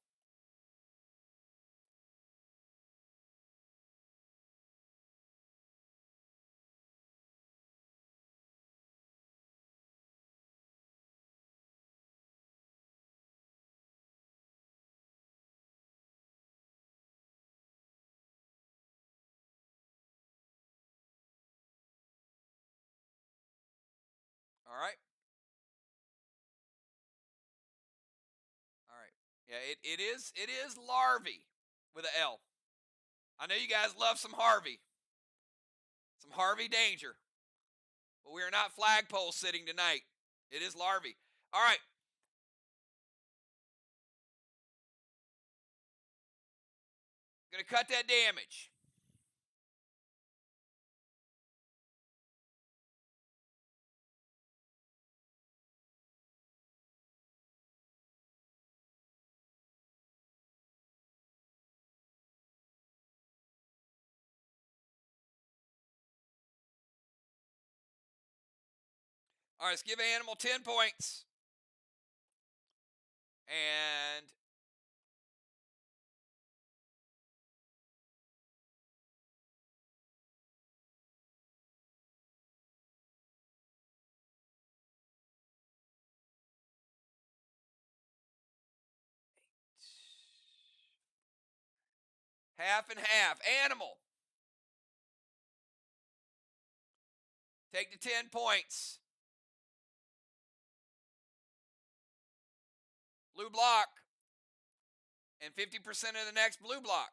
All right. All right. Yeah, it is Larvae with an L. I know you guys love some Harvey. Some Harvey danger. But we are not flagpole sitting tonight. It is Larvae. All right. Going to cut that damage. All right, let's give Animal 10 points. And half and half. Animal. Take the 10 points. Blue block. And 50% of the next blue block.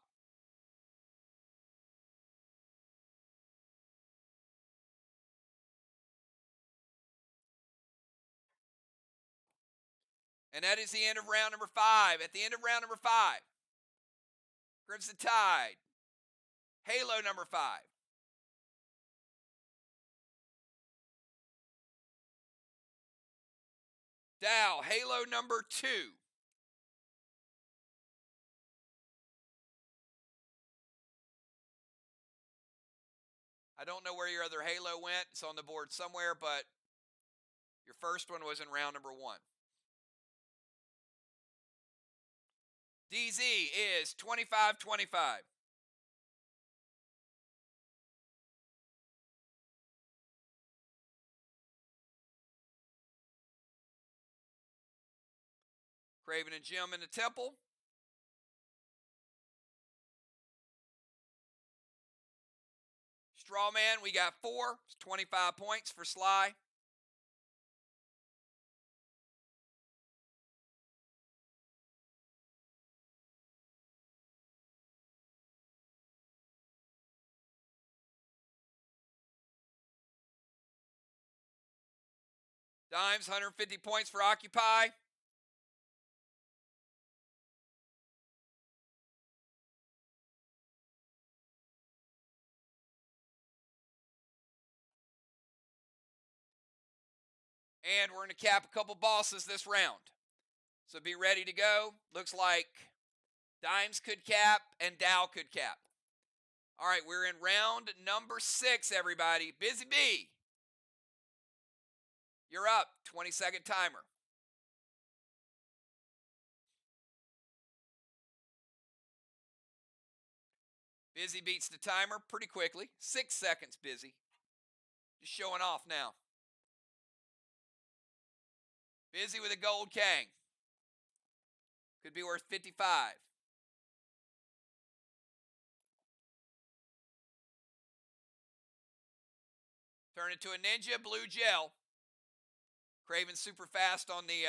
And that is the end of round number 5. At the end of round number 5, Crimson Tide, Halo number 5. Dow, Halo number 2. I don't know where your other Halo went. It's on the board somewhere, but your first one was in round number 1. DZ is 25-25. Craven and Jim in the temple. Strawman, we got 4. It's 25 points for SLY. Dimes, 150 points for Occupy. And we're going to cap a couple bosses this round. So be ready to go. Looks like Dimes could cap and Dow could cap. All right, we're in round number 6, everybody. Busy Bee, you're up. 20-second timer. Busy beats the timer pretty quickly. 6 seconds, Busy. Just showing off now. Busy with a gold Kang. Could be worth 55. Turn into a ninja, blue gel. Craven super fast on the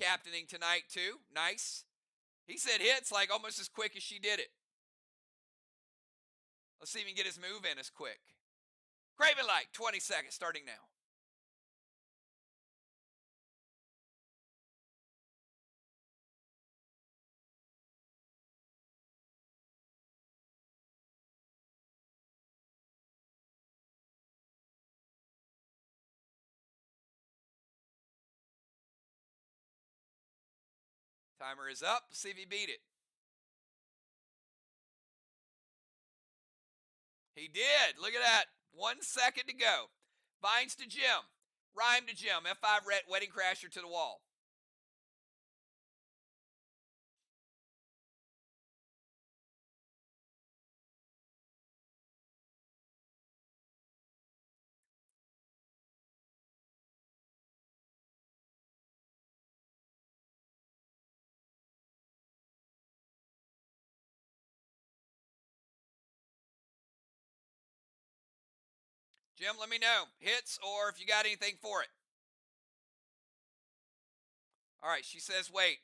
captaining tonight, too. Nice. He said hits like almost as quick as she did it. Let's see if he can get his move in as quick. Craven Light, 20 seconds, starting now. Timer is up. See if he beat it. He did. Look at that. 1 second to go. Vines to Jim. Rhyme to Jim. F5 Wedding Crasher to the wall. Jim, let me know. Hits or if you got anything for it. All right, she says wait.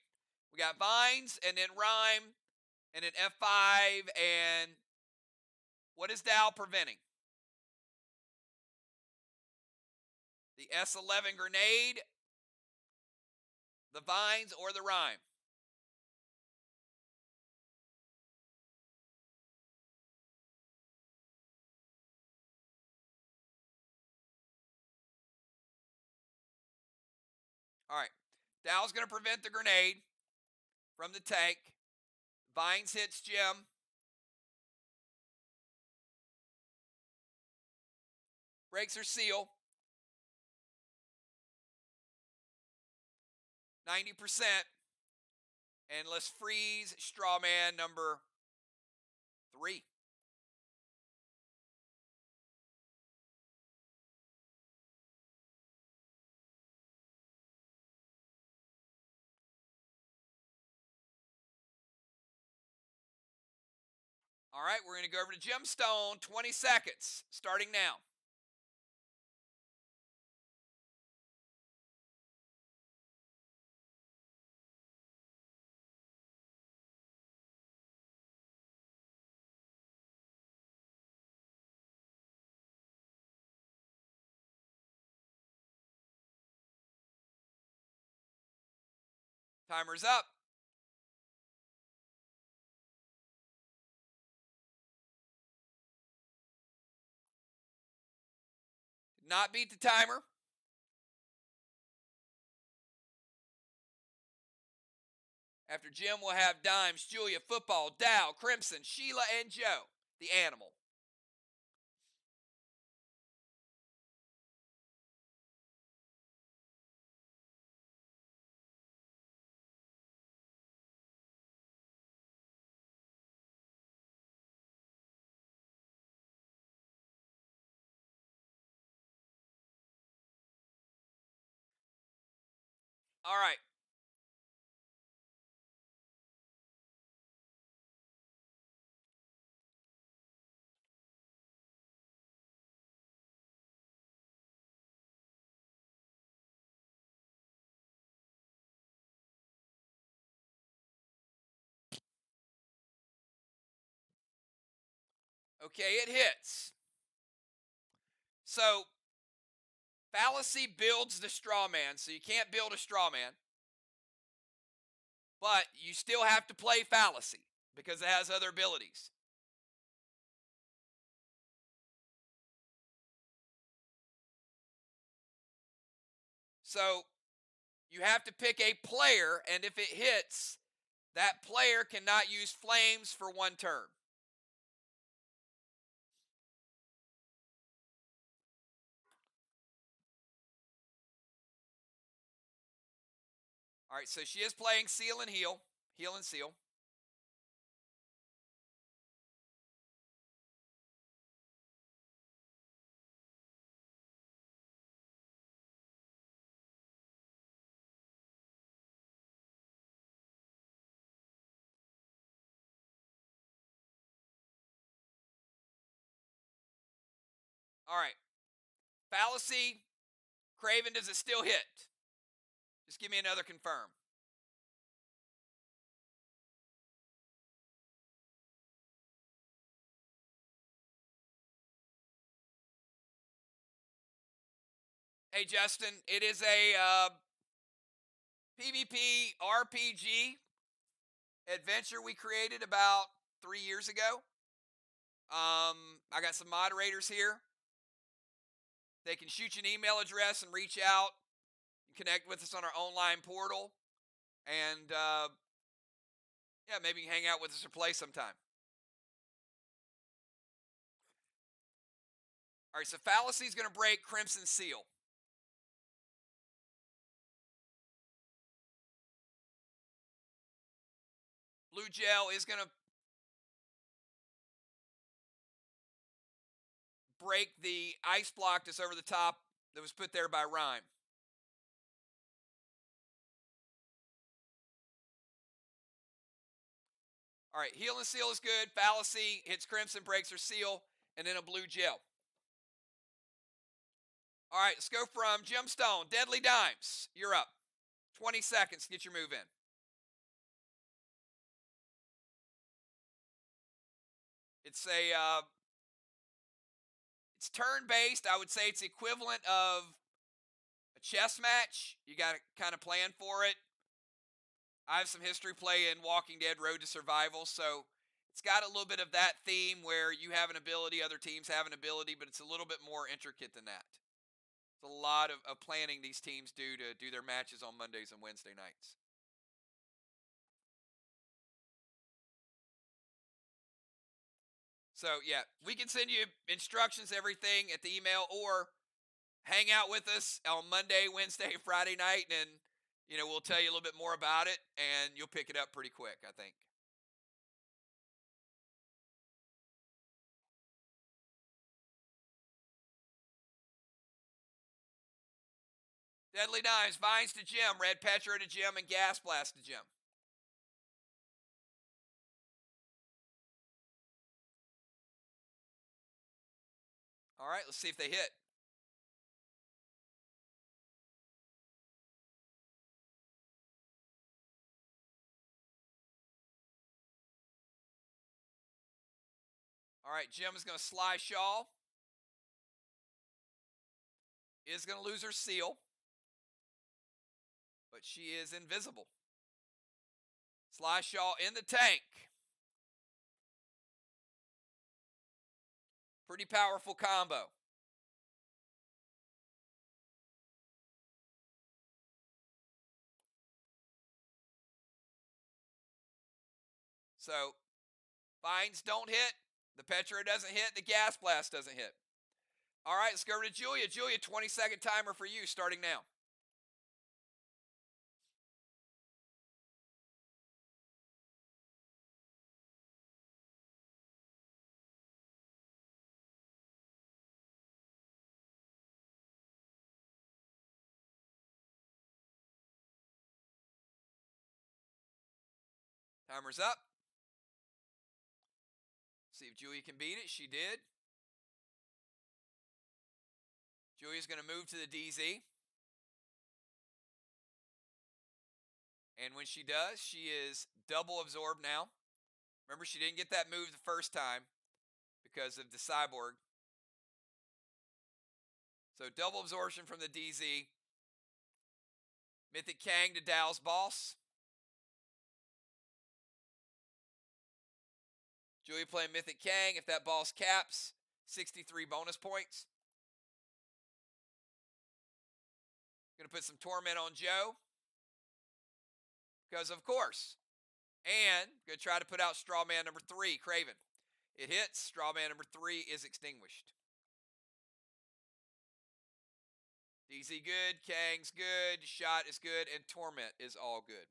We got Vines and then Rhyme and then F5 and what is Dow preventing? The S11 grenade, the Vines, or the Rhyme? All right. Dow's going to prevent the grenade from the tank. Vines hits Jim. Breaks her seal. 90%. And let's freeze Strawman number 3. All right, we're going to go over to Gemstone. 20 seconds, starting now. Timer's up. Not beat the timer. After Jim, we'll have Dimes, Julia, Football, Dow, Crimson, Sheila, and Joe, the animal. All right. Okay, it hits. So, fallacy builds the straw man, so you can't build a straw man. But you still have to play fallacy because it has other abilities. So, you have to pick a player, and if it hits, that player cannot use flames for 1 turn. All right, so she is playing seal and heal. Heal and seal. All right. Fallacy, Craven, does it still hit? Just give me another confirm. Hey, Justin, it is a PvP RPG adventure we created about 3 years ago. I got some moderators here. They can shoot you an email address and reach out and connect with us on our online portal. And yeah, maybe you can hang out with us or play sometime. All right, so Fallacy is going to break Crimson Seal. Blue Gel is going to break the ice block that's over the top that was put there by Rhyme. All right, Heal and Seal is good. Fallacy hits Crimson, breaks her seal, and then a Blue Gel. All right, let's go from Gemstone. Deadly Dimes, you're up. 20 seconds to get your move in. It's it's turn-based. I would say it's equivalent of a chess match. You got to kind of plan for it. I have some history playing Walking Dead Road to Survival, so it's got a little bit of that theme where you have an ability, other teams have an ability, but it's a little bit more intricate than that. It's a lot of planning these teams do to do their matches on Mondays and Wednesday nights. So, yeah, we can send you instructions, everything at the email, or hang out with us on Monday, Wednesday, Friday night, and, we'll tell you a little bit more about it, and you'll pick it up pretty quick, I think. Deadly Dimes, Vines to Jim, Red Petro to Jim, and Gas Blast to Jim. All right, let's see if they hit. All right, Jim is going to SLY Shaw. Is going to lose her seal, but she is invisible. SLY Shaw in the tank. Pretty powerful combo. So, Vines don't hit. The Petro doesn't hit. The Gas Blast doesn't hit. All right, let's go over to Julia. Julia, 20-second timer for you starting now. Timer's up. See if Julia can beat it. She did. Julia's going to move to the DZ. And when she does, she is double absorbed now. Remember, she didn't get that move the first time because of the Cyborg. So double absorption from the DZ. Mythic Kang to Dow's boss. Julia playing Mythic Kang. If that boss caps, 63 bonus points. Going to put some Torment on Joe. Because of course. And going to try to put out Strawman number 3, Craven. It hits. Strawman number 3 is extinguished. DZ good. Kang's good. Shot is good. And Torment is all good.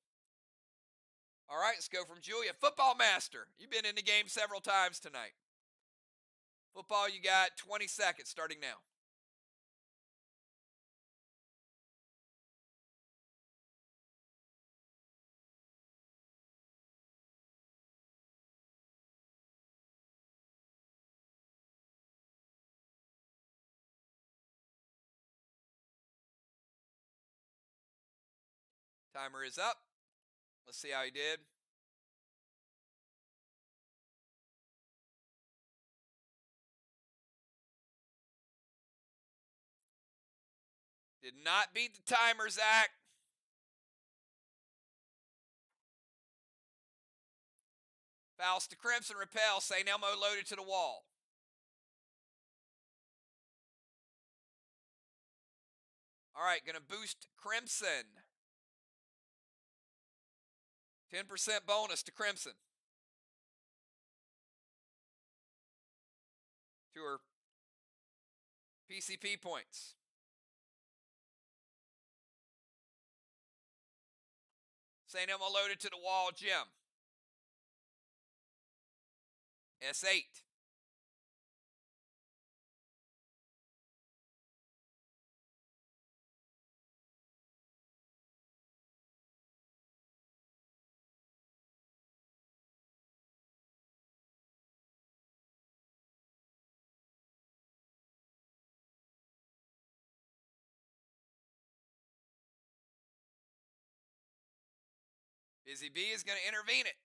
All right, let's go from Julia. Football Master. You've been in the game several times tonight. Football, you got 20 seconds starting now. Timer is up. Let's see how he did. Did not beat the timer, Zach. Faust to Crimson, repel. St. Elmo loaded to the wall. All right, going to boost Crimson. 10% bonus to Crimson. To her PCP points. St. Elmo loaded to the wall, Jim. S8. Busy Bee is going to intervene it.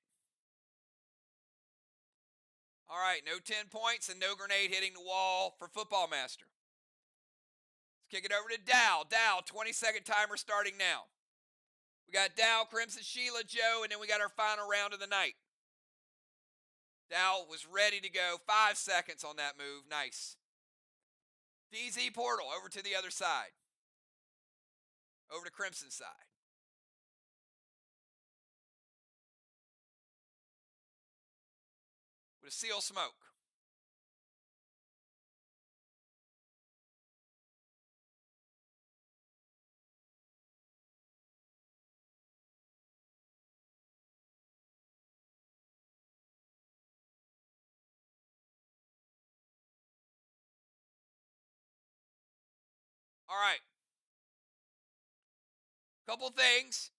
All right, no 10 points and no grenade hitting the wall for Football Master. Let's kick it over to Dow. Dow, 20-second timer starting now. We got Dow, Crimson, Sheila, Joe, and then we got our final round of the night. Dow was ready to go. 5 seconds on that move. Nice. DZ Portal over to the other side. Over to Crimson side. With a Seal Smoke. All right. Couple things.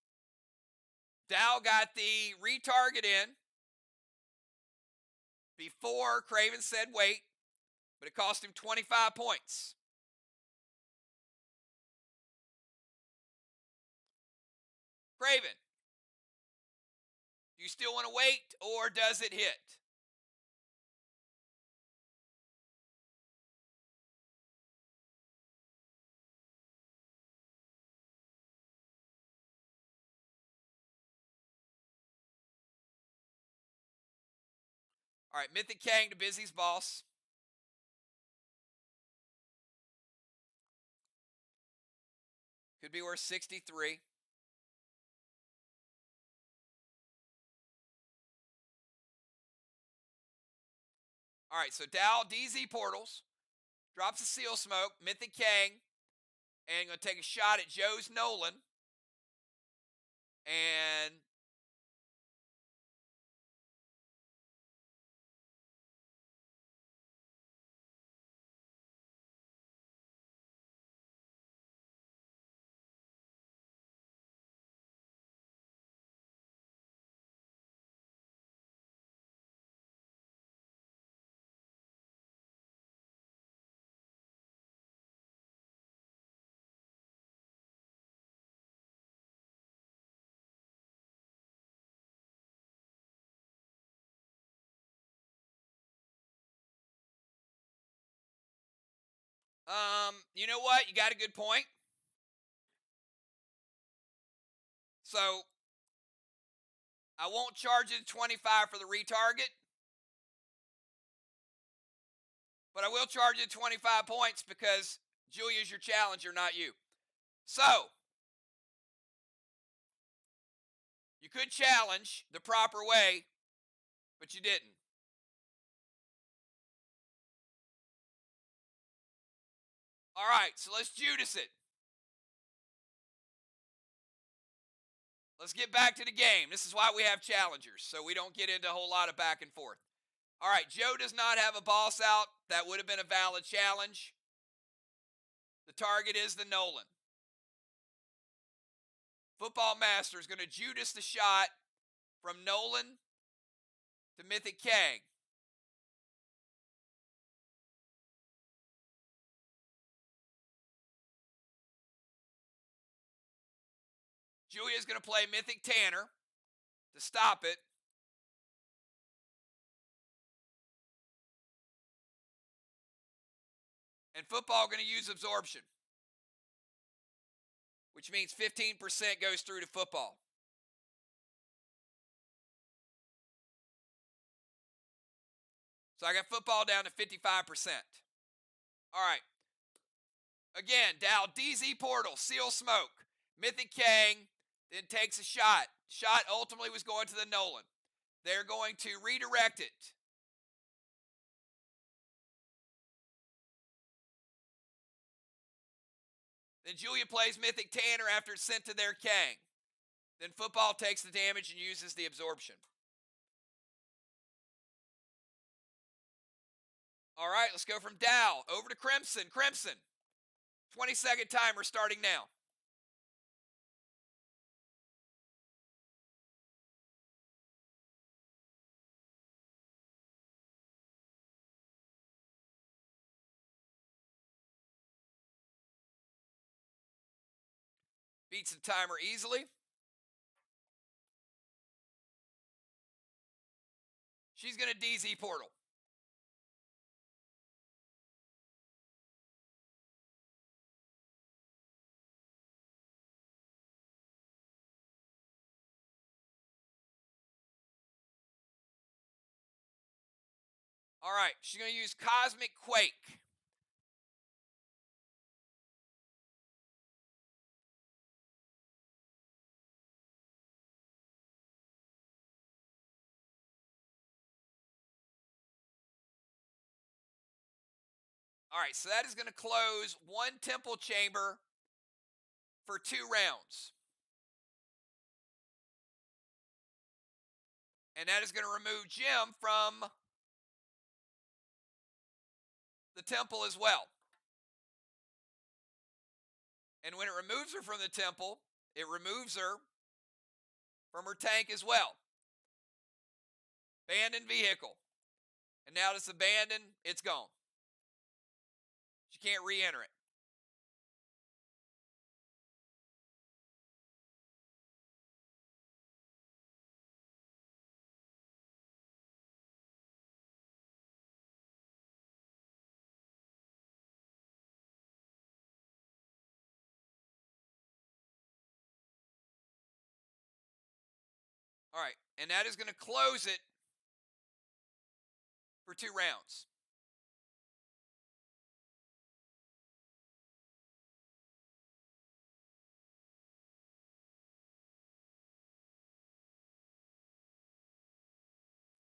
Dow got the retarget in before Craven said wait, but it cost him 25 points. Craven, do you still want to wait or does it hit? All right, Mythic Kang to Busy's boss. Could be worth 63. All right, so Dow, DZ Portals, drops a Seal Smoke, Mythic Kang, and going to take a shot at Joe's Nolan. And You know what? You got a good point. So I won't charge you 25 for the retarget, but I will charge you 25 points because Julia's your challenger, not you. So you could challenge the proper way, but you didn't. All right, so let's Judas it. Let's get back to the game. This is why we have challengers, so we don't get into a whole lot of back and forth. All right, Joe does not have a boss out. That would have been a valid challenge. The target is the Nolan. Football Master is going to Judas the shot from Nolan to Mythic Kang. Julia's going to play Mythic Tanner to stop it. And football going to use absorption, which means 15% goes through to football. So I got football down to 55%. All right. Again, Dow, DZ Portal, Seal Smoke, Mythic Kang, then takes a shot. Shot ultimately was going to the Nolan. They're going to redirect it. Then Julia plays Mythic Tanner after it's sent to their Kang. Then football takes the damage and uses the absorption. All right, let's go from Dow over to Crimson. Crimson, 20-second timer starting now. Beats the timer easily. She's going to DZ Portal. All right, she's going to use Cosmic Quake. All right, so that is going to close one temple chamber for 2 rounds. And that is going to remove Jim from the temple as well. And when it removes her from the temple, it removes her from her tank as well. Abandoned vehicle. And now it's abandoned, it's gone. She can't re-enter it. All right, and that is going to close it for 2 rounds.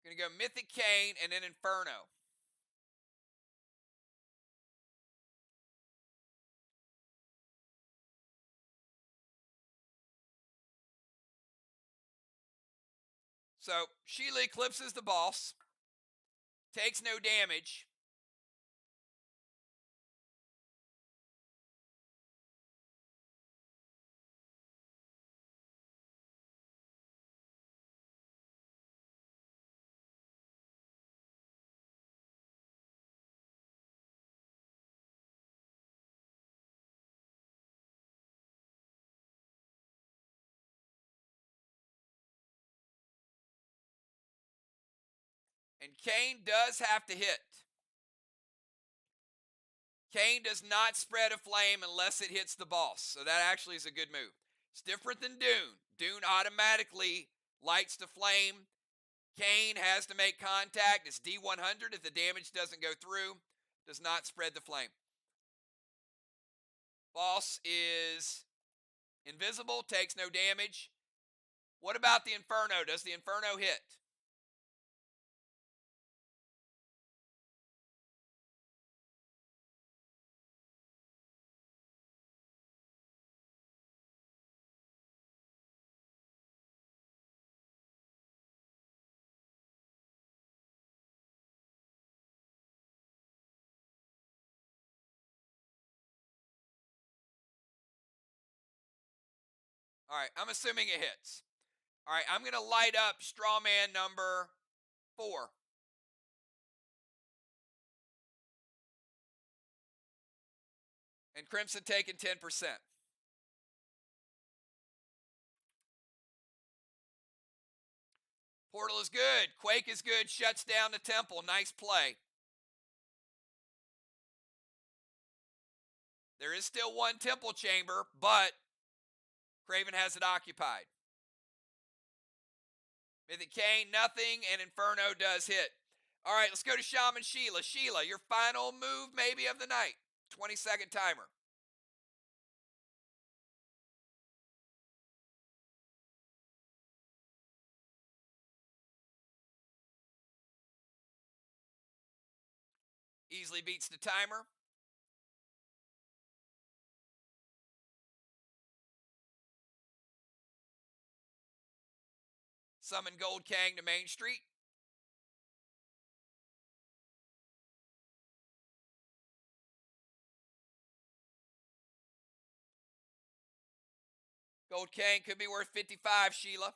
Going to go Mythic Kane and then Inferno. So Sheila eclipses the boss, takes no damage. And Kane does have to hit. Kane does not spread a flame unless it hits the boss. So that actually is a good move. It's different than Dune. Dune automatically lights the flame. Kane has to make contact. It's D100. If the damage doesn't go through, does not spread the flame. Boss is invisible, takes no damage. What about the Inferno? Does the Inferno hit? All right, I'm assuming it hits. All right, I'm going to light up straw man number 4. And Crimson taking 10%. Portal is good. Quake is good. Shuts down the temple. Nice play. There is still one temple chamber, but Craven has it occupied. Mythic Kane, nothing, and Inferno does hit. All right, let's go to Shaman Sheila. Sheila, your final move maybe of the night. 20-second timer. Easily beats the timer. Summon Gold Kang to Main Street. Gold Kang could be worth 55, Sheila.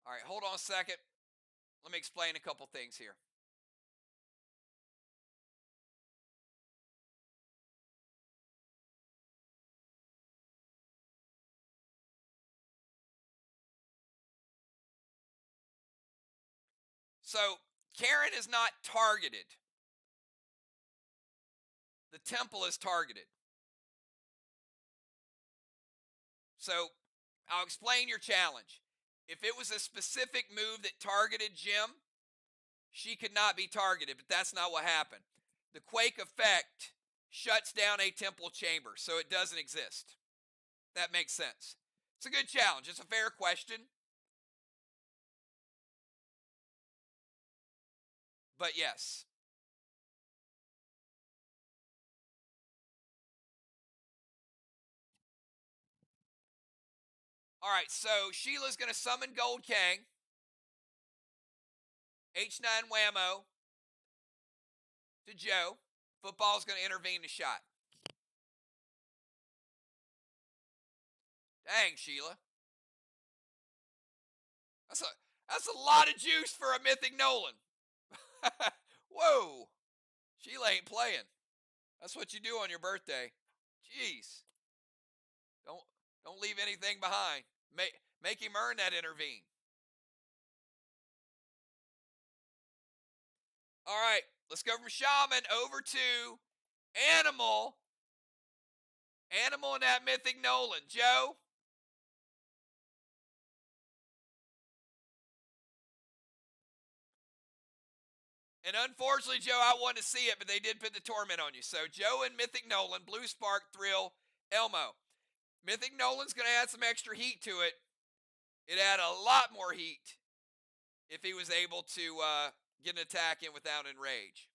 All right, hold on a second. Let me explain a couple things here. So, Karen is not targeted. The temple is targeted. So, I'll explain your challenge. If it was a specific move that targeted Jim, she could not be targeted, but that's not what happened. The Quake effect shuts down a temple chamber, so it doesn't exist. That makes sense. It's a good challenge. It's a fair question. But yes. All right, so Sheila's going to summon Gold Kang. H9 Whammo to Joe. Football's going to intervene the shot. Dang, Sheila. That's a lot of juice for a Mythic Nolan. Whoa. Sheila ain't playing. That's what you do on your birthday. Jeez. Don't leave anything behind. Make him earn that intervene. All right, let's go from Shaman over to Animal. Animal and that Mythic Nolan. Joe? And unfortunately, Joe, I wanted to see it, but they did put the torment on you. So Joe and Mythic Nolan, Blue Spark, Thrill, Elmo. Mythic Nolan's going to add some extra heat to it. It had a lot more heat if he was able to get an attack in without enrage.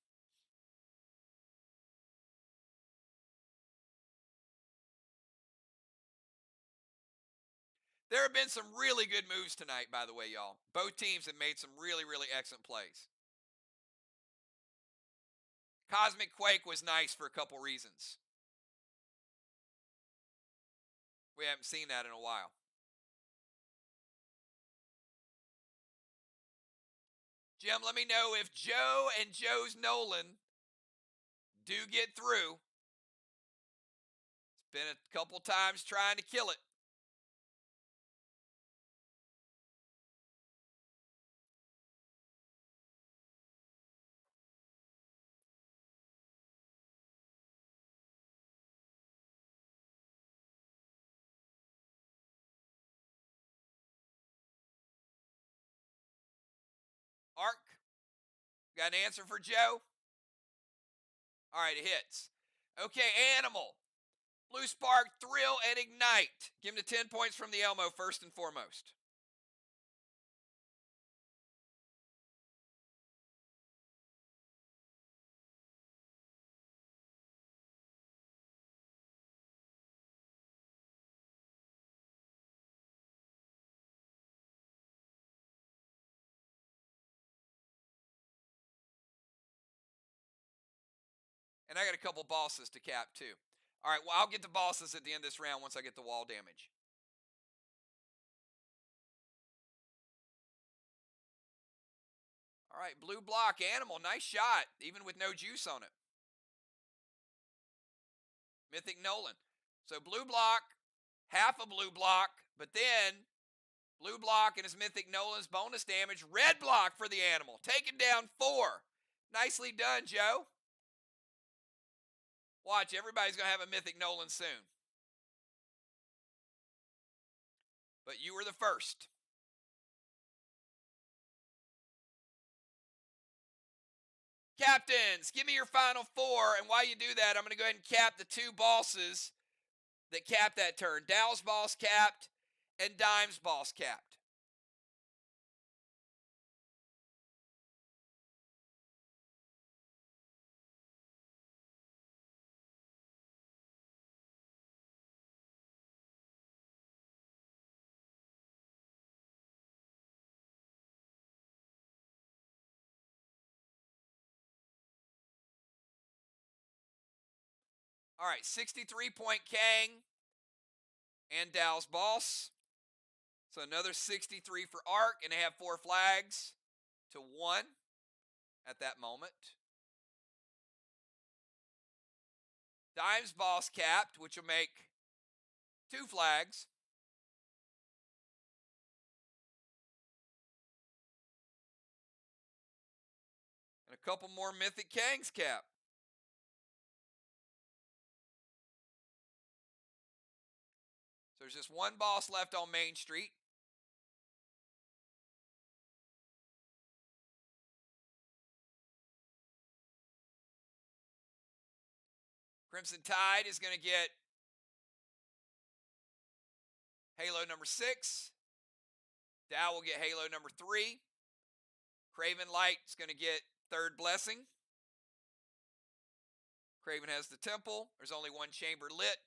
There have been some really good moves tonight, by the way, y'all. Both teams have made some really, really excellent plays. Cosmic Quake was nice for a couple reasons. We haven't seen that in a while. Jim, let me know if Joe and Joe's Nolan do get through. It's been a couple times trying to kill it. Arc, got an answer for Joe? All right, it hits. Okay, Animal. Blue Spark, Thrill, and Ignite. Give him the 10 points from the Elmo first and foremost. And I got a couple bosses to cap too. All right, well, I'll get the bosses at the end of this round once I get the wall damage. All right, blue block, Animal, nice shot, even with no juice on it. Mythic Nolan. So blue block, half a blue block, but then blue block and his Mythic Nolan's bonus damage. Red block for the Animal, taking down 4. Nicely done, Joe. Watch, everybody's going to have a Mythic Nolan soon. But you were the first. Captains, give me your final 4. And while you do that, I'm going to go ahead and cap the 2 bosses that capped that turn. Dow's boss capped and Dime's boss capped. All right, 63-point Kang and Dow's boss. So another 63 for Arc, and they have 4 flags to 1 at that moment. Dime's boss capped, which will make 2 flags. And a couple more Mythic Kangs capped. So there's just 1 boss left on Main Street. Crimson Tide is going to get Halo number 6. Dow will get Halo number 3. Craven Light is going to get Third Blessing. Craven has the Temple. There's only 1 chamber lit.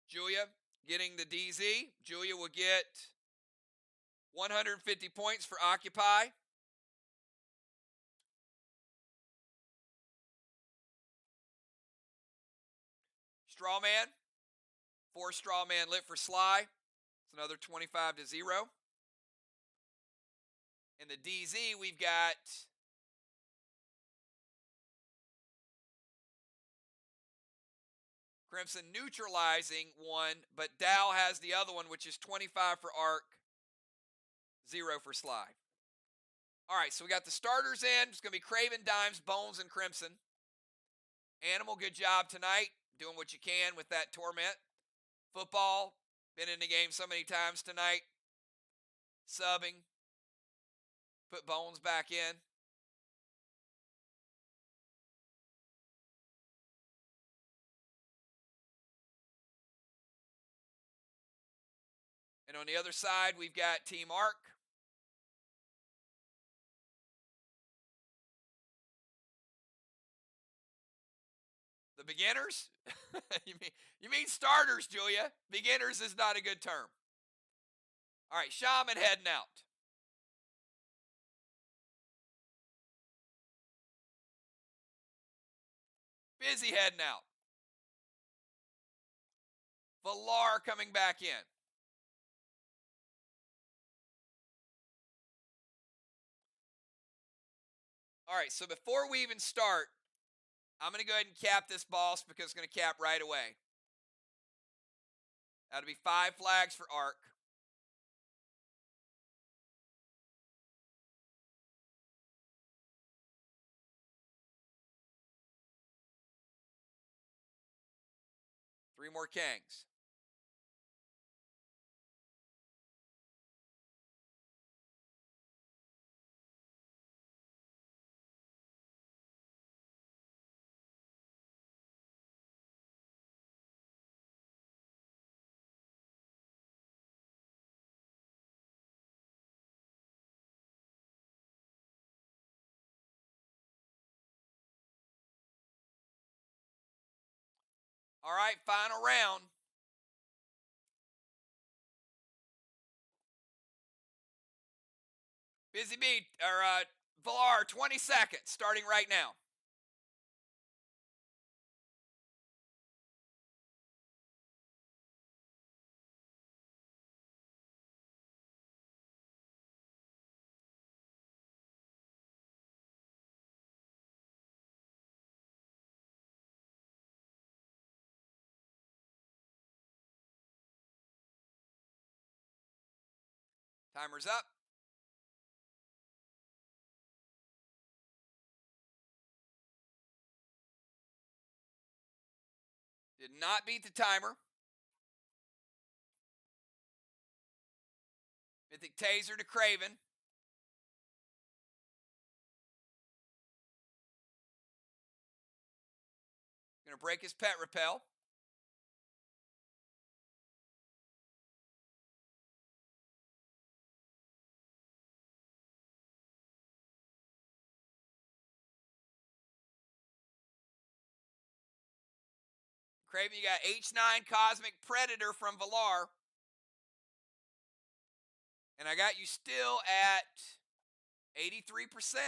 Julia getting the DZ. Julia will get 150 points for Occupy. Strawman. 4 Strawman lit for SLY. It's another 25 to 0. In the DZ, we've got Crimson neutralizing 1, but Dow has the other one, which is 25 for Arc, 0 for SLY. All right, so we got the starters in. It's going to be Craven, Dimes, Bones, and Crimson. Animal, good job tonight. Doing what you can with that Torment. Football, been in the game so many times tonight. Subbing. Put Bones back in. And on the other side, we've got Team Arc. The beginners? you mean starters, Julia. Beginners is not a good term. All right, Shaman heading out. Busy heading out. Valar coming back in. All right, so before we even start, I'm going to go ahead and cap this boss because it's going to cap right away. That'll be 5 flags for Arc. Three more Kangs. All right, final round. Busy Bee, or Valar, 20 seconds, starting right now. Timer's up. Did not beat the timer. Mythic Taser to Craven. Going to break his pet repel. Craven, you got H9 Cosmic Predator from Valar. And I got you still at 83%.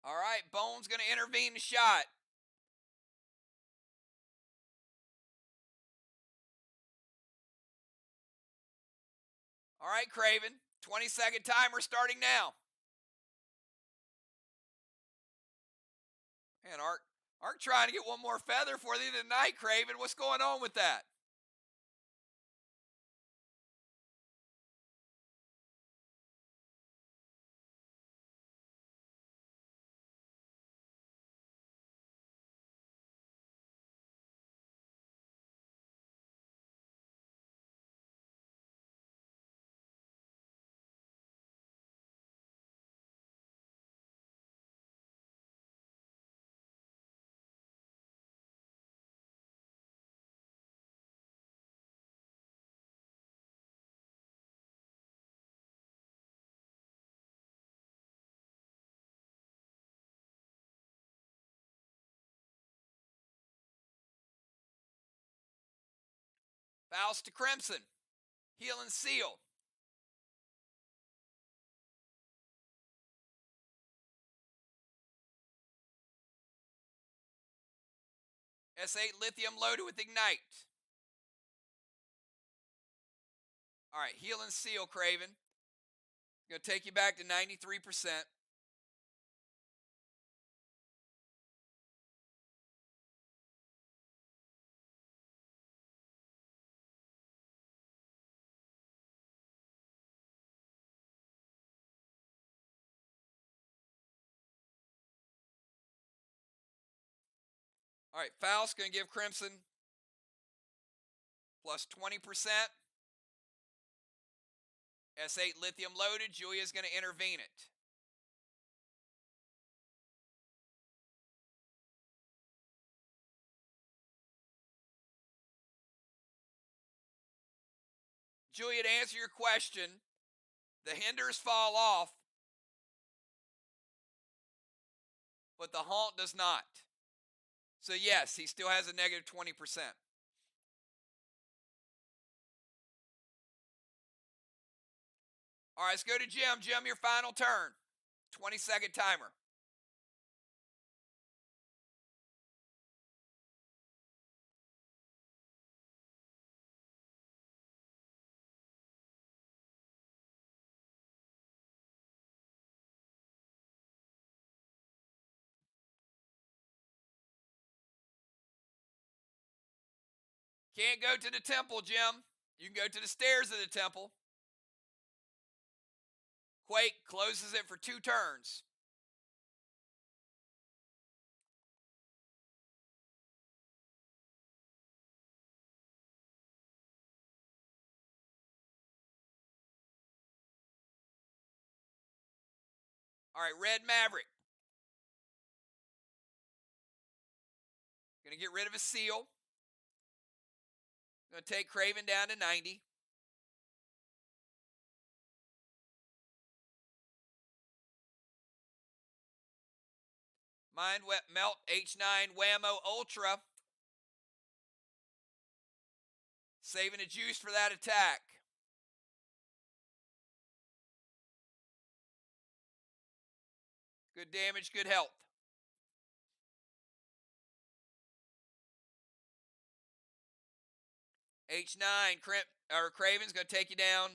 All right, Bone's going to intervene the shot. All right, Craven, 20-second timer starting now. Man, Arc trying to get one more feather for the end of the night, Craven. What's going on with that? Faust to Crimson. Heal and Seal. S8 Lithium loaded with Ignite. All right, Heal and Seal, Craven. Going to take you back to 93%. All right, Faust going to give Crimson plus 20%. S8 lithium loaded. Julia's going to intervene it. Julia, to answer your question, the hinders fall off, but the haunt does not. So yes, he still has a negative 20%. All right, let's go to Jim. Jim, your final turn. 20-second timer. Can't go to the temple, Jim. You can go to the stairs of the temple. Quake closes it for 2 turns. All right, Red Maverick. Going to get rid of a seal. Going to take Craven down to 90. Mind Melt H9 Whammo Ultra. Saving a juice for that attack. Good damage, good health. H9 Craven's going to take you down.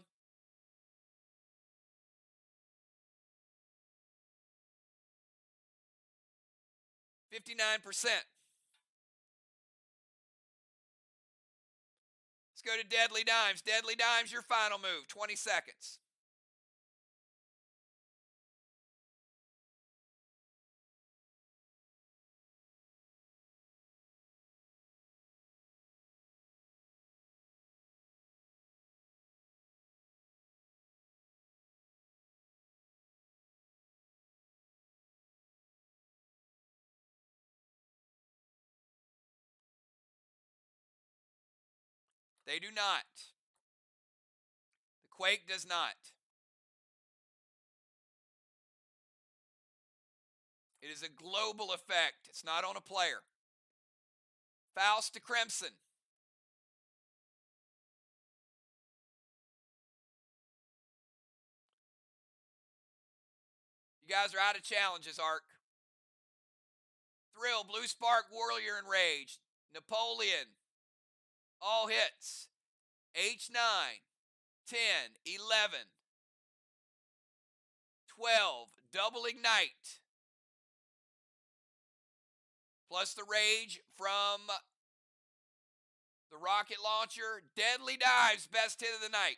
59%. Let's go to Deadly Dimes. Deadly Dimes, your final move. 20 seconds. They do not. The Quake does not. It is a global effect. It's not on a player. Faust to Crimson. You guys are out of challenges, Ark. Thrill, Blue Spark, Warrior, and Rage. Napoleon. All hits. H9. 10. 11. 12. Double Ignite. Plus the Rage from the rocket launcher. Deadly Dives, best hit of the night.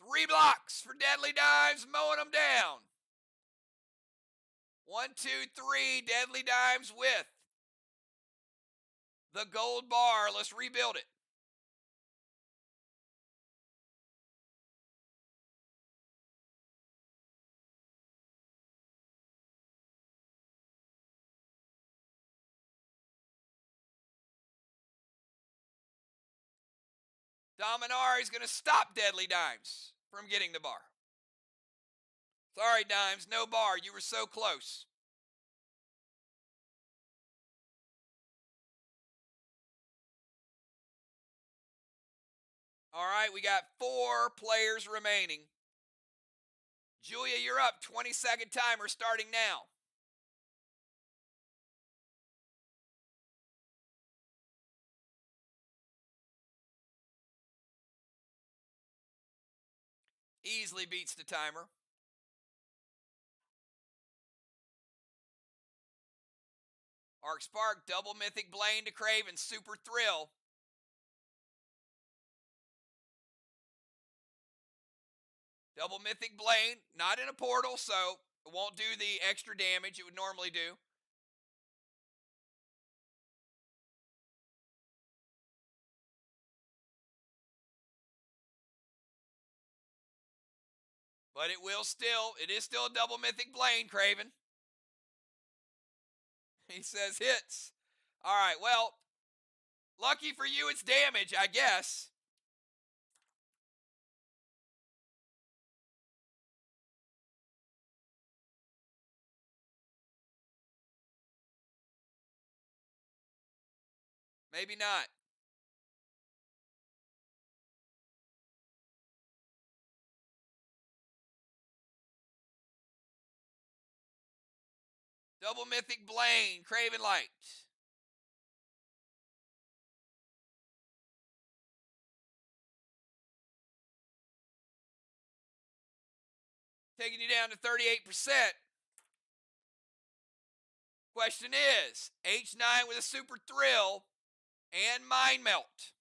Three blocks for Deadly Dives, mowing them down. 1, 2, 3, Deadly Dives with the gold bar. Let's rebuild it. Dominar is going to stop Deadly Dimes from getting the bar. Sorry, Dimes, no bar. You were so close. All right, we got 4 players remaining. Julia, you're up. 20-second timer starting now. Easily beats the timer. Arc Spark, double Mythic Blaine to Craven, Super Thrill. Double Mythic Blaine, not in a portal, so it won't do the extra damage it would normally do. But it is still a double mythic Blaine, Craven. He says hits. All right, well, lucky for you, it's damage, I guess. Maybe not. Double mythic Blaine, Craven Light. Taking you down to 38%. Question is, H9 with a super thrill and mind melt.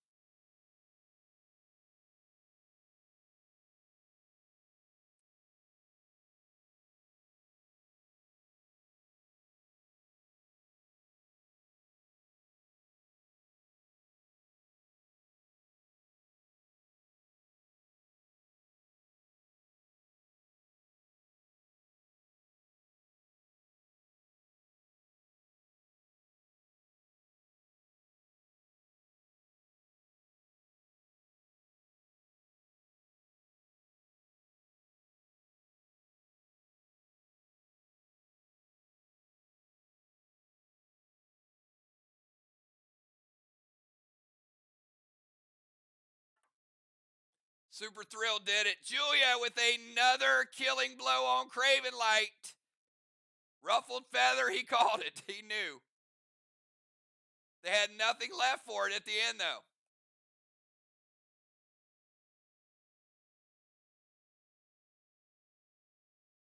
Super Thrill did it. Julia with another killing blow on Craven Light. Ruffled Feather, he called it. He knew. They had nothing left for it at the end, though.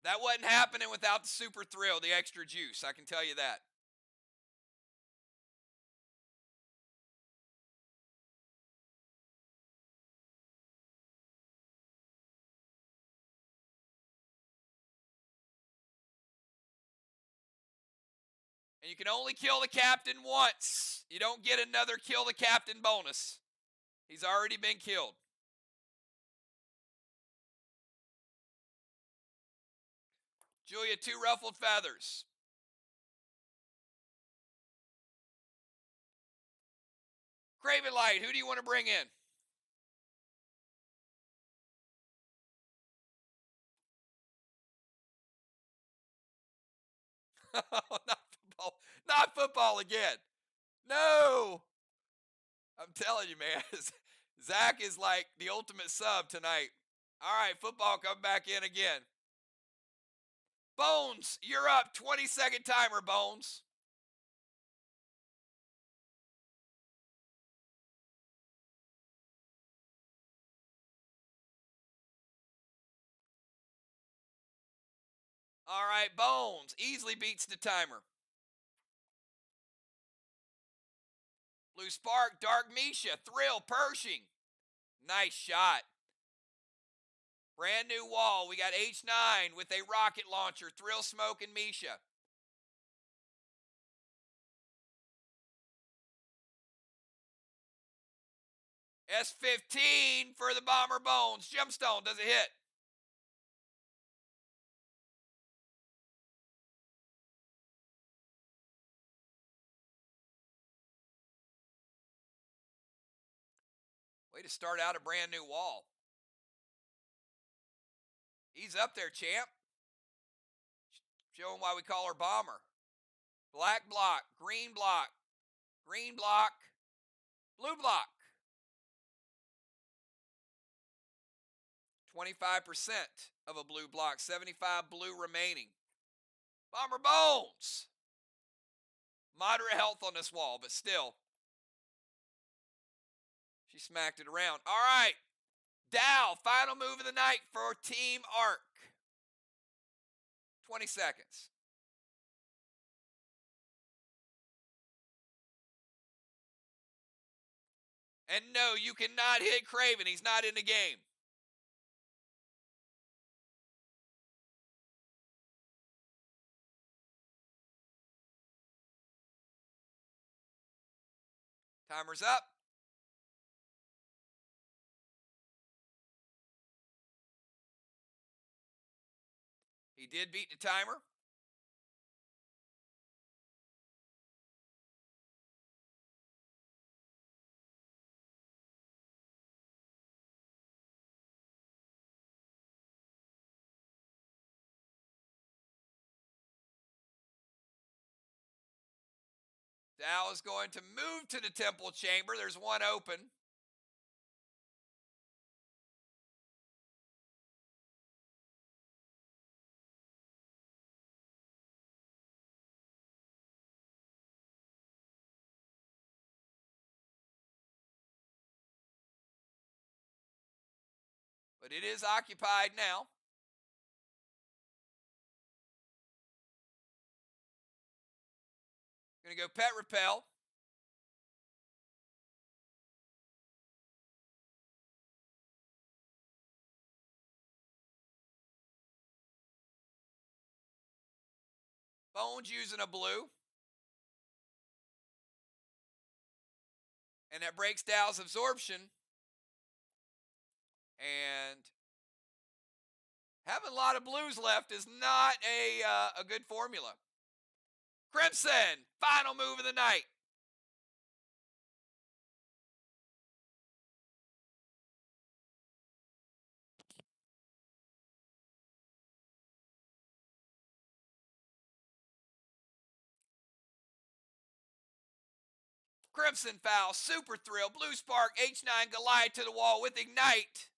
That wasn't happening without the Super Thrill, the extra juice. I can tell you that. And you can only kill the captain once. You don't get another kill the captain bonus. He's already been killed. Julia, 2 Ruffled Feathers. Craven Light, who do you want to bring in? Not football. Not football again. No. I'm telling you, man. Zach is like the ultimate sub tonight. All right, football, come back in again. Bones, you're up. 20-second timer, Bones. All right, Bones easily beats the timer. Blue Spark, Dark Misha, Thrill, Pershing. Nice shot. Brand new wall. We got H9 with a rocket launcher, Thrill, Smoke, and Misha. S15 for the Bomber Bones. Gemstone, does it hit? Way to start out a brand new wall. He's up there, champ. Showing why we call her Bomber. Black block, green block, blue block. 25% of a blue block, 75 blue remaining. Bomber Bones. Moderate health on this wall, but still. She smacked it around. All right. Dow, final move of the night for Team Arc. 20 seconds. And no, you cannot hit Craven. He's not in the game. Timer's up. He did beat the timer. Dal is going to move to the temple chamber. There's one open. But it is occupied now. Going to go pet repel. Bones using a blue. And that breaks Dal's absorption. And having a lot of blues left is not a good formula. Crimson, final move of the night. Crimson foul, super thrill, blue spark, H9 Goliath to the wall with ignite.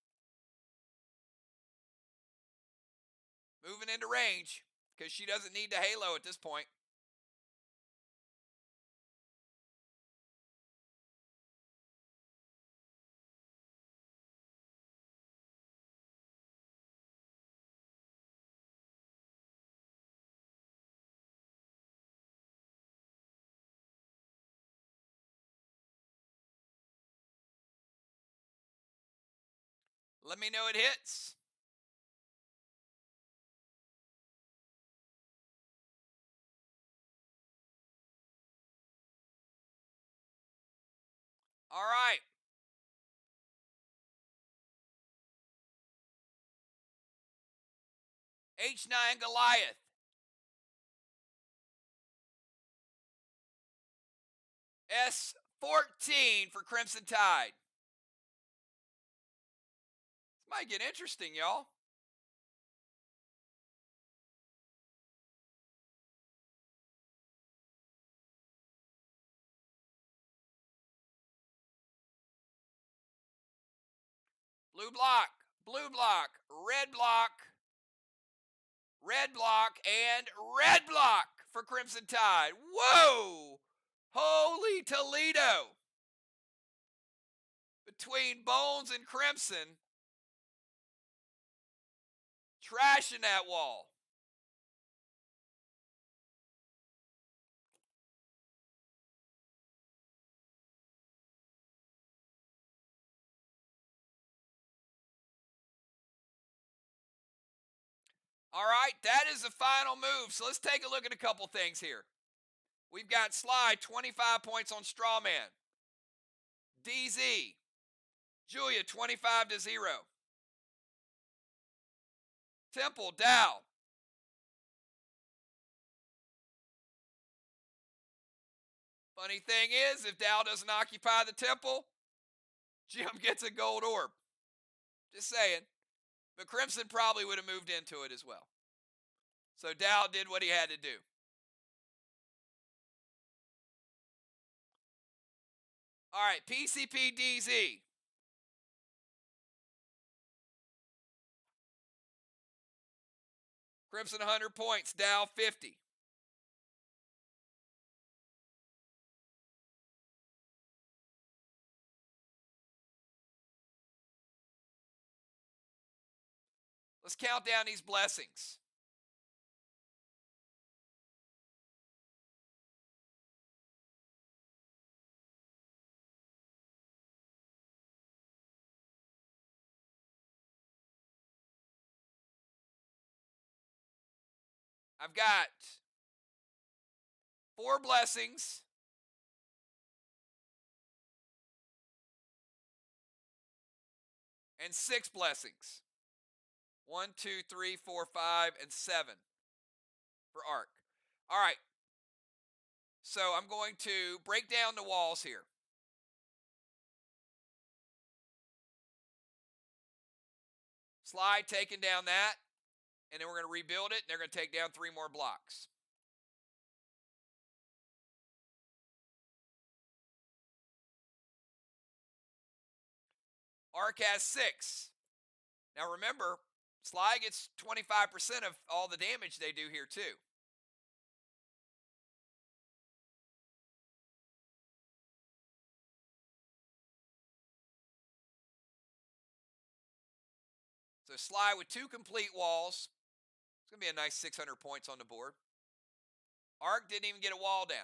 Moving into range because she doesn't need the halo at this point. Let me know it hits. All right. H9 Goliath. S14 for Crimson Tide. This might get interesting, y'all. Blue block, blue block, red block, red block, and red block for Crimson Tide. Whoa! Holy Toledo! Between Bones and Crimson, trashing that wall. All right, that is the final move. So let's take a look at a couple things here. We've got SLY, 25 points on Strawman. DZ, Julia, 25 to 0. Temple, Dow. Funny thing is, if Dow doesn't occupy the temple, Jim gets a gold orb. Just saying. But Crimson probably would have moved into it as well. So Dow did what he had to do. All right, PCP DZ. Crimson 100 points, Dow 50. Let's count down these blessings. I've got 4 blessings. And 6 blessings. 1, 2, 3, 4, 5, and 7 for arc. All right. So I'm going to break down the walls here. SLY taking down that, and then we're going to rebuild it, and they're going to take down 3 more blocks. Arc has 6. Now remember, SLY gets 25% of all the damage they do here too. So SLY with 2 complete walls. It's going to be a nice 600 points on the board. Arc didn't even get a wall down.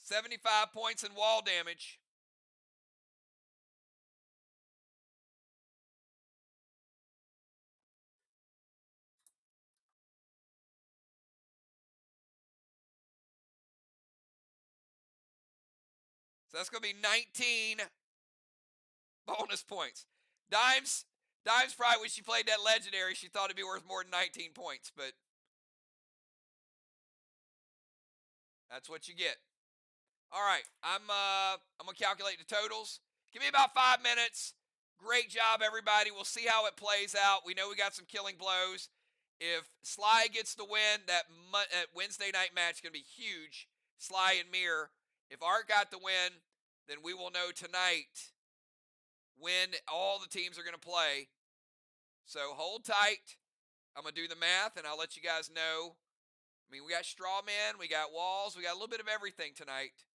$75 points in wall damage. So that's going to be 19 bonus points. Dimes probably when she played that legendary, she thought it'd be worth more than 19 points, but that's what you get. All right, I'm gonna calculate the totals. Give me about 5 minutes. Great job, everybody. We'll see how it plays out. We know we got some killing blows. If SLY gets the win, that Wednesday night match is gonna be huge. SLY and Mirror. If Art got the win, then we will know tonight when all the teams are gonna play. So hold tight. I'm gonna do the math, and I'll let you guys know. I mean, we got straw men, we got walls, we got a little bit of everything tonight.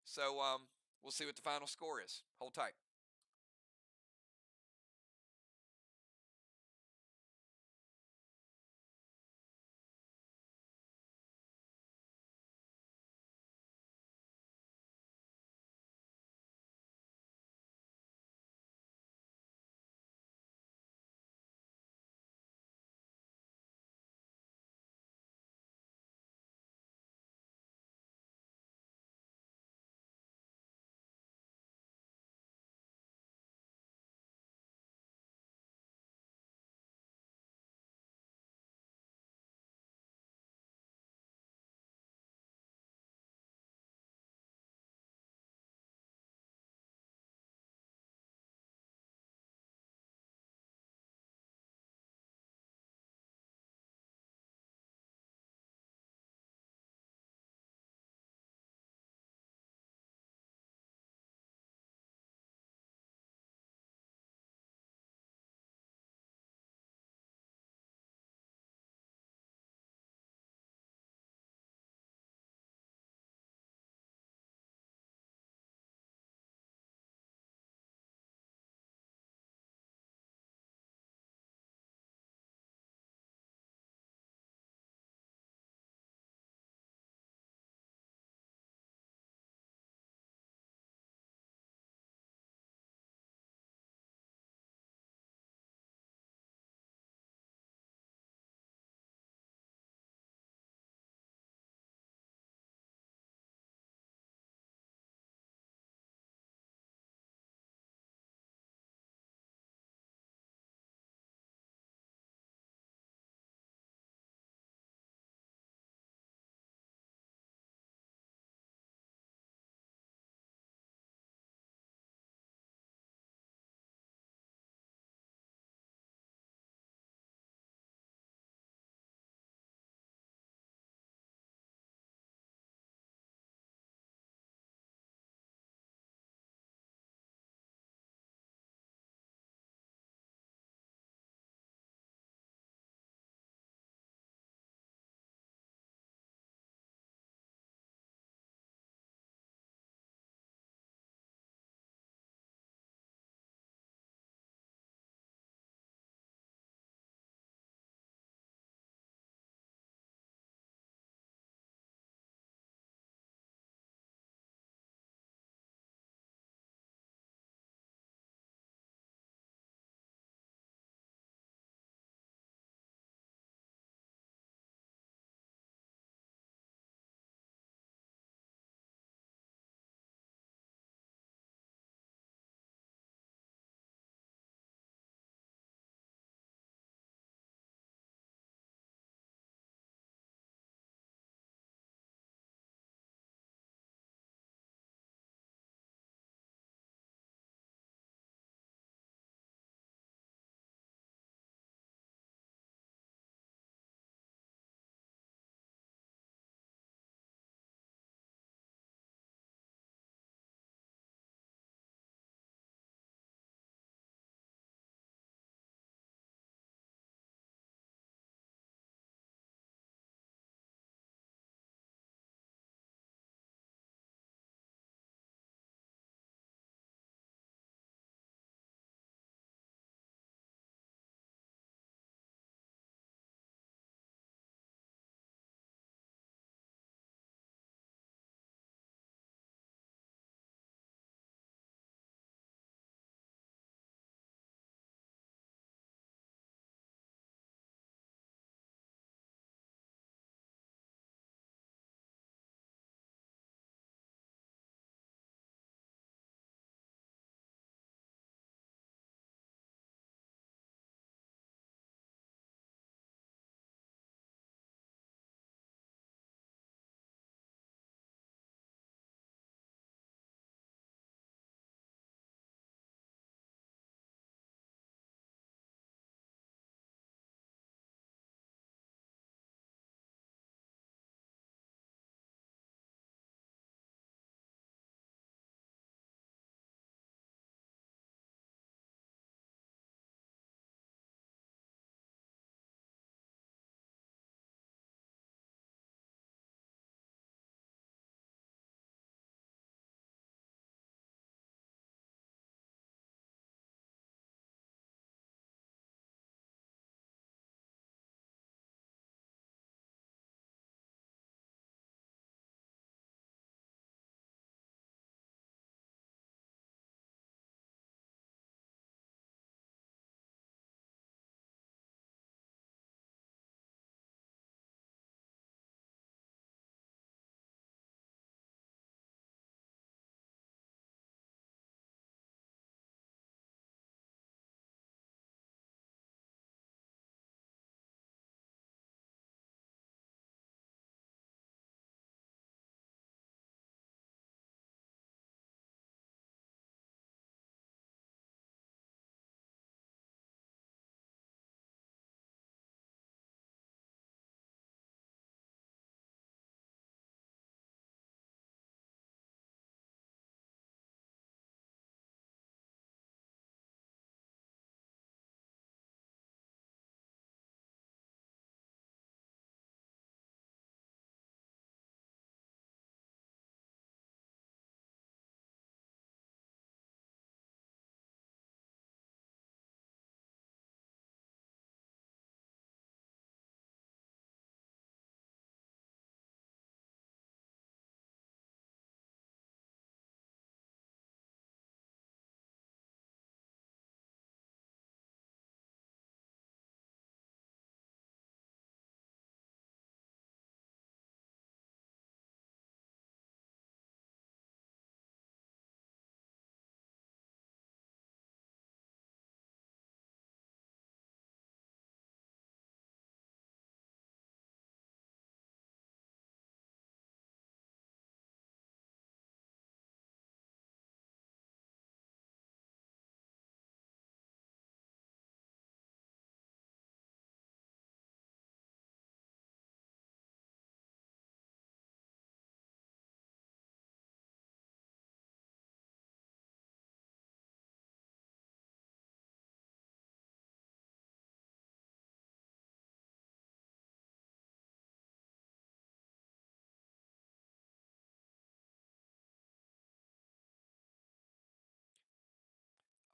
So we'll see what the final score is. Hold tight.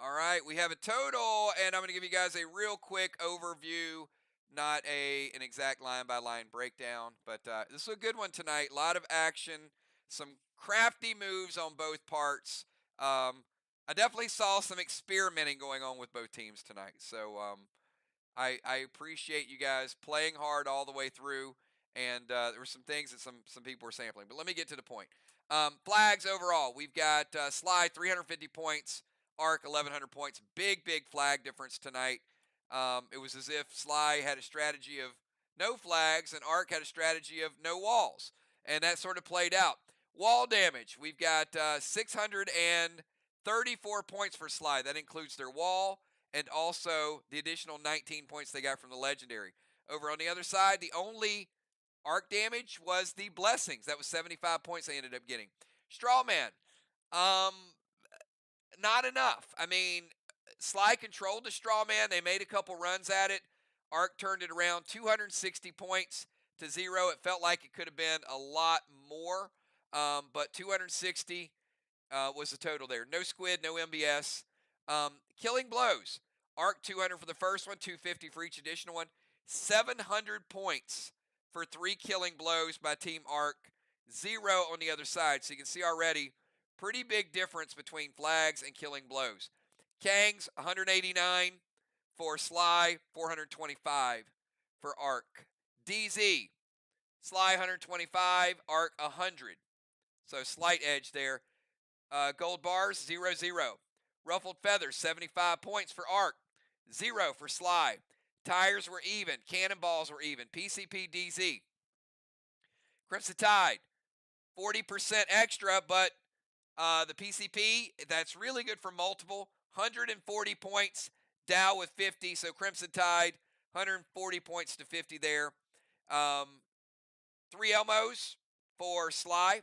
All right, we have a total, and I'm going to give you guys a real quick overview, not an exact line by line breakdown, but this is a good one tonight. A lot of action, some crafty moves on both parts. I definitely saw some experimenting going on with both teams tonight, so I appreciate you guys playing hard all the way through, and there were some things that some people were sampling. But let me get to the point. Flags overall, we've got SLY 350 points, Arc 1100 points. Big flag difference tonight. It was as if SLY had a strategy of no flags and Arc had a strategy of no walls, and that sort of played out. Wall damage, we've got 634 points for SLY. That includes their wall and also the additional 19 points they got from the legendary. Over on the other side, the only arc damage was the blessings. That was 75 points they ended up getting. Strawman, not enough. I mean, SLY controlled the Strawman. They made a couple runs at it. Arc turned it around, 260 points to 0. It felt like it could have been a lot more, but 260 was the total there. No squid, no MBS. Killing blows. Arc 200 for the first one, 250 for each additional one. 700 points for 3 killing blows by Team Arc. 0 on the other side. So you can see already, pretty big difference between flags and killing blows. Kangs, 189 for SLY, 425 for Arc. DZ, SLY 125, Arc 100. So slight edge there. Gold bars, 0, 0. Ruffled feathers, 75 points for Arc, 0 for SLY. Tires were even. Cannonballs were even. PCP DZ. Crimson Tide, 40% extra, but the PCP, that's really good for multiple. 140 points. Dow with 50, so Crimson Tide, 140 points to 50 there. 3 Elmos for SLY.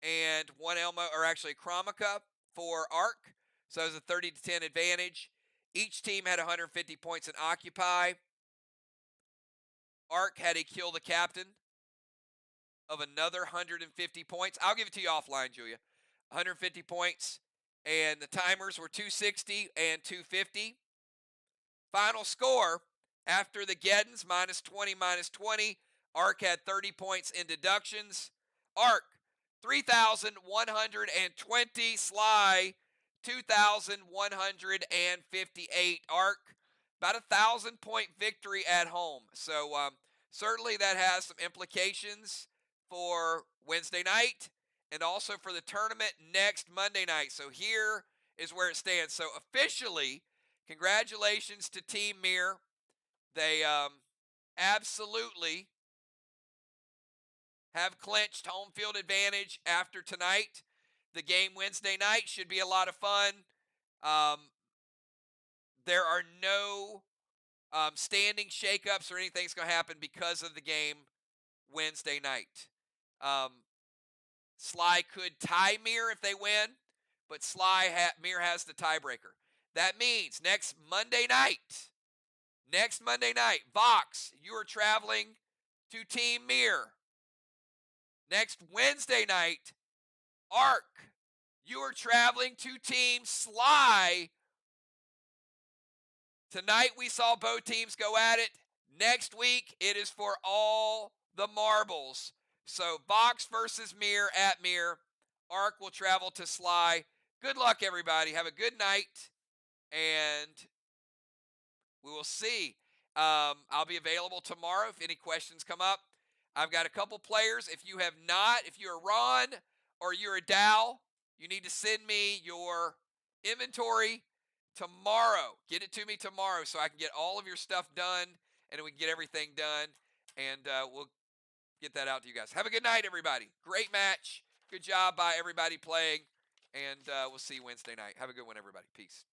And 1 Elmo, or actually Chromica for Arc. So it was a 30 to 10 advantage. Each team had 150 points in Occupy. Arc had a kill the captain of another 150 points. I'll give it to you offline, Julia. 150 points. And the timers were 260 and 250. Final score, after the Geddons, -20. Arc had 30 points in deductions. Arc, 3,120. SLY, 2,158. Arc, about 1,000-point victory at home. So certainly that has some implications for Wednesday night and also for the tournament next Monday night. So here is where it stands. So officially, congratulations to Team Mir. They absolutely have clinched home field advantage after tonight. The game Wednesday night should be a lot of fun. There are no standing shakeups or anything that's going to happen because of the game Wednesday night. SLY could tie Mir if they win, but Mir has the tiebreaker. That means next Monday night, Vox, you are traveling to Team Mir. Next Wednesday night, Arc, you are traveling to Team SLY. Tonight we saw both teams go at it. Next week, it is for all the marbles. So Vox versus Mir at Mir. Arc will travel to SLY. Good luck, everybody. Have a good night, and we will see. I'll be available tomorrow if any questions come up. I've got a couple players. If you're Ron or you're a Dow, you need to send me your inventory tomorrow. Get it to me tomorrow so I can get all of your stuff done, and we can get everything done, and we'll get that out to you guys. Have a good night, everybody. Great match. Good job by everybody playing, and we'll see you Wednesday night. Have a good one, everybody. Peace.